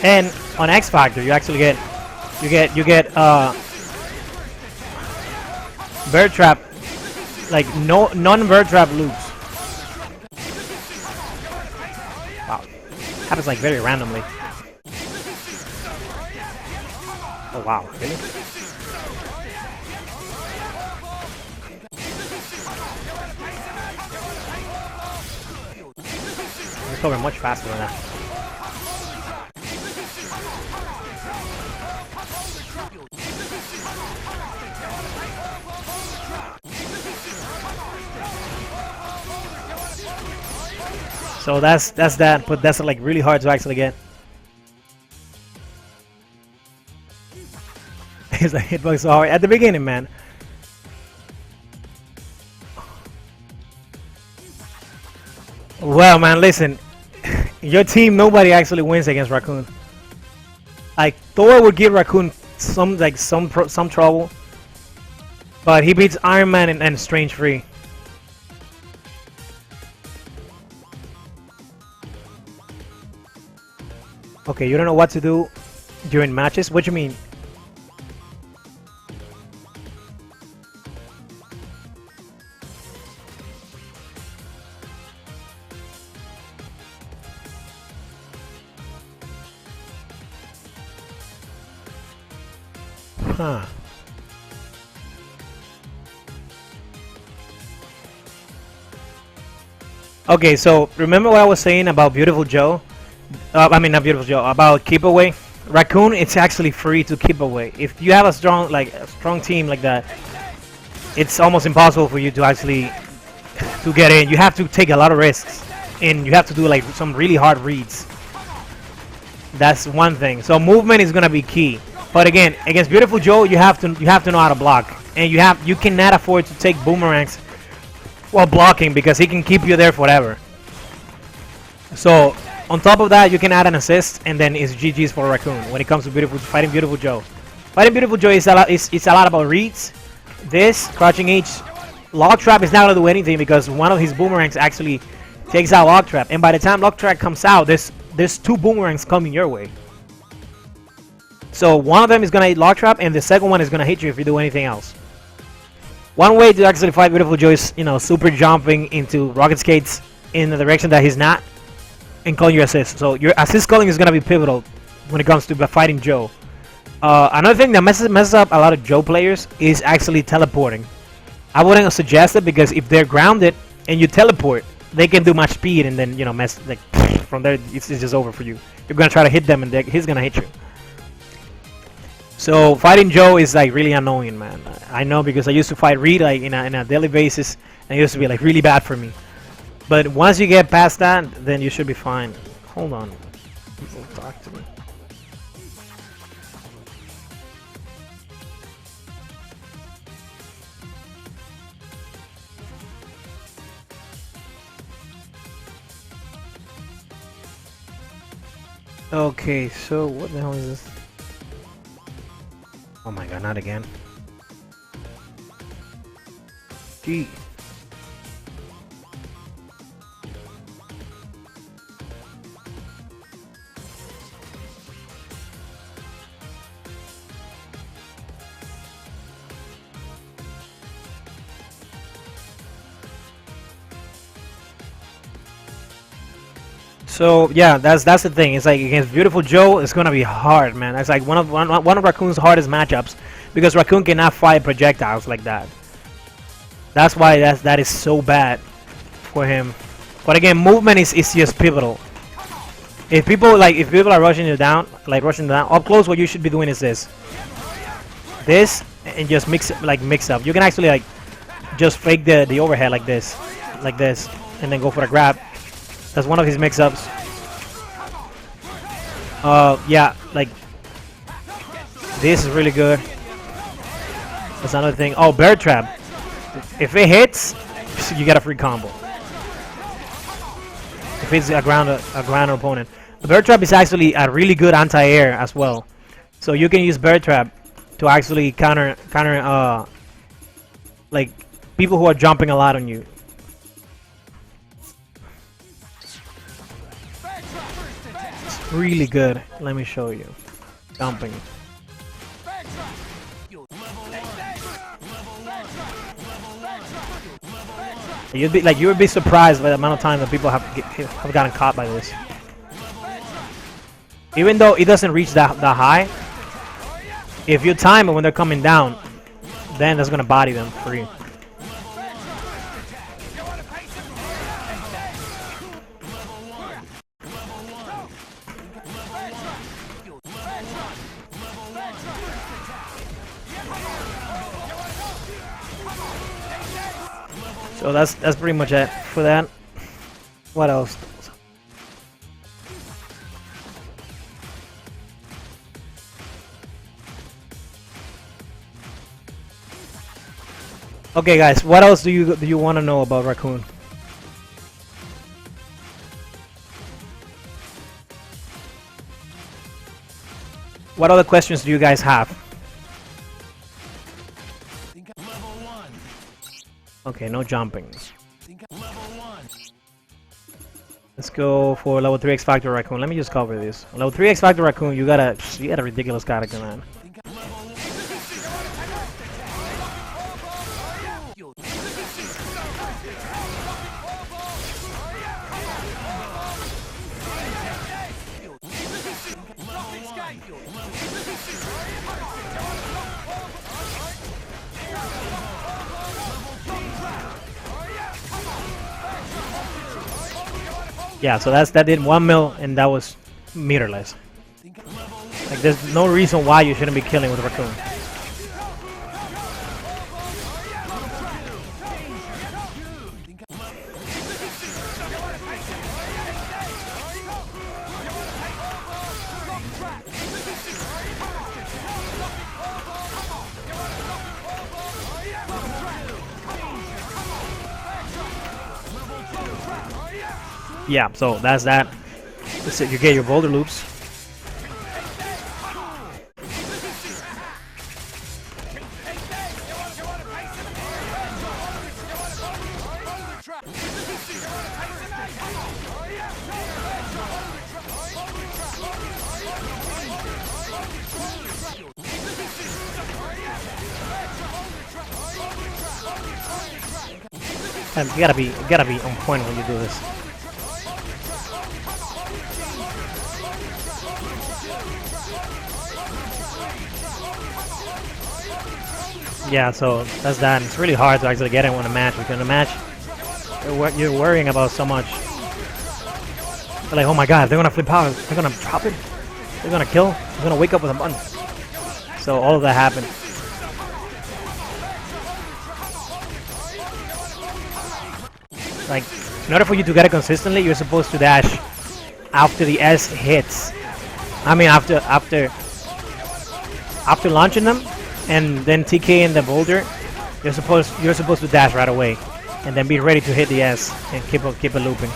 And on X Factor, you actually get Bird Trap, like non-Bird Trap loops. Wow, happens like very randomly. Oh wow, really? Recover much faster than that. So that's that, but that's like really hard to actually get. It's like hitbox so hard at the beginning, man. Well, man, listen, your team, nobody actually wins against Raccoon. Like Thor would give Raccoon some trouble, but he beats Iron Man and Strange free. Okay, you don't know what to do during matches? What do you mean? Huh. Okay, so remember what I was saying about Beautiful Joe? I mean, not Beautiful Joe. About keep away. Raccoon, it's actually free to keep away. If you have a strong team like that, it's almost impossible for you to actually to get in. You have to take a lot of risks, and you have to do like some really hard reads. That's one thing. So movement is gonna be key. But again, against Beautiful Joe, you have to know how to block, and you cannot afford to take boomerangs while blocking because he can keep you there forever. So on top of that, you can add an assist, and then it's GG's for Raccoon when it comes to fighting Beautiful Joe. Fighting Beautiful Joe is a lot about reads. This crouching H, Lock Trap is not gonna do anything because one of his boomerangs actually takes out Lock Trap, and by the time Lock Trap comes out, there's two boomerangs coming your way. So one of them is gonna hit Lock Trap, and the second one is gonna hit you if you do anything else. One way to actually fight Beautiful Joe is, super jumping into rocket skates in the direction that he's not, and calling your assist. So your assist calling is gonna be pivotal when it comes to fighting Joe. Another thing that messes up a lot of Joe players is actually teleporting. I wouldn't suggest it because if they're grounded and you teleport, they can do much speed, and then from there it's just over for you. You're gonna try to hit them, and he's gonna hit you. So fighting Joe is like really annoying, man. I know because I used to fight Reed like in a daily basis, and it used to be like really bad for me. But once you get past that, then you should be fine. Hold on. People talk to me. Okay, so what the hell is this? Oh my god, not again. Gee. So yeah, that's the thing. It's like against Beautiful Joe, it's gonna be hard, man. It's like one of Raccoon's hardest matchups because Raccoon cannot fight projectiles like that. That's why that is so bad for him. But again, movement is just pivotal. If people are rushing you down, up close, what you should be doing is this, and just mix up. You can actually just fake the overhead like this, and then go for a grab. That's one of his mix-ups. Yeah, this is really good. That's another thing. Oh, Bear Trap. If it hits, you get a free combo. If it's a ground opponent. The Bear Trap is actually a really good anti-air as well. So you can use Bear Trap to actually counter like people who are jumping a lot on you. It's really good. Let me show you. Jumping. You would be surprised by the amount of time that people have gotten caught by this. Even though it doesn't reach that high, if you time it when they're coming down, then that's gonna body them free. So that's pretty much it for that. What else? Okay, guys, what else do you want to know about Raccoon? What other questions do you guys have? Okay, no jumping. Let's go for level 3 X Factor Raccoon. Let me just cover this. Level 3 X Factor Raccoon, you got a ridiculous character, man. Yeah, so that did 1 mil, and that was meterless. Like, there's no reason why you shouldn't be killing with Raccoon. Yeah, so that's that. That's it. You get your Boulder loops. And you gotta be on point when you do this. Yeah, so that's that. It's really hard to actually get it in a match, because in a match, you're worrying about so much. You're like, oh my god, they're gonna flip out, they're gonna drop it, they're gonna kill, they're gonna wake up with a button. So all of that happened. Like, in order for you to get it consistently, you're supposed to dash after the S hits. I mean, after launching them, and then TK in the Boulder, you're supposed to dash right away, and then be ready to hit the S and keep it looping.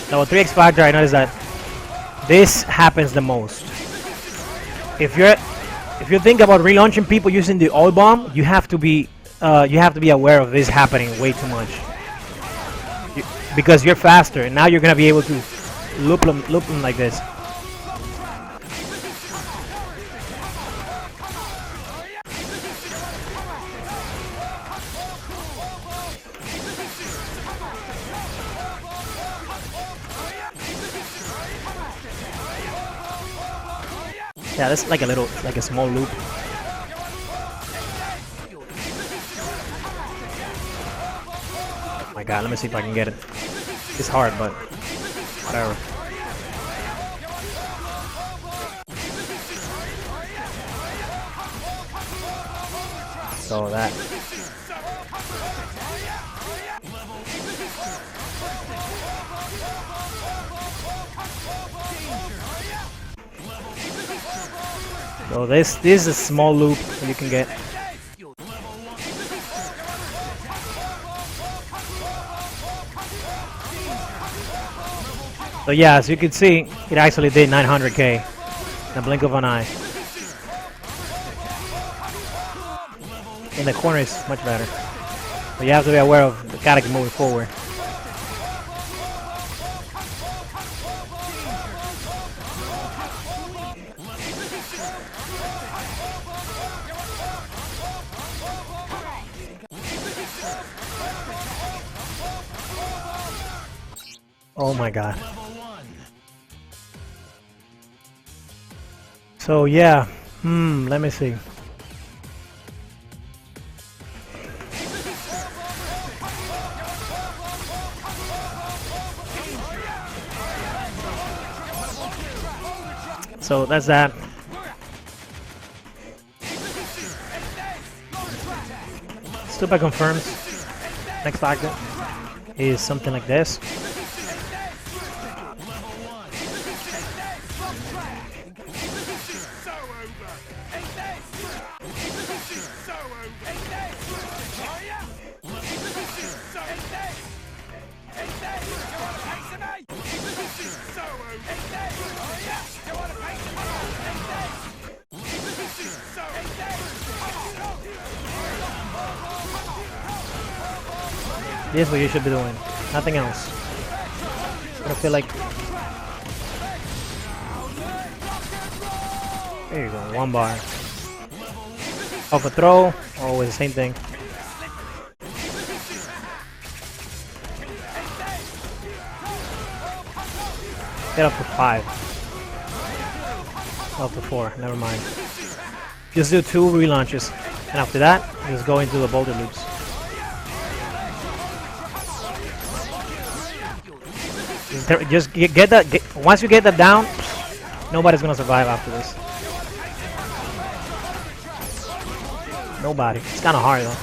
Level 3 X Factor, I noticed that this happens the most. If you think about relaunching people using the oil bomb, you have to be aware of this happening way too much. Because you're faster, and now you're gonna be able to loop them like this. Yeah, that's like a small loop. Oh my god, let me see if I can get it. It's hard, but whatever. So that. So this is a small loop that you can get. So yeah, as you can see, it actually did 900k in a blink of an eye. In the corner is much better. But you have to be aware of the character moving forward. Oh my god. So yeah, let me see. So that's that. Stupa confirms. Next target is something like this. This is what you should be doing. Nothing else. I feel like... There you go, one bar. Off a throw, always the same thing. Get up to 5. Up to 4, never mind. Just do 2 relaunches. And after that, just go into the Boulder loops. Just get that. Once you get that down, nobody's gonna survive after this. Nobody. It's kind of hard though.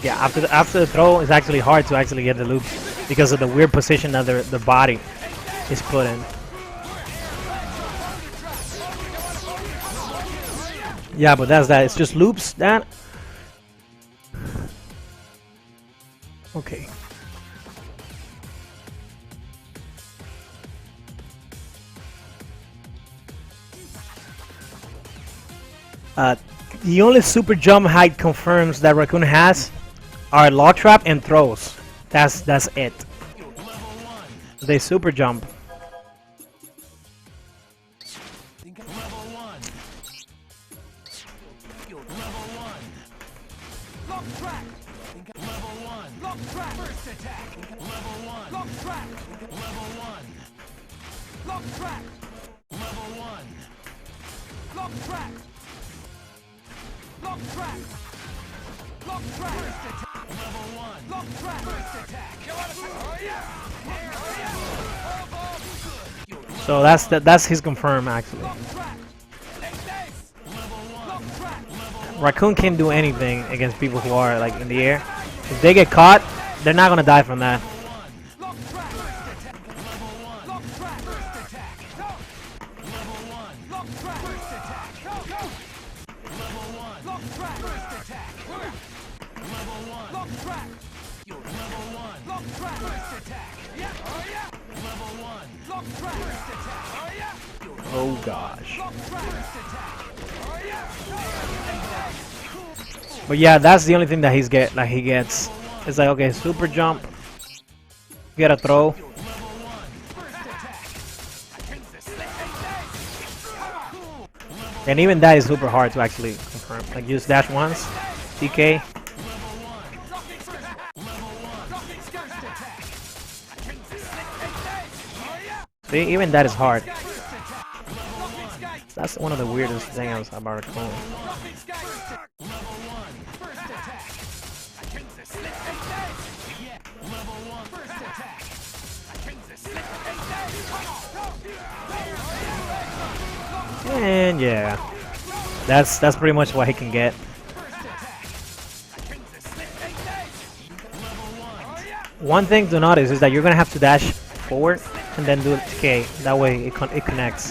Yeah, after the throw, it's actually hard to actually get the loop because of the weird position that the body is put in. Yeah, but that's that. It's just loops. That. Okay. The only super jump height confirms that Raccoon has are lock trap and throws. That's it. They super jump. So that's his confirm actually. Raccoon can't do anything against people who are like in the air. If they get caught, they're not gonna die from that. Oh gosh. But yeah, that's the only thing that he gets. It's like, okay, super jump, get a throw. And even that is super hard to actually confirm. Like use dash once, DK. See, even that is hard. That's one of the weirdest things about Raccoon. And yeah, that's pretty much what he can get. One thing to notice is that you're gonna have to dash forward and then do it K. That way it connects.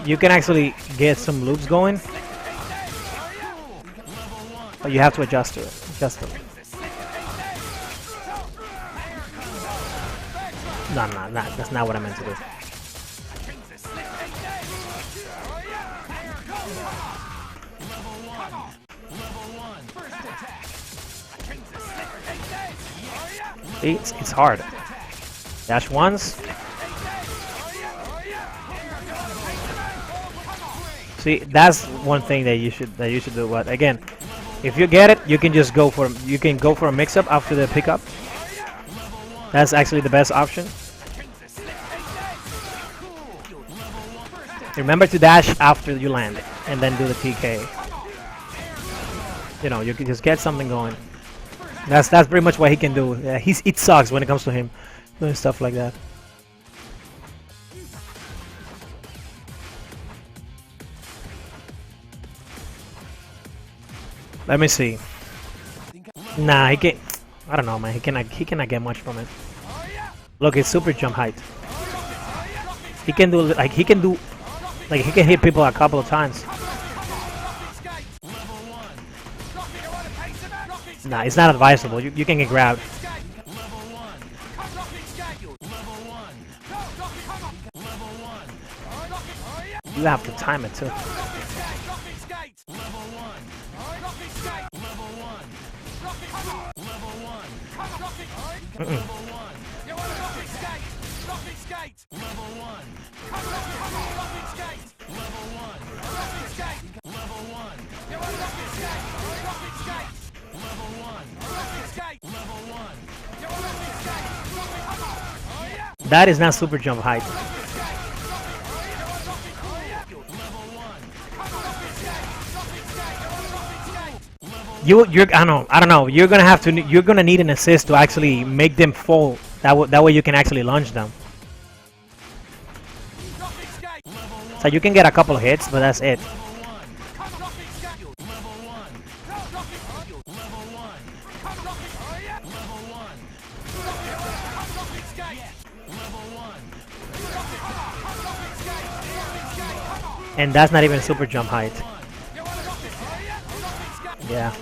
you can actually get some loops going, but you have to adjust to it. Adjust to it. No, that's not what I meant to do. See, it's hard. Dash once. See, that's one thing that you should do. But again, if you get it, you can just go for a mix-up after the pickup. That's actually the best option. Remember to dash after you land, and then do the TK. You know, you can just get something going. That's pretty much what he can do. Yeah, it sucks when it comes to him doing stuff like that. Let me see. Nah, he can't. I don't know, man. He cannot get much from it. Look, it's super jump height. He can do he can hit people a couple of times. Nah, it's not advisable. You can get grabbed. You have to time it too. That is not super jump height. I don't know. You're gonna need an assist to actually make them fall. That way you can actually launch them. So you can get a couple of hits, but that's it. And that's not even super jump height. Yeah.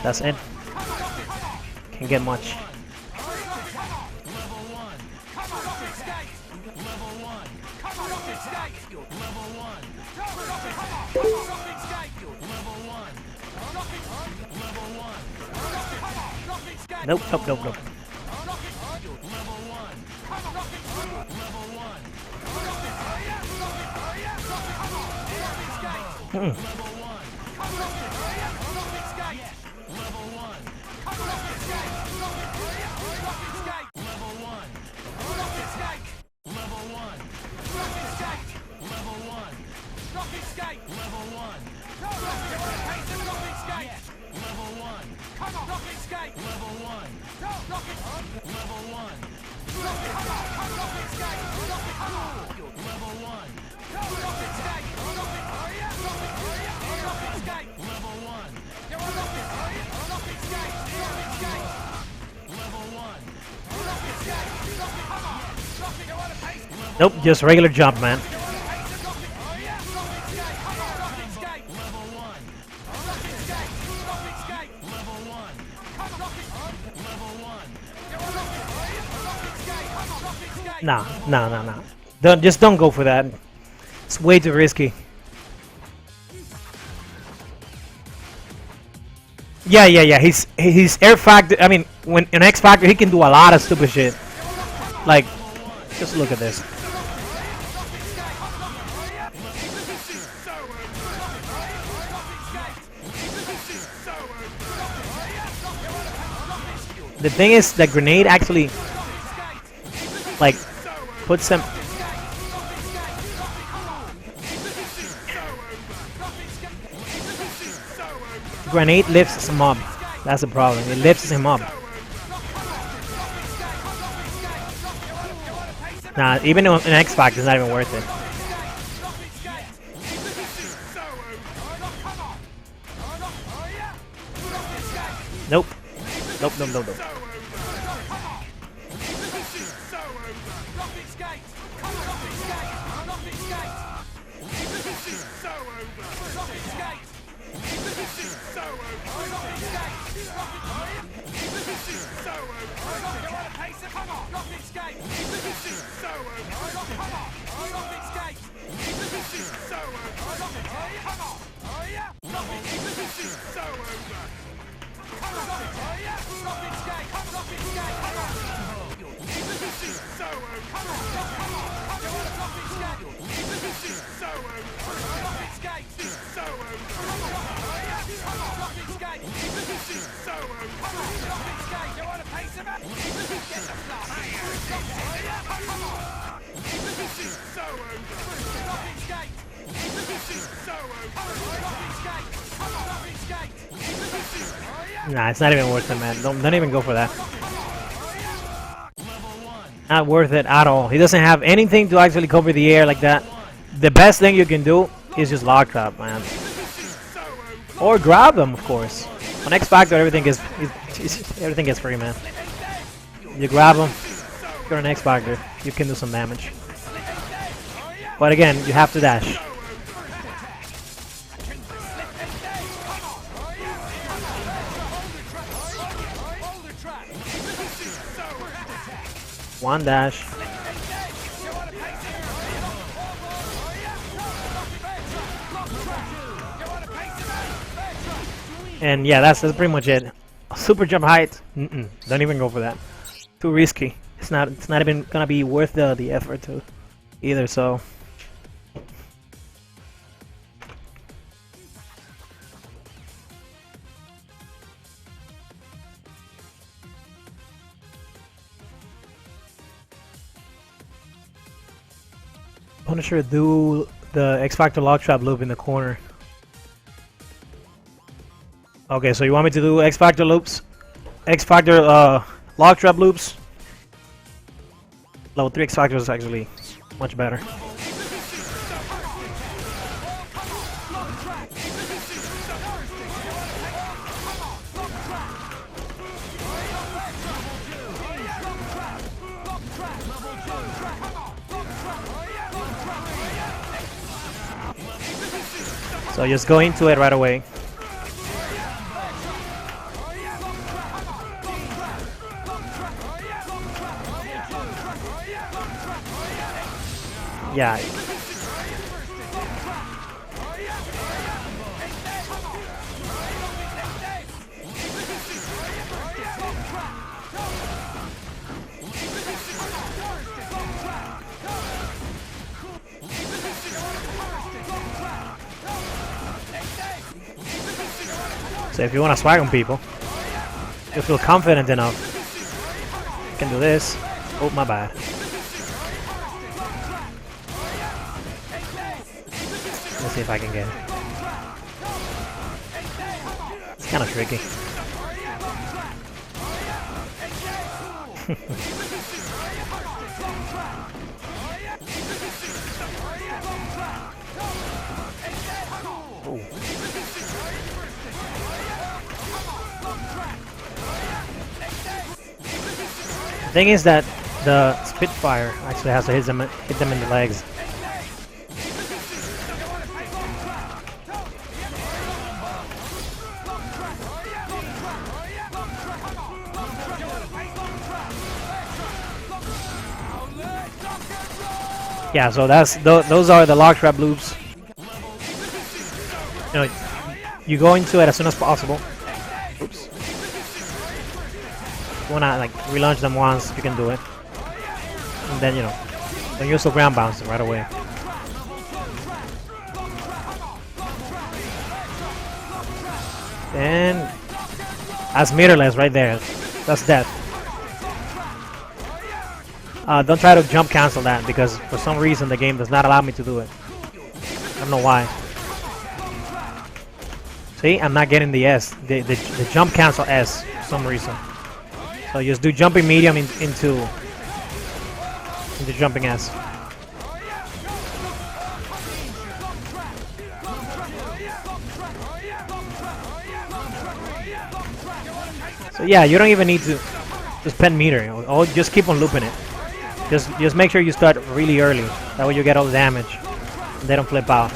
That's it. Can't get much. Nope. Nope, just regular jump, man. Nah. Don't go for that. It's way too risky. Yeah. He's air factor. I mean, when in X Factor, he can do a lot of stupid shit. Like, just look at this. The thing is, that grenade actually, like, puts him. Grenade lifts him up. That's the problem. It lifts him up. Nah, even an X Factor is not even worth it. Nope. Nope, nope, nope, nope. Nah, it's not even worth it, man. Don't even go for that. Not worth it at all. He doesn't have anything to actually cover the air like that. The best thing you can do is just lock trap, man. Or grab them, of course. On X Factor, everything is free, man. You grab them, you're an X Factor. You can do some damage. But again, you have to dash. One dash. And yeah, that's pretty much it. Super jump height. Don't even go for that. Too risky. It's not even gonna be worth the effort to either. So. Punisher, do the X Factor lock trap loop in the corner. Okay, so you want me to do X Factor loops? X Factor lock trap loops? Level 3 X Factor is actually much better. So just go into it right away. Yeah. So if you want to swag on people, you feel confident enough, you can do this. Oh, my bad. Let's see if I can get it. It's kind of tricky. The thing is that the Spitfire actually has to hit them in the legs. Yeah, so those are the lock trap loops. You know, you go into it as soon as possible. Oops. You wanna like relaunch them once, you can do it. And then, you know, then you also ground bounce right away. And that's meterless right there. That's death. Don't try to jump cancel that, because for some reason the game does not allow me to do it. I don't know why. See, I'm not getting the S, the jump cancel S for some reason. So just do jumping medium into jumping S. So yeah, you don't even need to spend meter. Or just keep on looping it. Just make sure you start really early. That way you get all the damage. And they don't flip out.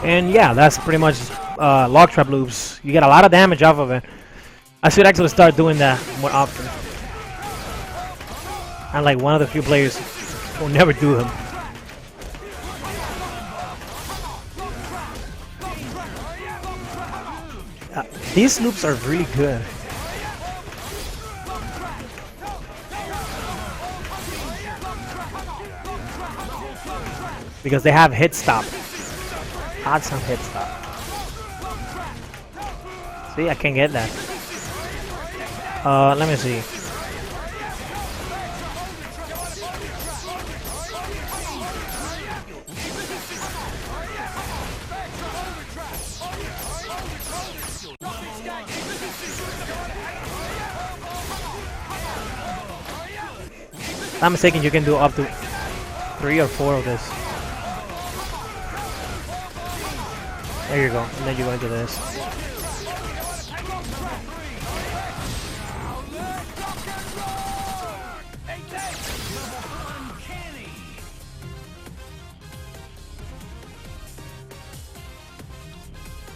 And yeah, that's pretty much lock trap loops. You get a lot of damage off of it. I should actually start doing that more often. I'm like one of the few players who never do them. These loops are really good. Because they have hit stop. Had some hit stop. See, I can get that. Let me see. If I'm mistaken, you can do up to 3 or 4 of this. There you go, and then you go into this.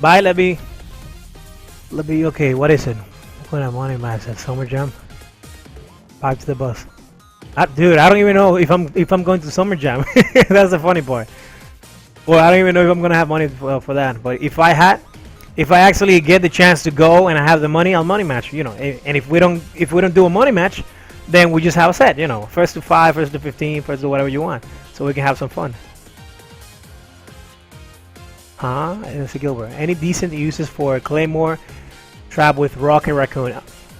Bye, Lebby. Lebby, okay, what is it? What am on match at Summer Jam? 5 to the bus. Dude, I don't even know if I'm going to Summer Jam. That's the funny part. Well, I don't even know if I'm gonna have money for that. But if I actually get the chance to go and I have the money, I'll money match. You know, and if we don't do a money match, then we just have a set. You know, first to 5, first to 15, first to whatever you want, so we can have some fun. It's a Gilbert. Any decent uses for Claymore trap with Rock and Raccoon?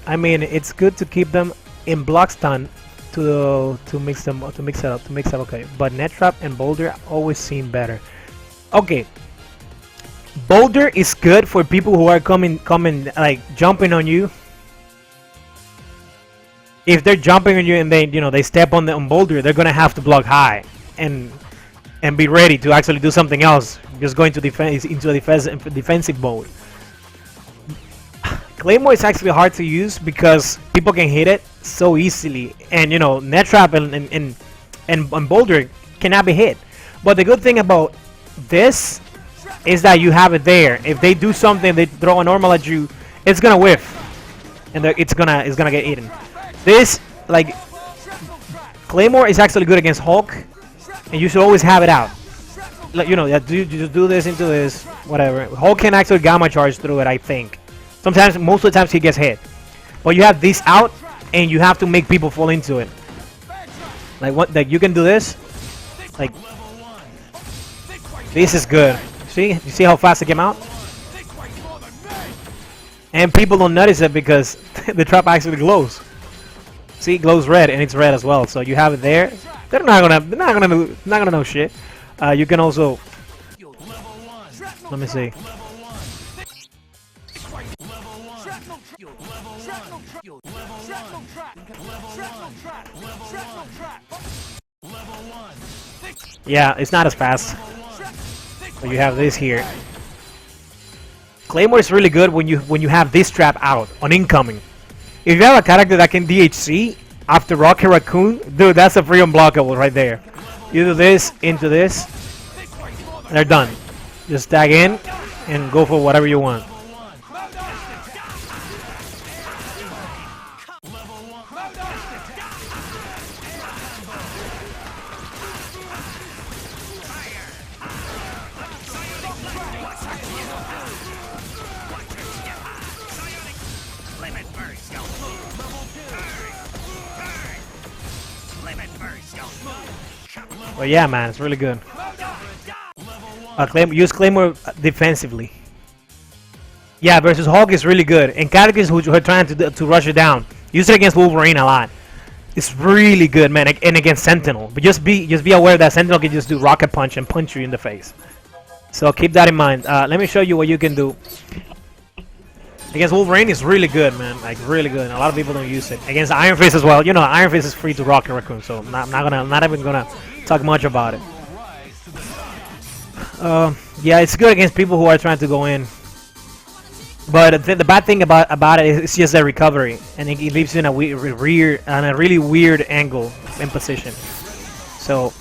I mean, it's good to keep them in block stun to mix it up. Okay, but net trap and Boulder always seem better. Okay, Boulder is good for people who are coming like jumping on you. If they're jumping on you and they step on Boulder, they're gonna have to block high and be ready to actually do something else. Just going to into a defensive mode. Claymore is actually hard to use because people can hit it so easily, and net trap and Boulder cannot be hit. But the good thing about this is that you have it there. If they do something, they throw a normal at you, it's gonna whiff, and it's gonna get eaten. This Claymore is actually good against Hulk, and you should always have it out. You just do this into this, whatever. Hulk can actually gamma charge through it, I think. Sometimes, most of the times he gets hit. But you have this out, and you have to make people fall into it. Like you can do this. Like this is good. See, you see how fast it came out? And people don't notice it because the trap actually glows. See, it glows red, and it's red as well. So you have it there. They're not gonna know shit. You can also. Let me see. Yeah, it's not as fast. So you have this here. Claymore is really good when you have this trap out on incoming. If you have a character that can DHC after Rocket Raccoon, dude, that's a free unblockable right there. You do this into this, and they're done. Just tag in and go for whatever you want. But yeah, man, it's really good. Use Claymore defensively. Yeah, versus Hulk is really good. And characters who are trying to rush it down. Use it against Wolverine a lot. It's really good, man, and against Sentinel. But just be aware that Sentinel can just do rocket punch and punch you in the face. So keep that in mind. Let me show you what you can do. Against Wolverine, it's really good, man. Like really good. A lot of people don't use it. Against Iron Fist as well. You know, Iron Fist is free to rock and Raccoon, so I'm not even gonna talk much about it. Yeah, it's good against people who are trying to go in. But the bad thing about it is it's just the recovery, and it leaves you in a really weird angle in position. So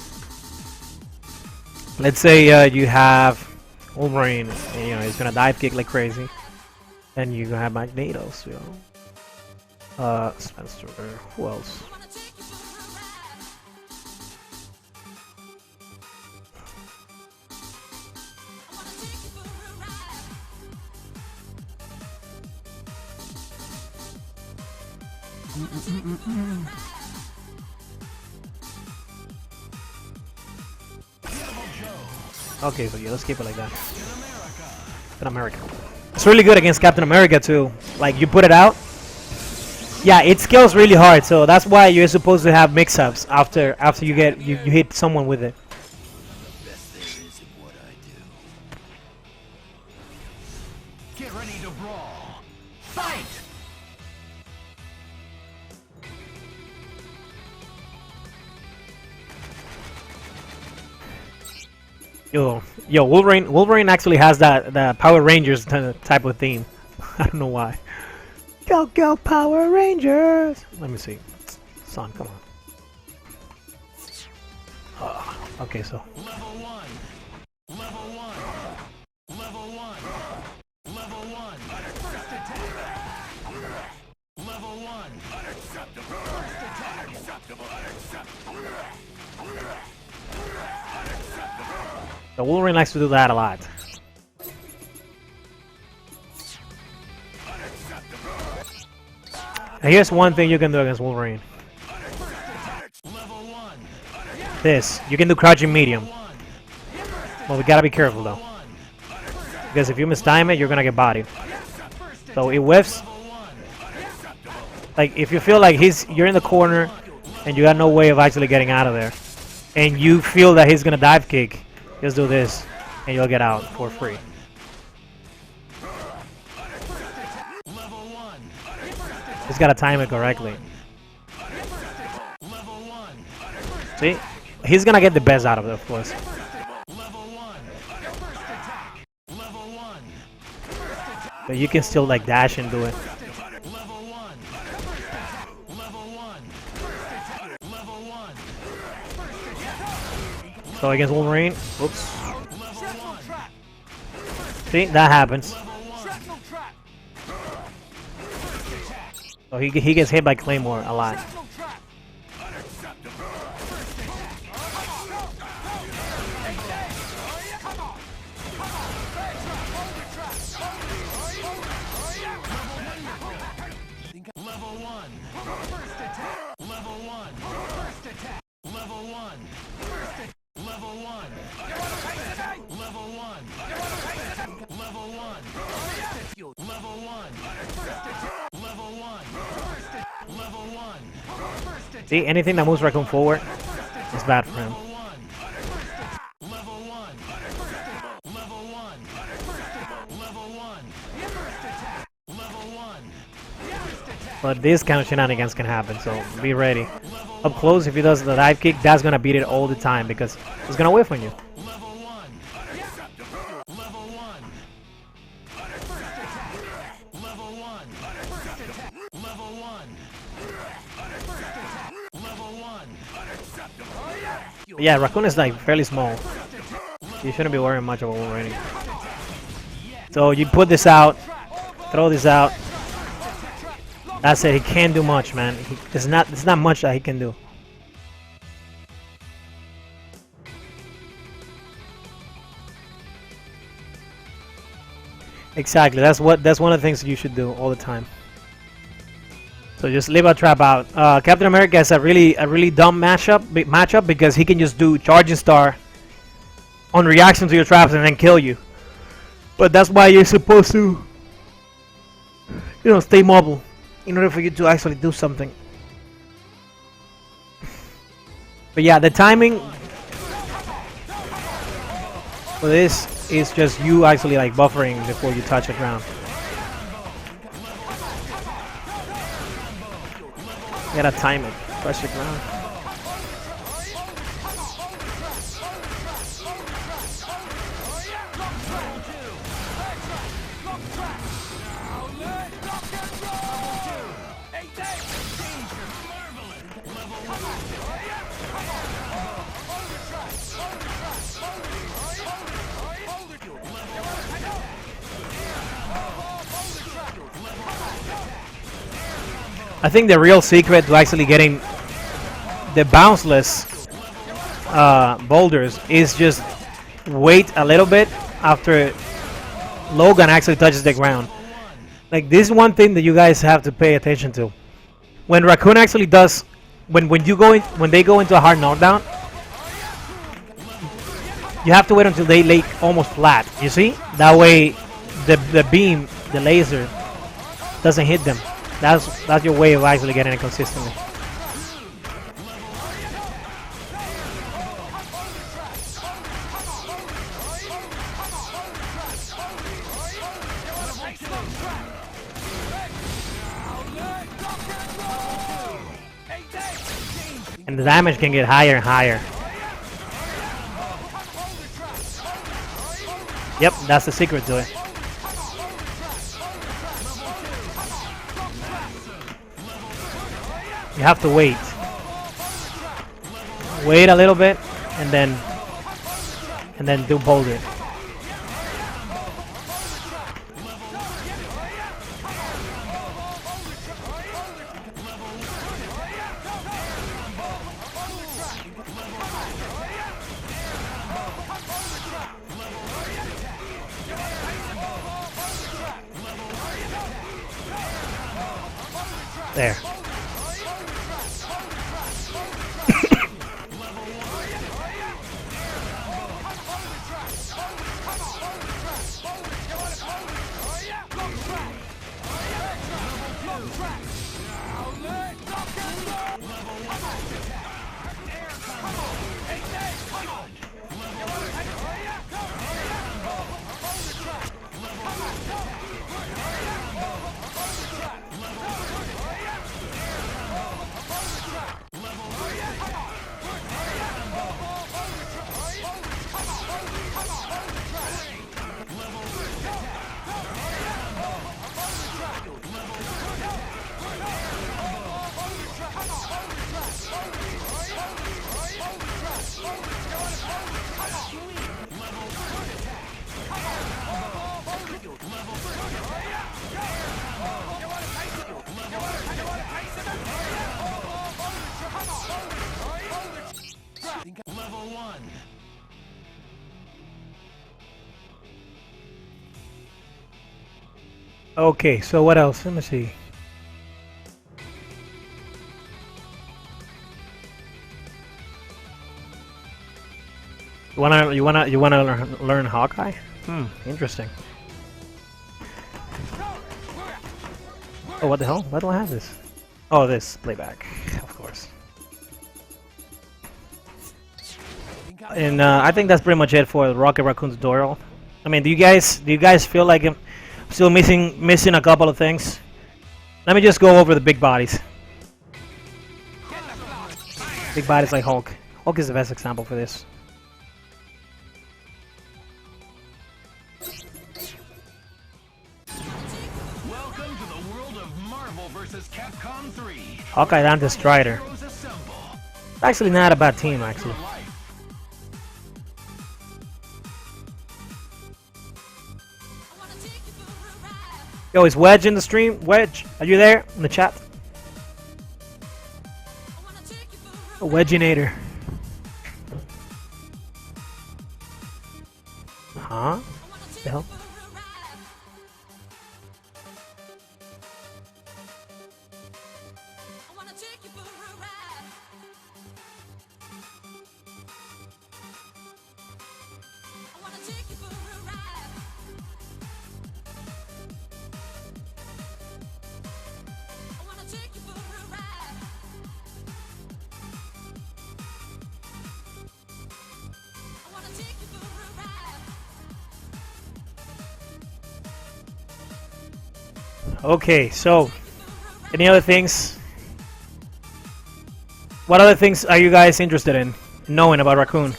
let's say you have Wolverine, and, you know, he's gonna dive kick like crazy, and you're gonna have Magneto. So Spencer, who else? Okay, so yeah, let's keep it like that. Captain America. It's really good against Captain America too. Like you put it out. Yeah, it scales really hard, so that's why you're supposed to have mix-ups after you hit someone with it. Get ready to brawl. Fight! Yo, Wolverine actually has the Power Rangers type of theme. I don't know why. Go Power Rangers! Let me see. Son, come on. Okay, so. Level 1. Level 1. Level 1. Level 1. First attack. Level 1. Unacceptable. First attack. Unacceptable. The Wolverine likes to do that a lot. And here's one thing you can do against Wolverine. This. You can do crouching medium. Well, we gotta be careful though. Because if you mistime it, you're gonna get bodied. So it whiffs. Like, if you feel like you're in the corner and you got no way of actually getting out of there, and you feel that he's gonna dive kick, just do this, and you'll get out for free. Just gotta time it correctly. See? He's gonna get the best out of it, of course. But you can still like dash and do it. So against Wolverine, whoops. See, that happens. So he gets hit by Claymore a lot. See, anything that moves Raccoon forward is bad for him. But this kind of shenanigans can happen, so be ready. Up close, if he does the dive kick, that's gonna beat it all the time because he's gonna whiff on you. Yeah, Raccoon is like fairly small. You shouldn't be worrying much about Wolverine. So you put this out, throw this out. That's it. He can't do much, man. There's not much that he can do. Exactly. That's one of the things you should do all the time. So just leave a trap out. Captain America has a really dumb matchup because he can just do charging star on reaction to your traps and then kill you. But that's why you're supposed to, stay mobile in order for you to actually do something. But yeah, the timing for this is just you actually like buffering before you touch the ground. You gotta time it. Touch the ground. I think the real secret to actually getting the bounceless boulders is just wait a little bit after Logan actually touches the ground. Like, this is one thing that you guys have to pay attention to. When Raccoon actually does, when they go into a hard knockdown, you have to wait until they lay almost flat. You see? That way, the beam, the laser, doesn't hit them. That's your way of actually getting it consistently. And the damage can get higher and higher. Yep, that's the secret to it. You have to wait. Wait a little bit, and then do Boulder. There. Okay, so what else? Let me see. You wanna learn Hawkeye? Interesting. Oh, what the hell? Why do I have this? Oh, this playback, of course. And I think that's pretty much it for the Rocket Raccoon tutorial. I mean, do you guys feel like I'm still missing a couple of things? Let me just go over the big bodies. Big bodies like Hulk. Hulk is the best example for this. Welcome to the world of Marvel vs. Capcom 3. Hawkeye down to Strider. Actually not a bad team, actually. Yo, is Wedge in the stream? Wedge, are you there in the chat? A Wedgeinator. Huh? The hell? Okay, so any other things? What other things are you guys interested in knowing about Raccoon?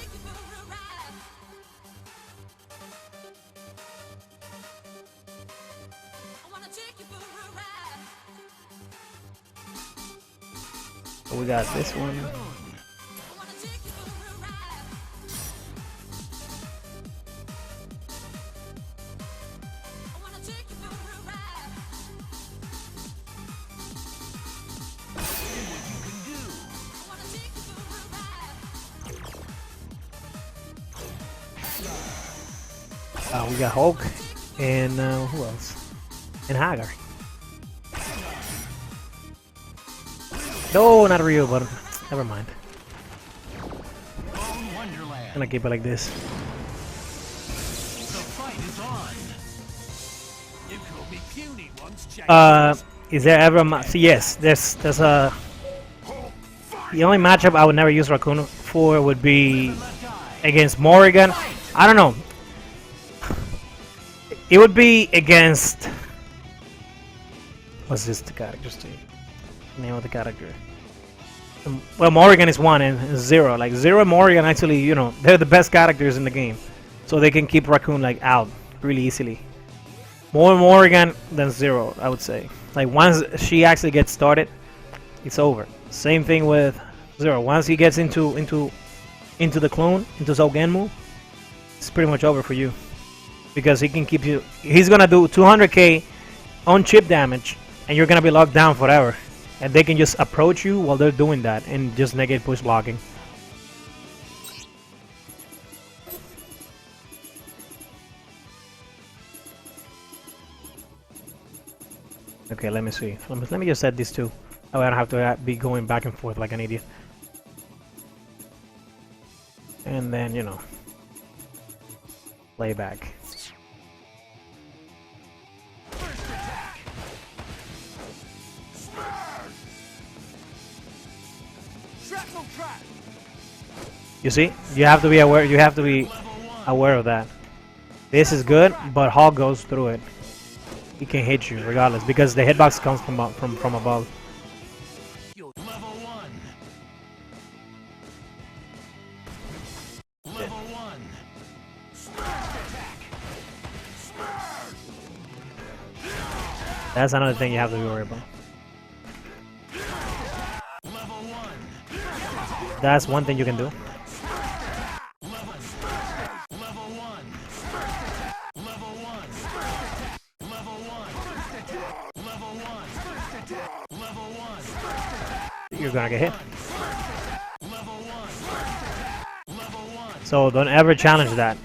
So we got this one. We got Hulk and who else? And Haggar. No, not real, but never mind. I'm gonna keep it like this. Is there ever a yes? There's a. The only matchup I would never use Raccoon for would be against Morrigan. I don't know. It would be against. What's this the character's name of the character? Well, Morrigan is 1 and 0. Like 0 and Morrigan actually, you know, they're the best characters in the game, so they can keep Raccoon like out really easily. More Morrigan than 0, I would say. Like once she actually gets started, it's over. Same thing with 0. Once he gets into the clone, into Zolgenmu, it's pretty much over for you. Because he can keep you. He's gonna do 200k on chip damage, and you're gonna be locked down forever. And they can just approach you while they're doing that and just negate push blocking. Okay, let me see. Let me just set these two. Oh, I don't have to be going back and forth like an idiot. And then, you know, play back. You see, you have to be aware. You have to be aware of that. This is good, but Hulk goes through it. He can hit you regardless because the hitbox comes from above. That's another thing you have to be worried about. That's one thing you can do. You're gonna get hit. So don't ever challenge that.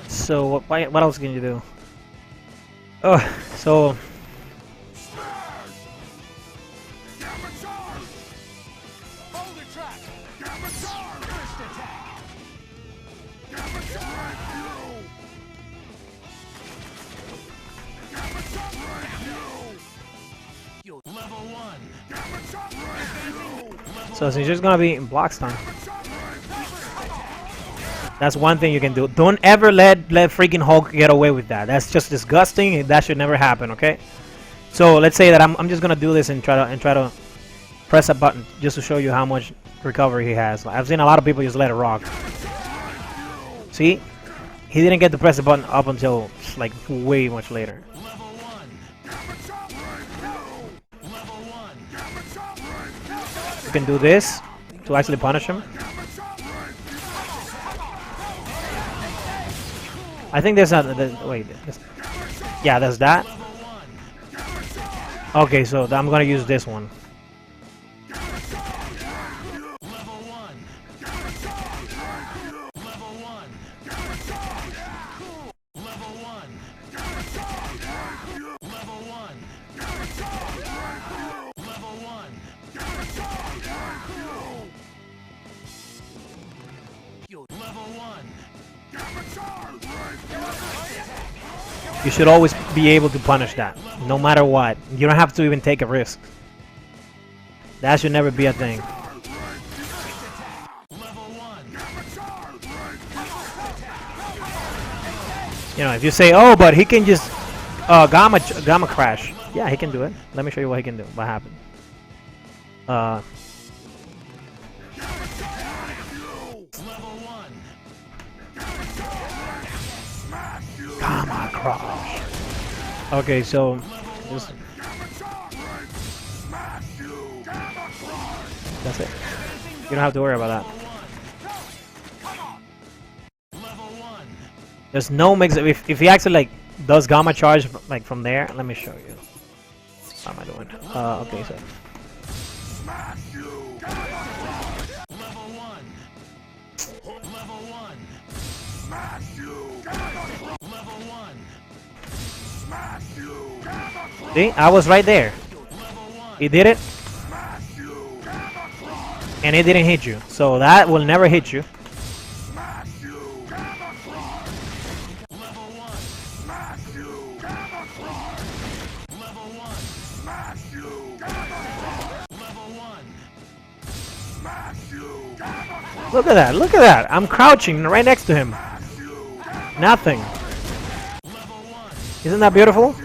So what else can you do? Oh, so since you're just gonna be in block stun. That's one thing you can do. Don't ever let freaking Hulk get away with that. That's just disgusting. That should never happen. Okay. So let's say that I'm just gonna do this and try to press a button just to show you how much recovery he has. I've seen a lot of people just let it rock. See, he didn't get to press the button up until like way much later. You can do this to actually punish him. I think there's wait. Yeah, there's that. Okay, so I'm gonna use this one. You should always be able to punish that, no matter what. You don't have to even take a risk. That should never be a thing. You know, if you say, "Oh, but he can just gamma crash," yeah, he can do it. Let me show you what he can do. What happened? Gamma crash. Okay, so just that's it. You don't have to worry about that. There's no mix. If he actually like does gamma charge like from there, let me show you. How am I doing? Okay, so. See, I was right there. He did it, and it didn't hit you. So that will never hit you. Look at that, look at that. I'm crouching right next to him. Nothing. Isn't that beautiful?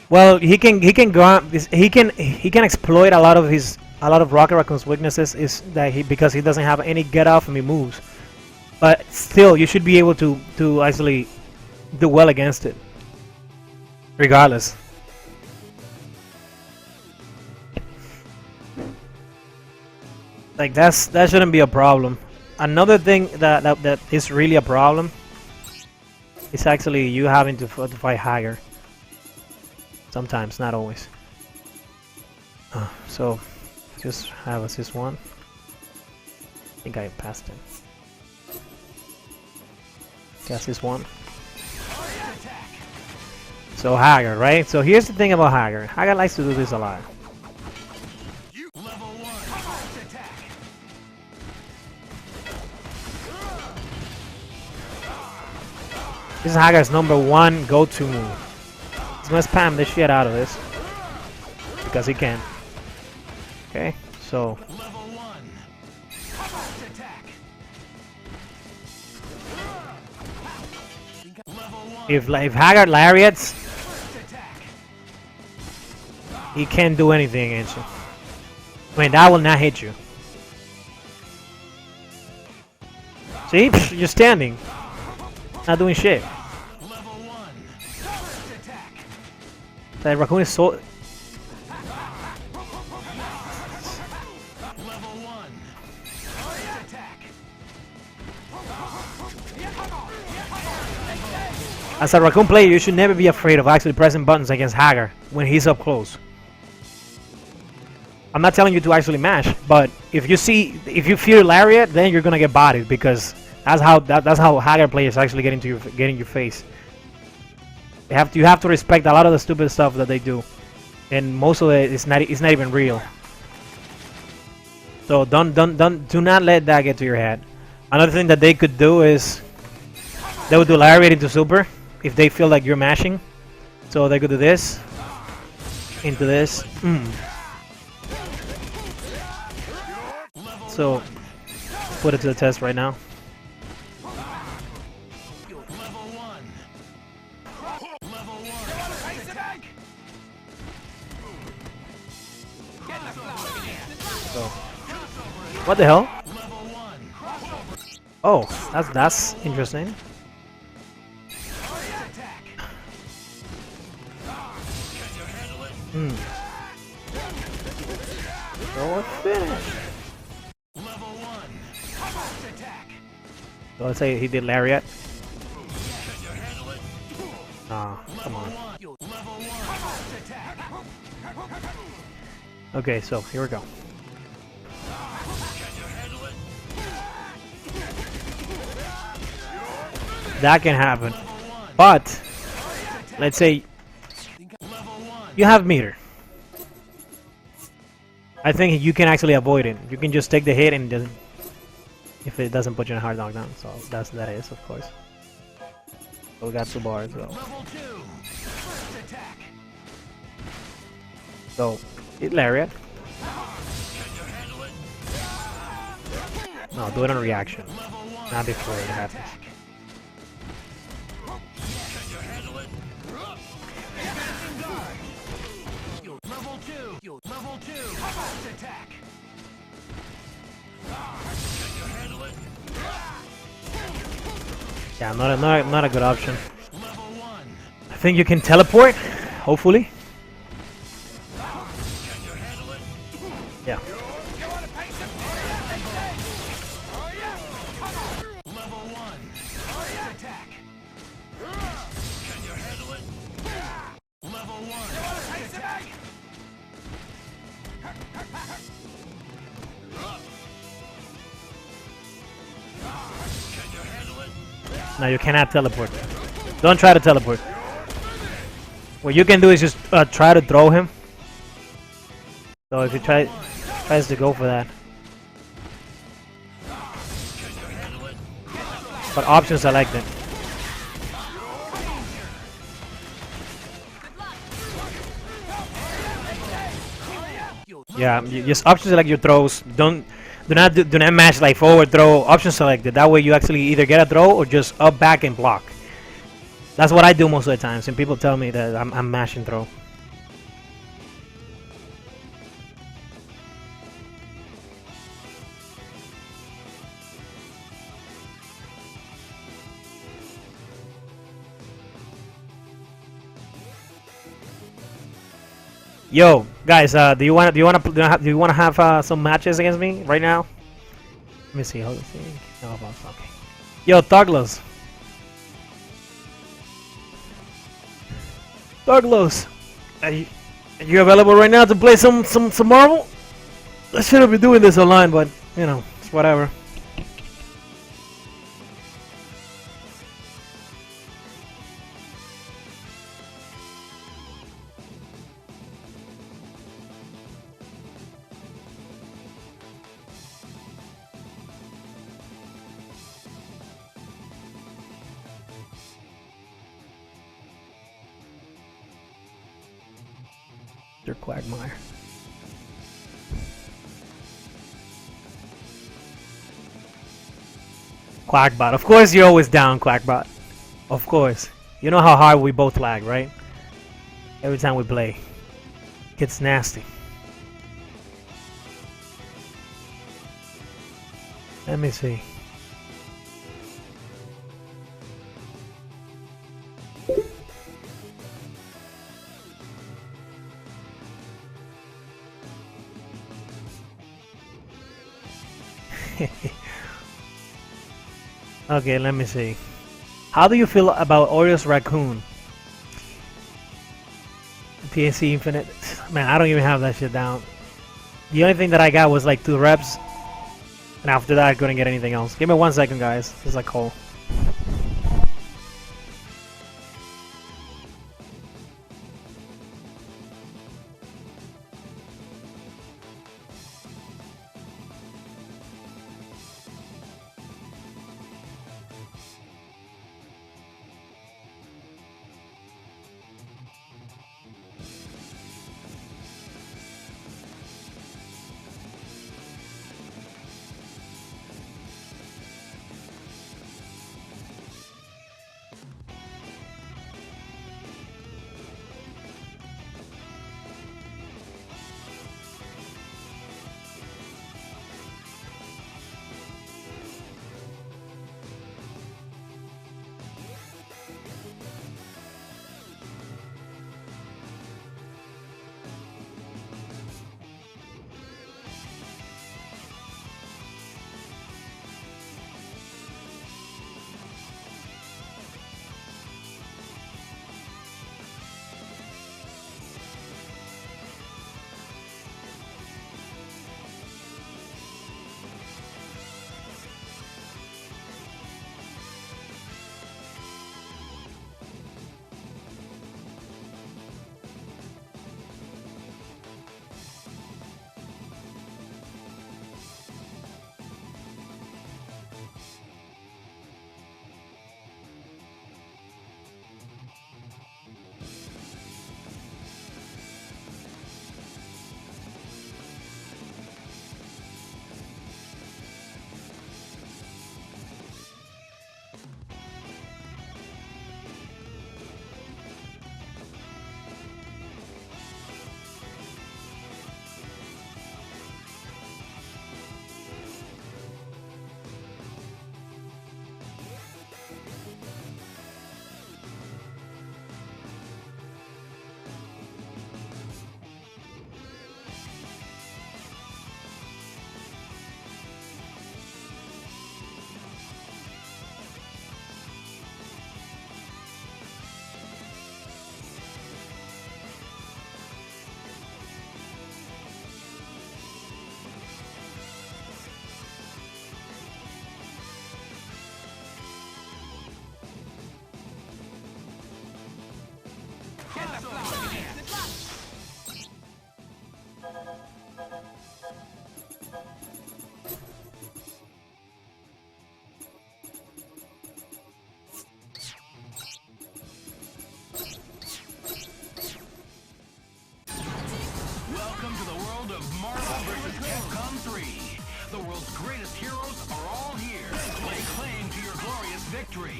Well, he can exploit a lot of Rocket Raccoon's weaknesses is that because he doesn't have any get off and he moves. But still, you should be able to actually do well against it, regardless. Like that shouldn't be a problem. Another thing that is really a problem is actually you having to fight Haggar. Sometimes, not always. So just have assist one. I think I passed him. Assist one. So Haggar, right? So here's the thing about Haggar. Haggar likes to do this a lot. This is Haggar's #1 go-to move. He's gonna spam the shit out of this because he can. Okay, so if Haggar lariats, he can't do anything against you. I mean, that will not hit you. See, you're standing, not doing shit. That Raccoon is so. As a Raccoon player, you should never be afraid of actually pressing buttons against Haggar when he's up close. I'm not telling you to actually mash, but if you fear Lariat, then you're gonna get bodied because that's how Haggar players actually get in your face. You have to respect a lot of the stupid stuff that they do, and most of it is not even real. So do not let that get to your head. Another thing that they could do is they would do Lariat into super if they feel like you're mashing. So they could do this into this. So put it to the test right now. So, what the hell? Oh, that's interesting. So a finish. So let's say he did Lariat. Ah, come on. Okay, so here we go. That can happen, but let's say You have meter. I think you can actually avoid it. You can just take the hit and just, if it doesn't put you in a hard knockdown. So that is, of course. So we got 2 bars. So hit lariat. No, do it on reaction, not before it happens. Level 2, first attack. Yeah, not a good option. I think you can teleport, hopefully. Yeah. Level 1, first attack. Can you handle it? Level 1, first attack. No, you cannot teleport. Don't try to teleport. What you can do is just try to throw him. So if you tries to go for that. But options I like that. Yeah, just options select your throws. Do not match like forward throw. Option selected. That way you actually either get a throw or just up back and block. That's what I do most of the times, and people tell me that I'm mashing throw. Yo, guys, do you want to have some matches against me right now? Let me see. Hold on. No, okay. Yo, Douglas. Douglas, are you available right now to play some Marvel? I shouldn't be doing this online, but you know, it's whatever. Quagmire. Quackbot. Of course you're always down, Quackbot. Of course. You know how hard we both lag, right? Every time we play. Gets nasty. Let me see. Okay, let me see. How do you feel about Oreo's Raccoon? PNC Infinite. Man, I don't even have that shit down. The only thing that I got was like 2 reps. And after that, I couldn't get anything else. Give me 1 second, guys. This is like Cole. The world's greatest heroes are all here. Lay claim to your glorious victory.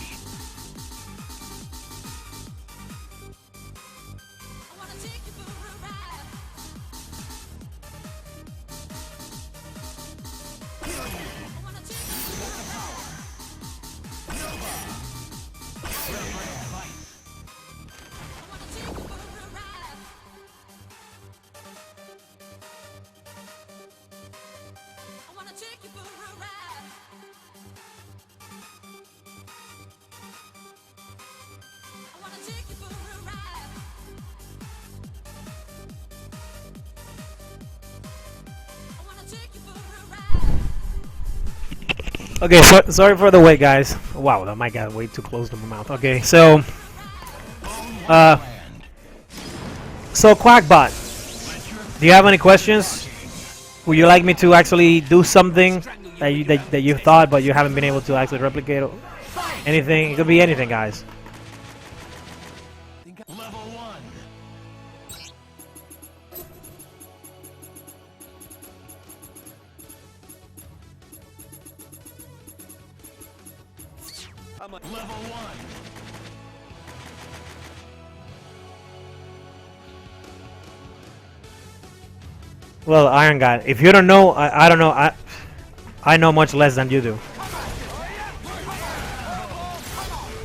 I wanna take you for a ride. I wanna take you for a ride. Nova. Reverend Vice. I wanna take you for a ride. I wanna take you for a ride. I wanna take you for a ride. I wanna take you for a ride. Okay, so, sorry for the wait, guys. Wow, that mic got way too close to my mouth. Okay, so so Quackbot, do you have any questions? Would you like me to actually do something that you thought but you haven't been able to actually replicate? Anything? It could be anything, guys. Level 1. Level 1. Well, Iron God, if you don't know, I don't know. I know much less than you do.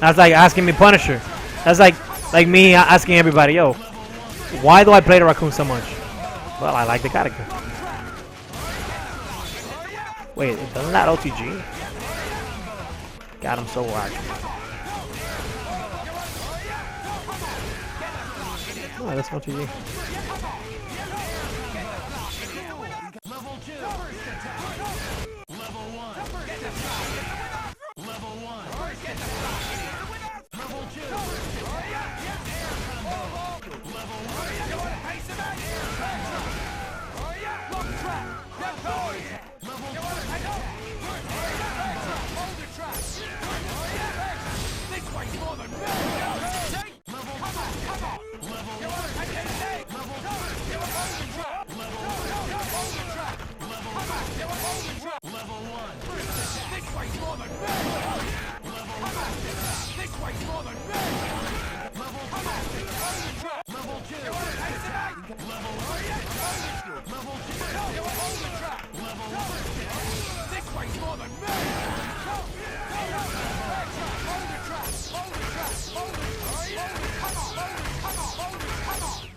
That's like asking me Punisher. That's like me asking everybody, yo, why do I play the Raccoon so much? Well, I like the character. Wait, doesn't that OTG? Got him so whack. Oh, that's OTG. Level 2. First attack. Level 1. Level 1. Level 2. Level 1. You wanna face him out here? Lock trap. Level 2. Hold the trap. This way's more than me. Level 2. Level 1. Level 2. Hold the trap. Level 1. Hold the trap. Level 1. Hold the trap. Level 1. This way's more than me. Level 1. This way's more than me. Level 2. Hold the trap. Level 2. Level 1. Level 2. Hold the trap. Level 1. This way's more than me. Hold the trap. Hold the trap. Hold the trap. Come on. Come on. Hold it.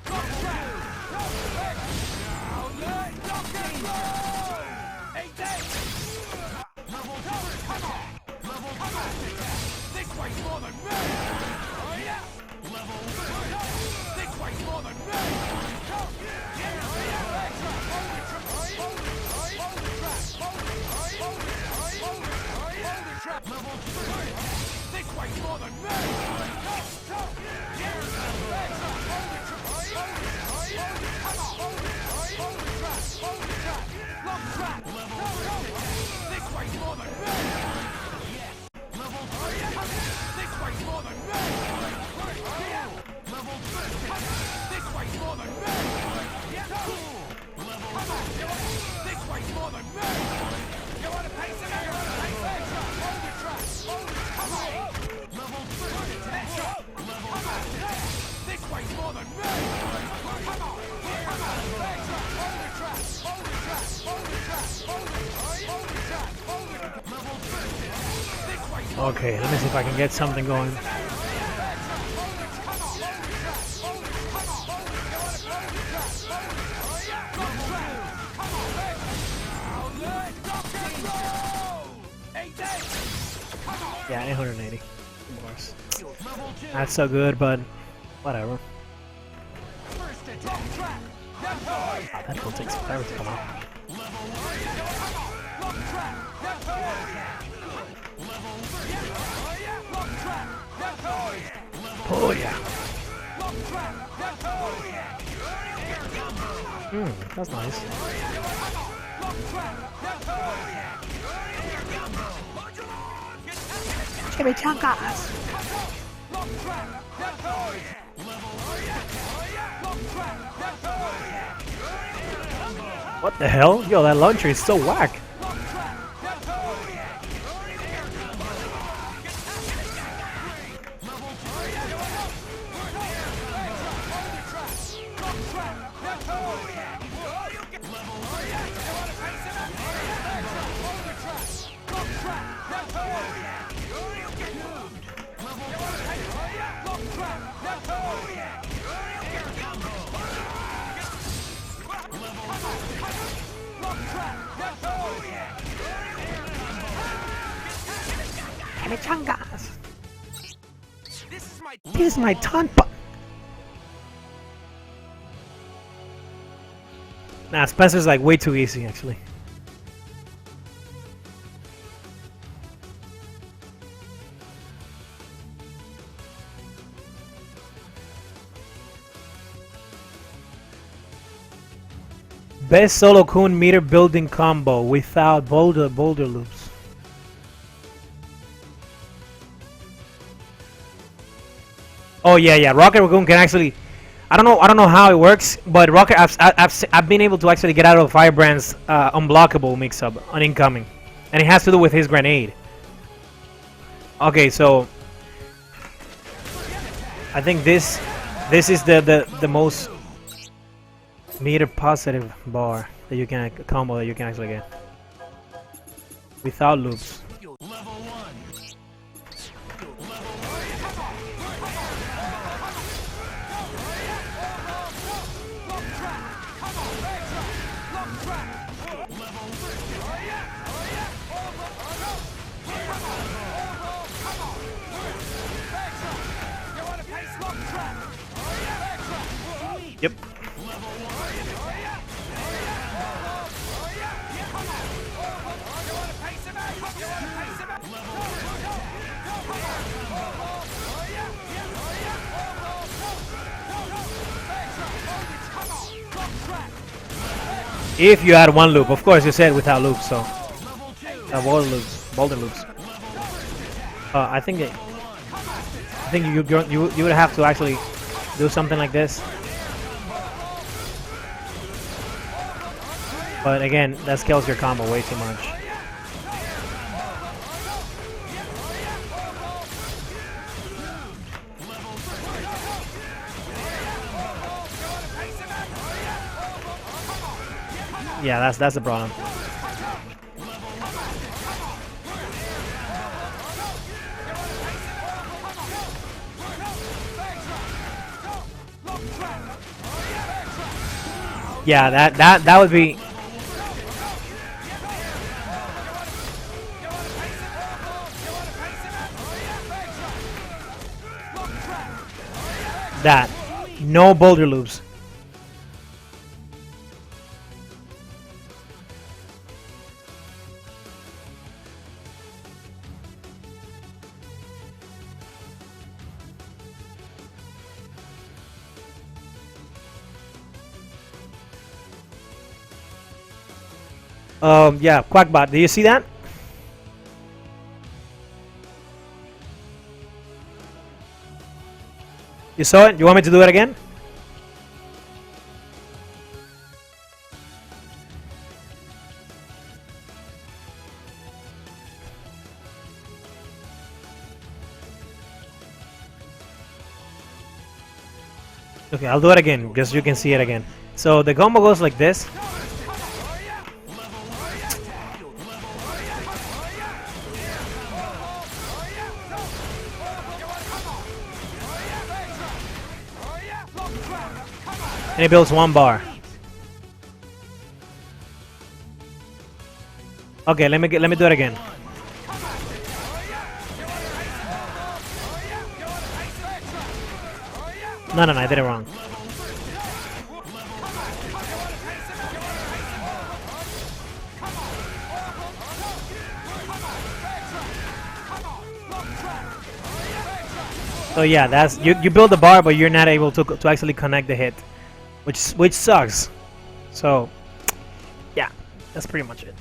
Come on. Lock trap. Lock and roll. 8 days. Level 2. Come on. Level 2. This way's more than me. Level 1. This way's more than me. Hold the trap. Level 2. This way's more than me. Lock trap. Level 2. This way's more than me. Yes. Level 3. This way's more than me. Level 2. This way's more than me. Level 2. This way's more than me. You wanna pace him out? Hold the trap. Come on. Level 3. Level 2. This way's more than me. Come on. Hold the trap. Hold the trap. Hold the trap. Hold the trap. Hold the trap. Level 3. This way's more than me. Okay, let me see if I can get something going. Yeah, 880 bars. Not so good, but whatever. That will take some forever to come out. Oh yeah. That's nice. Chimichangas. What the hell? Yo, that launcher is so whack. Chimichangas. This This is my tonpa. Nah, Spencer's like way too easy actually. Best solo Coon meter building combo without Boulder loops. Oh yeah, Rocket Raccoon can actually. I don't know how it works, but Rocket I've been able to actually get out of Firebrand's unblockable mix-up on incoming, and it has to do with his grenade. Okay, so I think this is the most meter positive bar that you can combo that you can actually get without loops. Yep. If you add one loop, of course you said without loops, so Boulder loops. I think you would have to actually do something like this. But again, that scales your combo way too much. Yeah, that's the problem. Yeah, that would be. That. No Boulder loops. Yeah, Quackbot, do you see that? You saw it? You want me to do it again? Okay, I'll do it again, just so you can see it again. So the combo goes like this. And it builds one bar. Okay, let me do it again. No, I did it wrong. So yeah, that's you build the bar, but you're not able to actually connect the hit, which sucks. So yeah, that's pretty much it.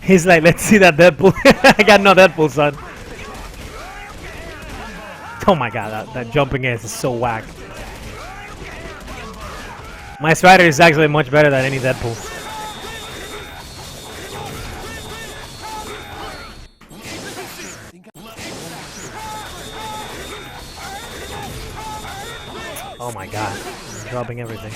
He's like, let's see that Deadpool. I got no Deadpool, son. Oh my god, that jumping ass is so whack. My Strider is actually much better than any Deadpool. Oh my god, I'm dropping everything.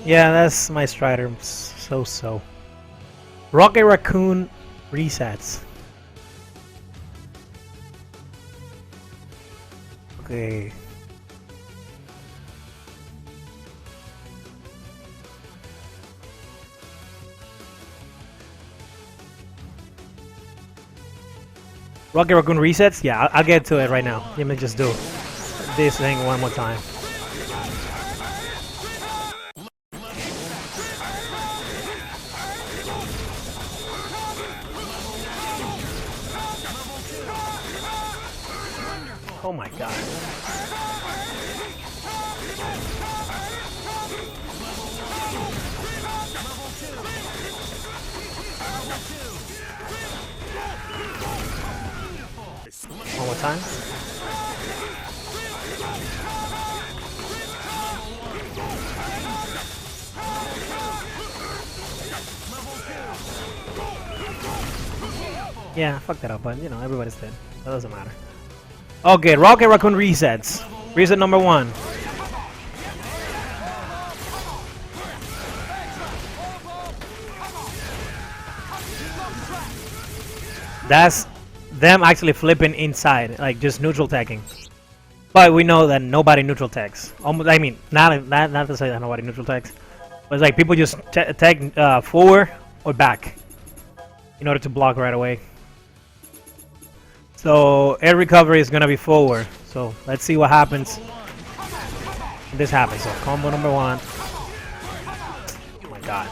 Yeah, that's my Strider. So. Rocket Raccoon resets. Okay. Rocket Raccoon resets? Yeah, I'll get to it right now. Let me just do this thing one more time. Oh my god. One more time. Yeah, fuck that up, but you know, everybody's dead. So it doesn't matter. Okay, Rocket Raccoon resets. Reset number 1. That's them actually flipping inside, like just neutral tagging. But we know that nobody neutral tags. Almost, I mean, not to say that nobody neutral tags, but it's like people just tag forward or back in order to block right away. So air recovery is gonna be forward. So let's see what happens when this happens. So combo number 1. Oh my god.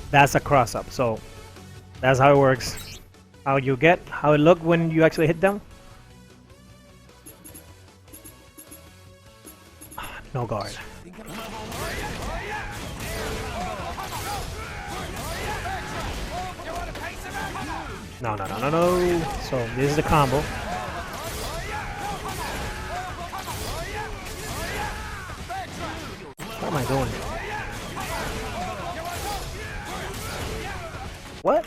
That's a cross up. So that's how it works. How it look when you actually hit them. No guard. No. So this is the combo. What am I doing? What?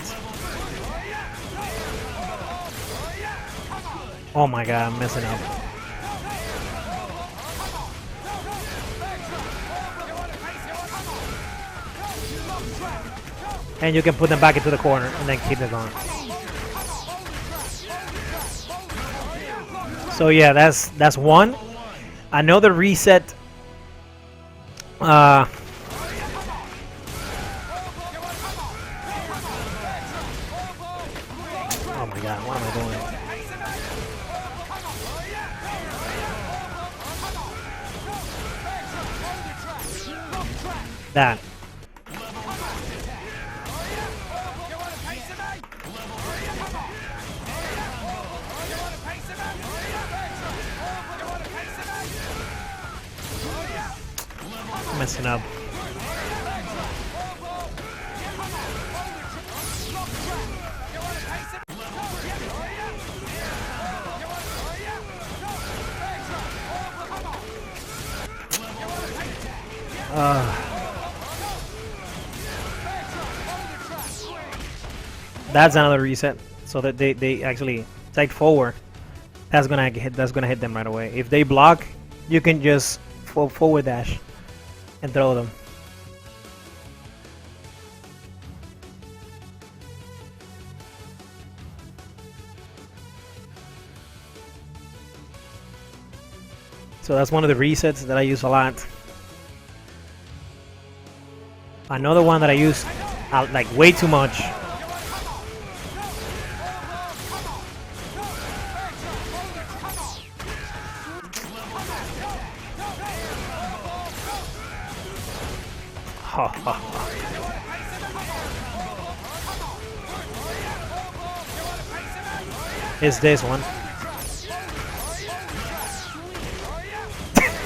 Oh my god, I'm messing up. And you can put them back into the corner and then keep them going. So yeah, that's 1. Another reset. Oh my god, what am I doing? That. Messing up. That's another reset, so that they actually take forward. That's gonna hit them right away. If they block, you can just forward dash and throw them. So that's one of the resets that I use a lot. Another one that I use like way too much. Is this one.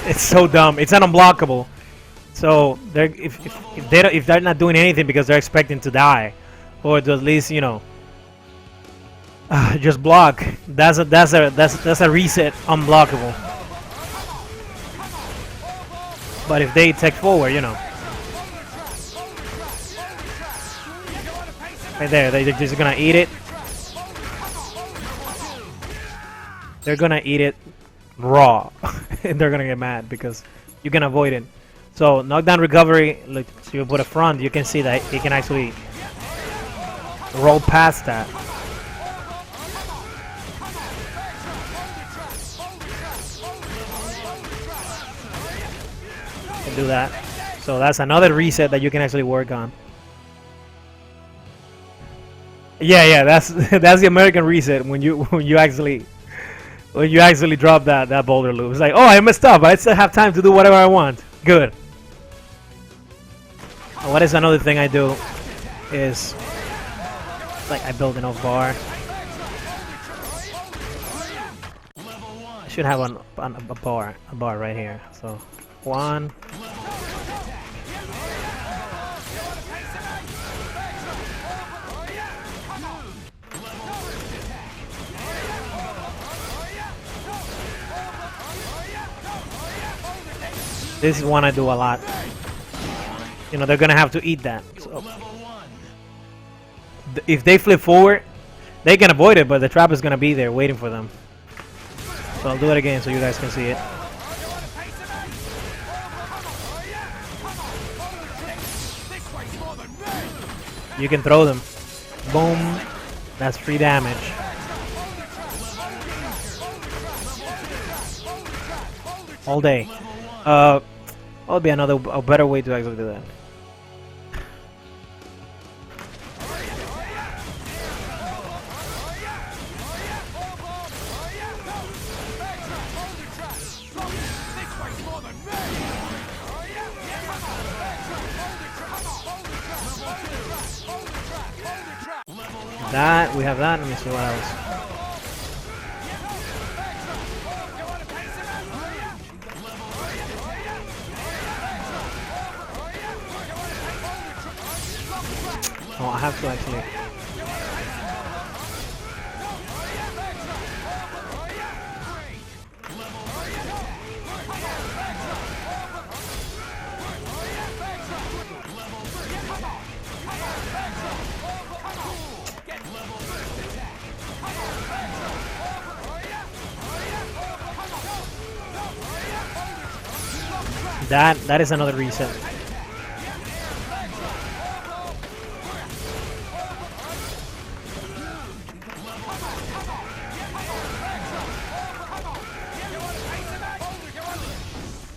It's so dumb. It's unblockable. So if they're not doing anything because they're expecting to die, or to at least, you know, just block. That's a reset unblockable. But if they take forward, you know, right there, they're just gonna eat it. they're gonna eat it raw, and they're gonna get mad because you can avoid it. So knockdown recovery, look, so you put a front, you can see that he can actually roll past that. Can do that. So that's another reset that you can actually work on. Yeah, that's that's the American reset when you actually drop that boulder loop. It's like, oh, I messed up, but I still have time to do whatever I want. Good. And what is another thing I do is like I build enough bar. I should have a bar right here. So 1. This is one I do a lot. You know, they're gonna have to eat that. So if they flip forward, they can avoid it, but the trap is gonna be there waiting for them. So I'll do it again so you guys can see it. You can throw them. Boom. That's free damage. All day. That'll be a better way to actually do that. That, we have that. Let me see what else. Oh, I have to actually. That is another reset.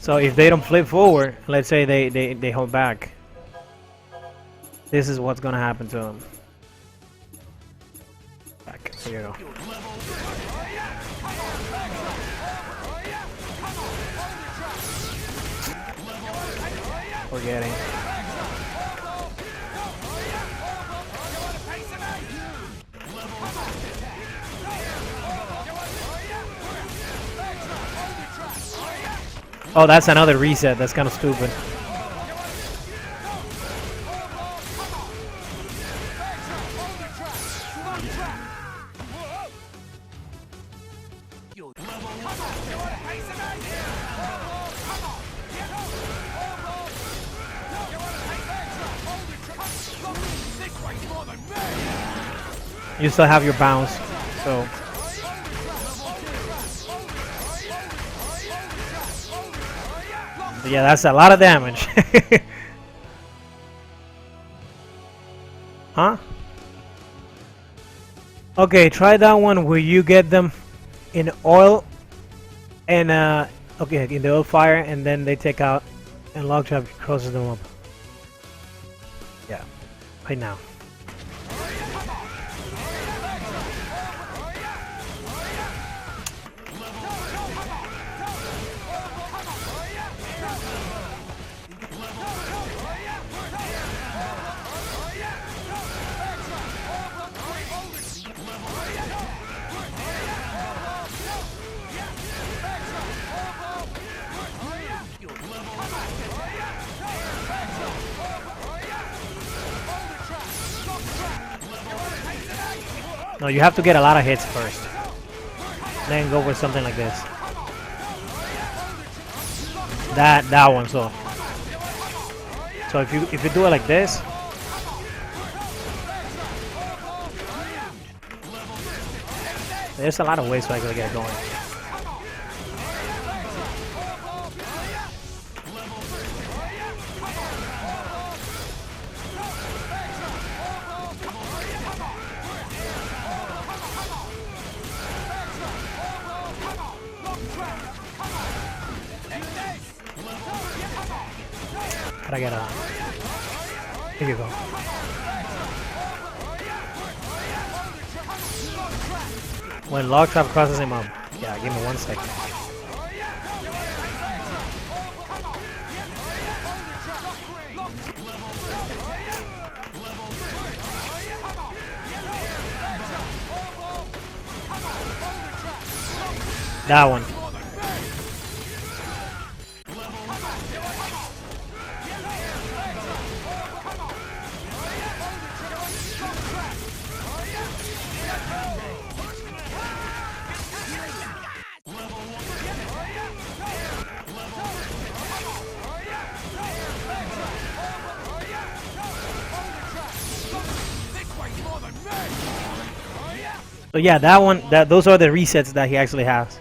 So if they don't flip forward, let's say they hold back, this is what's gonna happen to them. Back, here you go. Forgetting. Oh, that's another reset. That's kind of stupid. You still have your bounce, so. Yeah, that's a lot of damage. Huh? Okay, try that one where you get them in oil and okay, in the oil fire, and then they take out and log trap crosses them up. Yeah, right now. No, you have to get a lot of hits first. Then go for something like this. That one, so if you do it like this, there's a lot of ways to actually get going. Gotta get a. Here you go. When log trap crosses him up. Yeah, give me 1 second. That one. So yeah, that one, those are the resets that he actually has.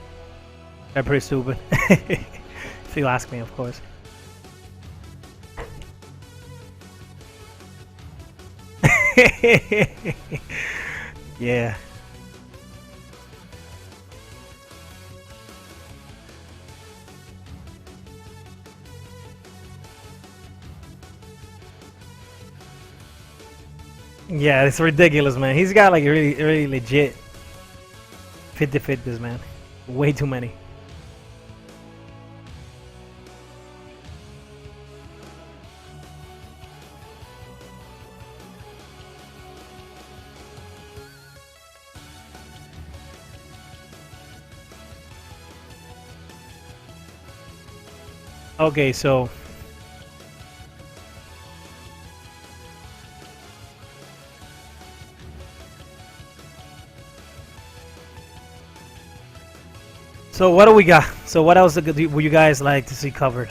They're pretty stupid. If you ask me, of course. Yeah. Yeah, it's ridiculous, man. He's got like really legit fit to fit this, man. Way too many. Okay, so what do we got? So what else would you guys like to see covered?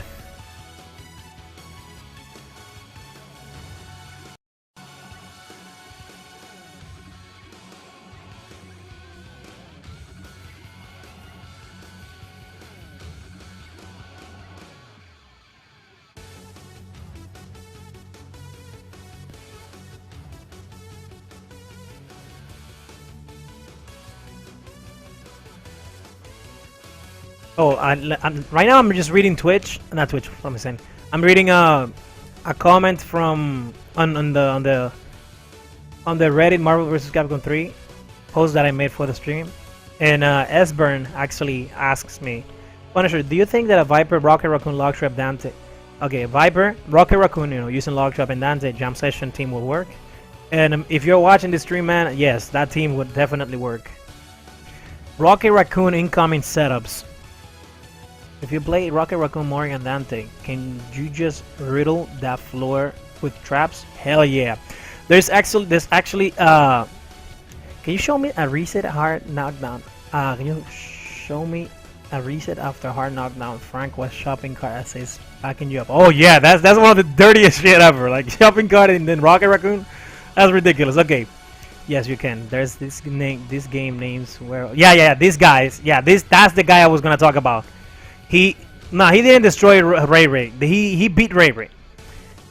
Oh, right now I'm just reading Twitch, not Twitch. What am I saying? I'm reading a comment from on the Reddit Marvel vs. Capcom 3 post that I made for the stream, and Sburn actually asks me, Punisher, do you think that a Viper, Rocket Raccoon, Logtrap, Dante, okay, Viper, Rocket Raccoon, using Logtrap and Dante jam session team will work? And if you're watching the stream, man, yes, that team would definitely work. Rocket Raccoon incoming setups. If you play Rocket Raccoon, Morgan, and Dante, can you just riddle that floor with traps? Hell yeah! There's actually can you show me a reset hard knockdown? Can you show me a reset after hard knockdown? Frank West shopping cart that says backing you up. Oh yeah, that's one of the dirtiest shit ever. Like shopping cart and then Rocket Raccoon. That's ridiculous. Okay. Yes, you can. There's this game names where these guys. Yeah, that's the guy I was gonna talk about. He didn't destroy Ray Ray. He beat Ray Ray,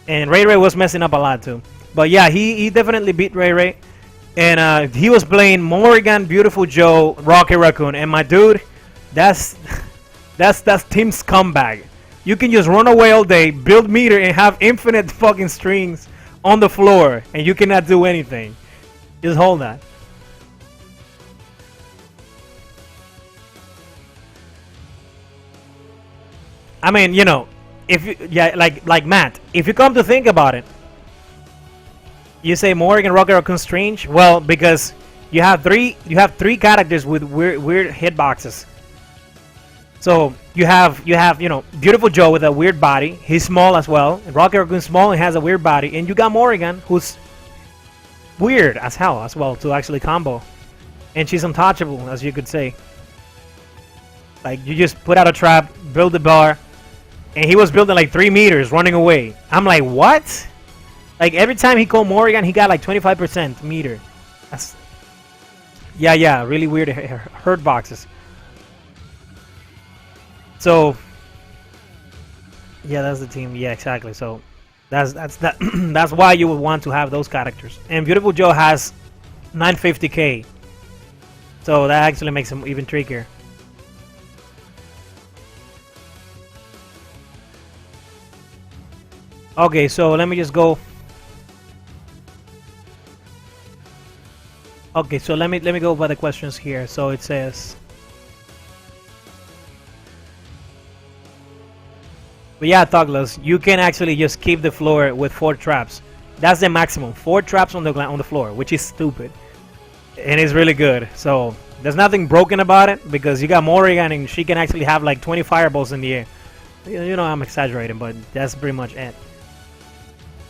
and Ray Ray was messing up a lot too. But yeah, he definitely beat Ray Ray, and he was playing Morgan, Beautiful Joe, Rocket Raccoon, and my dude, that's team scumbag. You can just run away all day, build meter, and have infinite fucking strings on the floor, and you cannot do anything. Just hold that. I mean, if you, like Matt, if you come to think about it, you say Morgan, Rocket Raccoon, strange. Well, because you have three characters with weird hitboxes. So you have Beautiful Joe with a weird body. He's small as well. Rocket Raccoon small and has a weird body, and you got Morgan who's weird as hell as well to actually combo, and she's untouchable, as you could say. Like you just put out a trap, build the bar. And he was building like 3 meters, running away. I'm like, what? Like every time he called Morgan, he got like 25% meter. That's yeah, really weird hurt boxes. So yeah, that's the team. Yeah, exactly. So that's why you would want to have those characters. And Beautiful Joe has 950k, so that actually makes him even trickier. Okay, so let me just go. Okay, so let me go by the questions here. So it says, but yeah, Douglas, you can actually just keep the floor with 4 traps. That's the maximum. 4 traps on the floor, which is stupid, and it's really good. So there's nothing broken about it because you got Morrigan and she can actually have like 20 fireballs in the air. You know, I'm exaggerating, but that's pretty much it.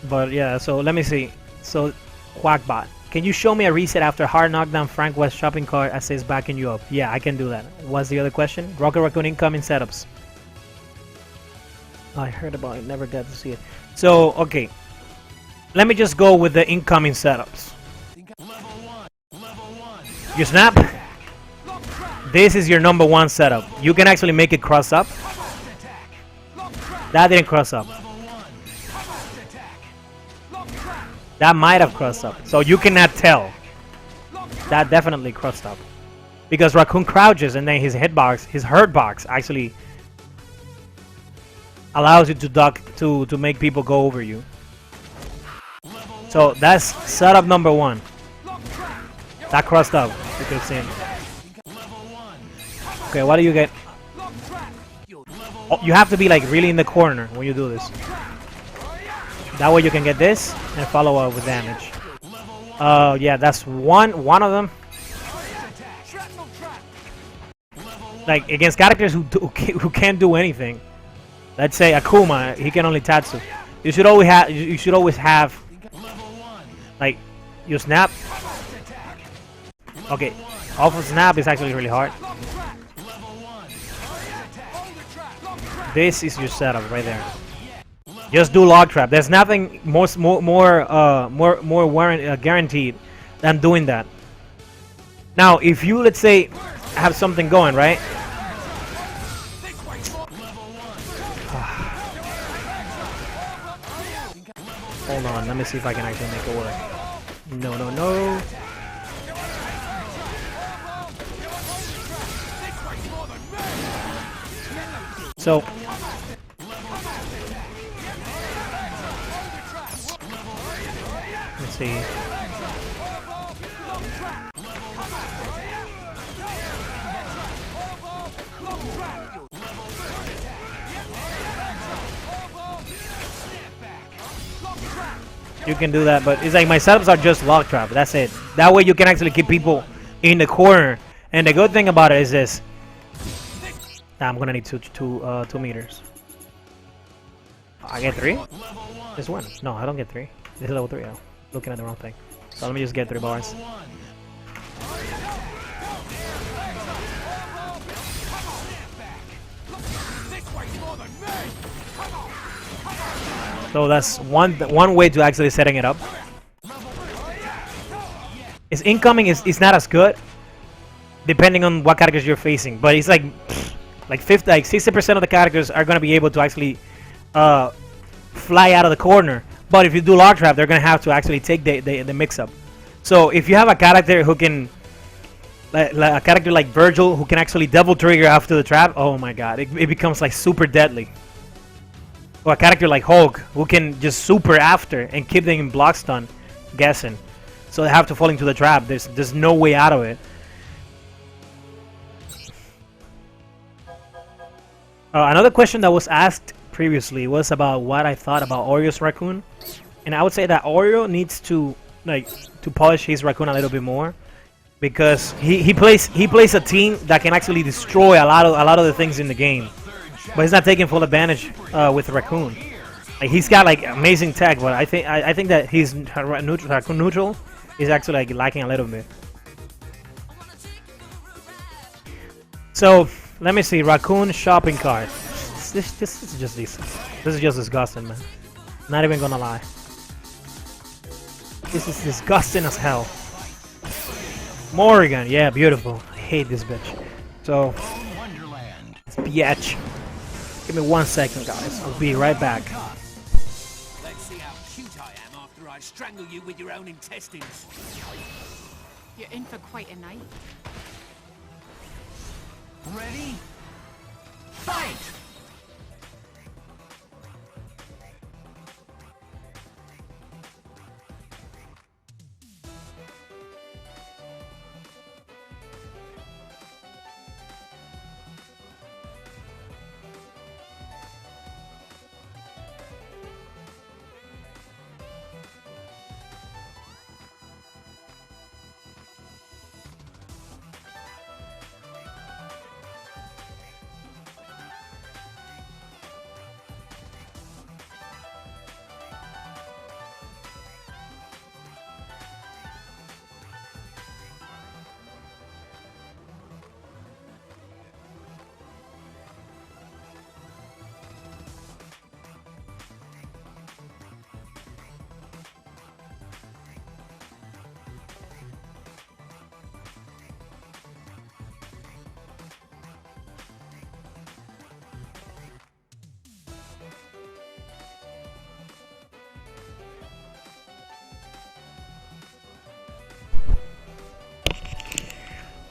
But yeah, so let me see. So Quackbot, can you show me a reset after hard knockdown Frank West shopping cart assist backing you up? Yeah, I can do that. What's the other question? Rocket Raccoon incoming setups. I heard about it, never got to see it. So, okay. Let me just go with the incoming setups. You snap. This is your number 1 setup. You can actually make it cross up. That didn't cross up. That might have crossed up. So you cannot tell. That definitely crossed up. Because Raccoon crouches and then his hitbox, his hurt box actually allows you to duck to make people go over you. So that's setup number 1. That crossed up. You could see. Okay, what do you get? Oh, you have to be like really in the corner when you do this. That way you can get this and follow up with damage. Yeah, that's one of them. Like against characters who can't do anything. Let's say Akuma, he can only Tatsu. You should always have like you snap. Okay, off of snap is actually really hard. This is your setup right there. Just do log trap. There's nothing more guaranteed than doing that. Now, if you let's say have something going right. Hold on, let me see if I can actually make it work. No, no, no. So let's see. You can do that, but it's like my setups are just lock trap. That's it. That way you can actually keep people in the corner. And the good thing about it is this. I'm gonna need two meters. I get 3? Just 1. No, I don't get 3. This is level 3. I'm looking at the wrong thing. So let me just get 3 bars. So that's one way to actually setting it up. Its incoming is not as good, depending on what characters you're facing. But it's like 60% of the characters are gonna be able to actually fly out of the corner. But if you do log trap, they're gonna have to actually take the mix up. So if you have a character who can, a character like Virgil who can actually double trigger after the trap, oh my god, it becomes like super deadly. Or a character like Hulk who can just super after and keep them in block stun, guessing. So they have to fall into the trap. There's no way out of it. Another question that was asked previously was about what I thought about Oreo's Raccoon, and I would say that Oreo needs to polish his Raccoon a little bit more, because he plays a team that can actually destroy a lot of the things in the game, but he's not taking full advantage with Raccoon. Like, he's got like amazing tech, but I think that his Raccoon neutral is actually like lacking a little bit. So let me see, Raccoon shopping cart. This is just decent. This is just disgusting, man. Not even gonna lie. This is disgusting as hell. Morrigan, yeah, beautiful. I hate this bitch. So, it's bitch. Give me 1 second, guys. I'll be right back. Let's see how cute I am after I strangle you with your own intestines. You're in for quite a night. Ready? Fight!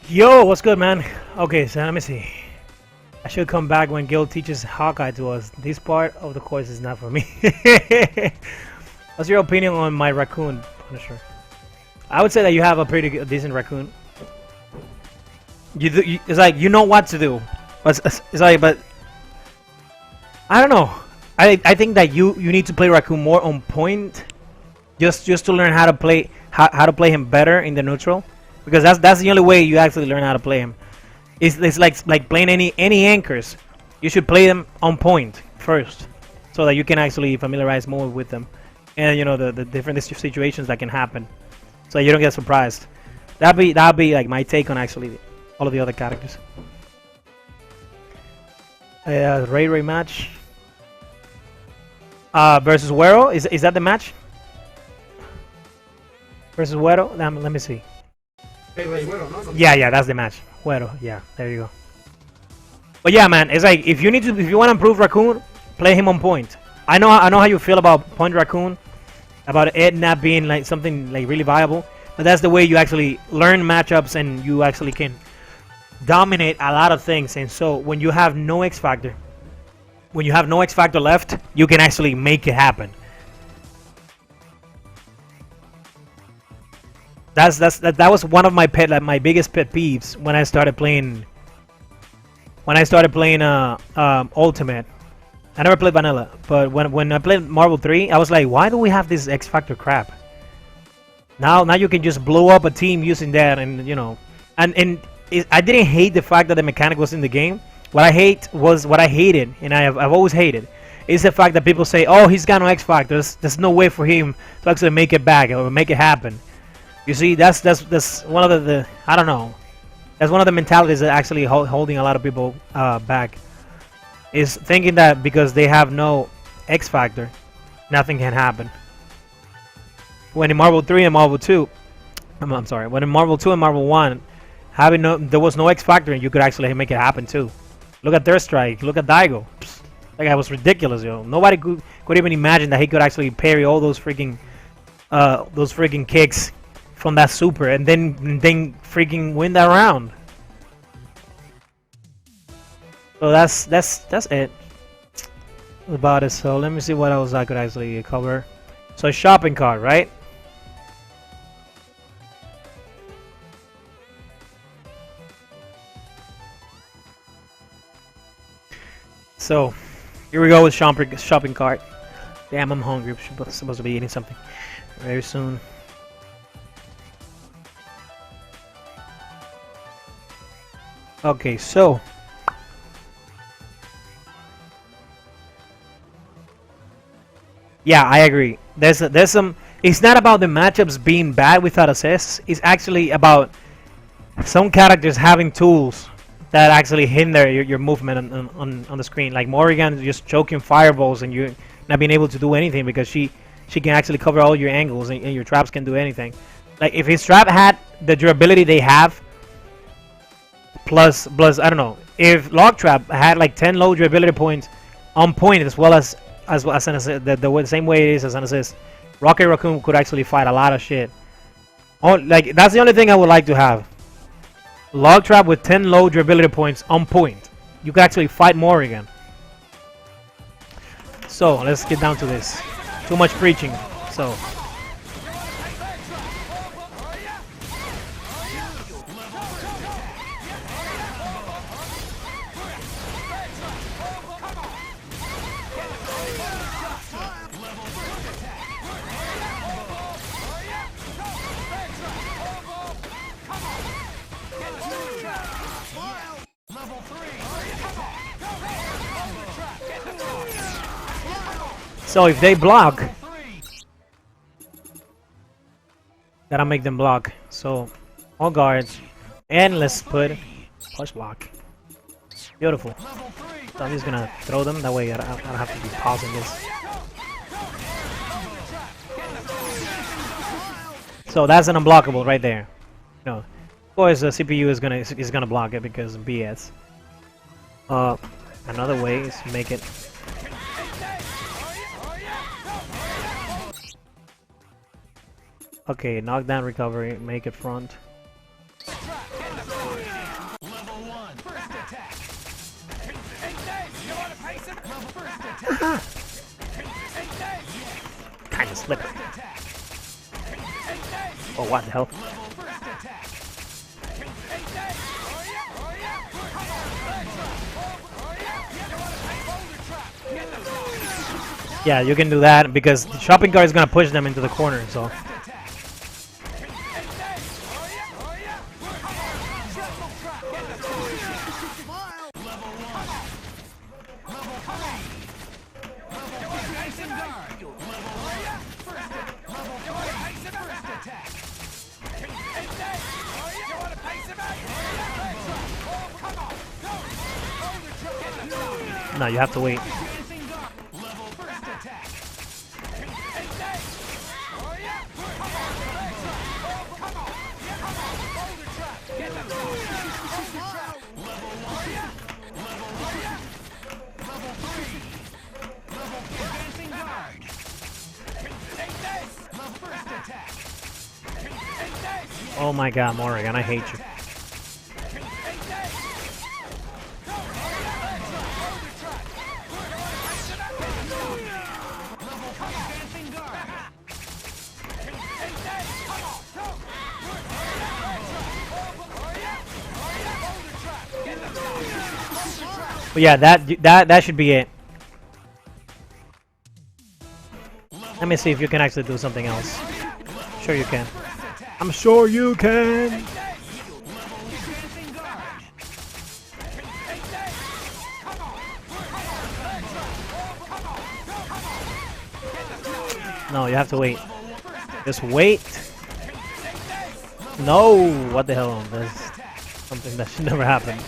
Yo, what's good, man? Okay, so let me see. I should come back when Gil teaches Hawkeye to us. This part of the course is not for me. What's your opinion on my Raccoon Punisher? I would say that you have a pretty decent Raccoon. It's like you know what to do. But it's like, but I don't know. I think that you need to play Raccoon more on point, just to learn how to play him better in the neutral, because that's the only way you actually learn how to play him. It's like playing any anchors. You should play them on point first, so that you can actually familiarize more with them, and you know the different situations that can happen, so you don't get surprised. That'd be like my take on actually all of the other characters. Ray match. Versus Wero, is that the match? Versus Wero? Let me see. Yeah, that's the match. Wero, yeah, there you go. But yeah, man, it's like if you want to improve Raccoon, play him on point. I know how you feel about point Raccoon, about it not being like something like really viable, but that's the way you actually learn matchups and you actually can dominate a lot of things. And so when you have no X factor. When you have no X factor left, you can actually make it happen. That was one of my biggest pet peeves when I started playing. Ultimate. I never played Vanilla, but when I played Marvel 3, I was like, why do we have this X factor crap? Now you can just blow up a team using that, and you know, I didn't hate the fact that the mechanic was in the game. What I hated, and I've always hated, is the fact that people say, "Oh, he's got no X factor. There's no way for him to actually make it back or make it happen." You see, that's one of the I don't know. That's one of the mentalities that actually holding a lot of people back. Is thinking that because they have no X factor, nothing can happen. When in Marvel 3 and Marvel 2, I'm sorry, when in Marvel 2 and Marvel 1, there was no X factor, and you could actually make it happen too. Look at Third Strike. Look at Daigo. Psst, that guy was ridiculous, yo. Nobody could even imagine that he could actually parry all those freaking kicks from that super, and then freaking win that round. So that's it about it. So let me see what else I could actually cover. So shopping cart, right? So, here we go with shopping cart. Damn, I'm hungry. I'm supposed to be eating something very soon. Okay, so yeah, I agree. There's some. It's not about the matchups being bad without assists. It's actually about some characters having tools that actually hinder your movement on the screen. Like Morrigan just choking fireballs and you not being able to do anything because she can actually cover all your angles and your traps can do anything. Like if his trap had the durability they have, plus I don't know, if Lock Trap had like 10 low durability points on point as well as an assist, the same way it is as an assist, Rocket Raccoon could actually fight a lot of shit. Oh, like that's the only thing I would like to have. Log Trap with 10 low durability points on point. You can actually fight Morrigan. So let's get down to this. Too much preaching. So if they block, then I'll make them block. So all guards, and let's put push block. Beautiful. So I'm just gonna throw them. That way I don't have to be pausing this. So that's an unblockable right there. You know, of course the CPU is gonna block it because of BS. Another way is to make it. Okay, knockdown recovery, make it front. Level 1. First attack. Hey, Dave, you want to pace him? First attack. Hey, Dave. Kind of slippery. Hey, Dave. Oh, what the hell? First attack. Hey, Dave. Oh, yeah. Oh, yeah. Come on. Oh, yeah. You want to pace Boulder trap. Get the Yeah, you can do that because the shopping cart is gonna push them into the corner. So no, you have to wait. Oh my God, Morrigan, I hate you. But yeah, that should be it. Let me see if you can actually do something else. Sure you can. I'm sure you can. No, you have to wait. Just wait. No, what the hell? That's something that should never happen.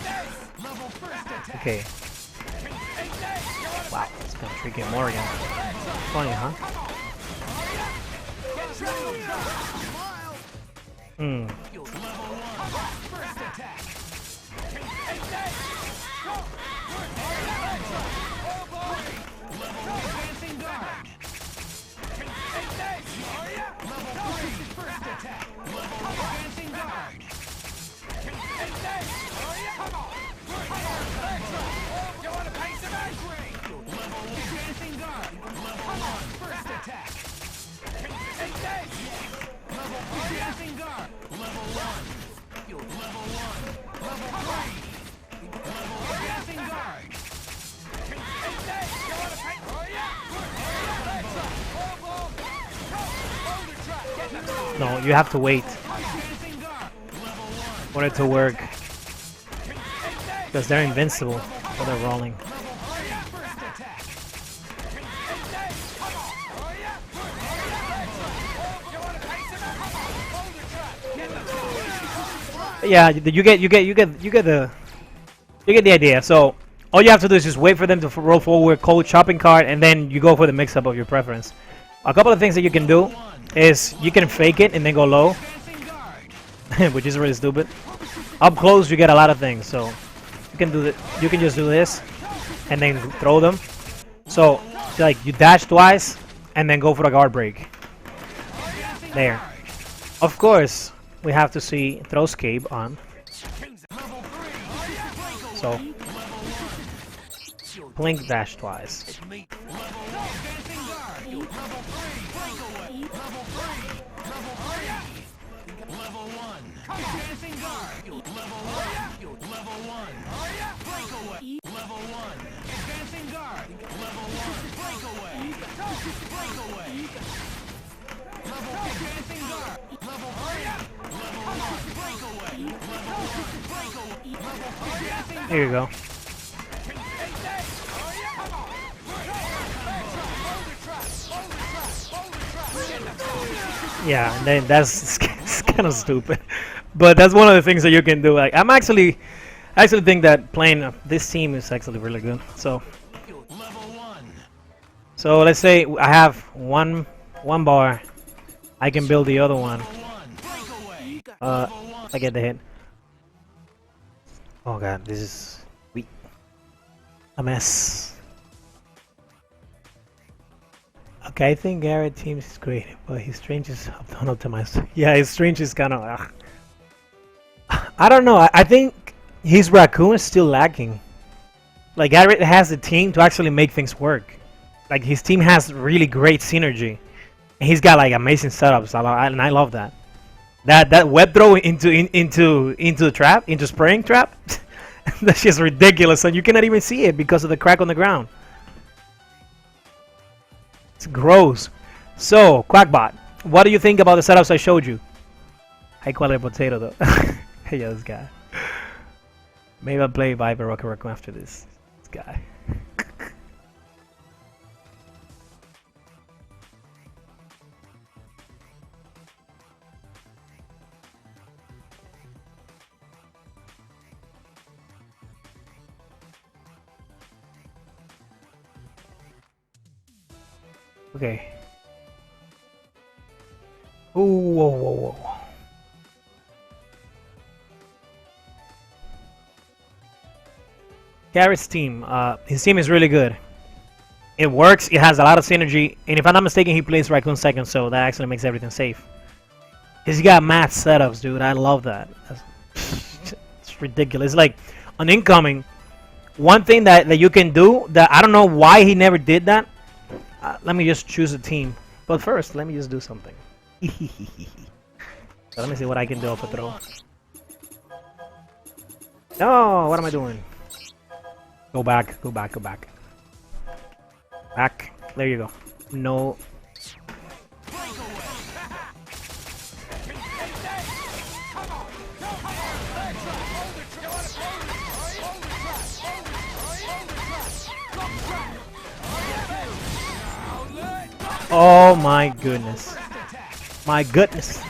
Okay. Wow, it's kind of tricky. Morgan. Funny, huh? Hmm. No, you have to wait for it to work because they're invincible while they're rolling. Yeah, you get the idea. So all you have to do is just wait for them to roll forward, cold shopping cart, and then you go for the mix-up of your preference. A couple of things that you can do is you can fake it and then go low, which is really stupid. Up close, you get a lot of things. So you can do you can just do this and then throw them. So like you dash twice and then go for a guard break. There. Of course, we have to see throwscape on. So blink dash twice. Here you go. Yeah, and then that's it's kind of stupid, but that's one of the things that you can do. Like I actually think that playing this team is actually really good. So let's say I have one bar, I can build the other one. I get the hit. Oh god, this is weak. A mess. Okay, I think Garrett teams is great, but his range is unoptimized. Yeah, his range is kind of. I don't know. I think his Raccoon is still lacking. Like, Garrett has the team to actually make things work. Like, his team has really great synergy. And he's got, like, amazing setups. And I love that. That web throw into the trap, into spraying trap, that's just ridiculous. And you cannot even see it because of the crack on the ground. It's gross. So, Quackbot, what do you think about the setups I showed you? High quality potato, though. Yeah, this guy. Maybe I'll play Viper Rocket Raccoon after this. This guy. Okay. Ooh, whoa, whoa, whoa. Garrett's team. His team is really good. It works. It has a lot of synergy. And if I'm not mistaken, he plays Raccoon second, so that actually makes everything safe. He's got mad setups, dude. I love that. It's ridiculous. Like, on incoming, one thing that you can do that I don't know why he never did that. Let me just choose a team. But first, let me just do something. So let me see what I can do off a throw. No, what am I doing? Go back, go back, go back. Back. There you go. No. Oh my goodness. My goodness.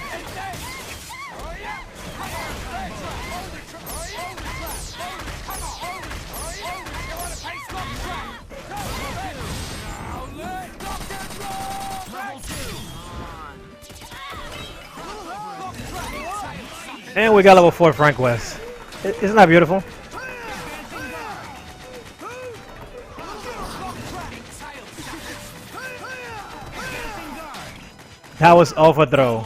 And we got level 4 Frank West. Isn't that beautiful? That was off a throw.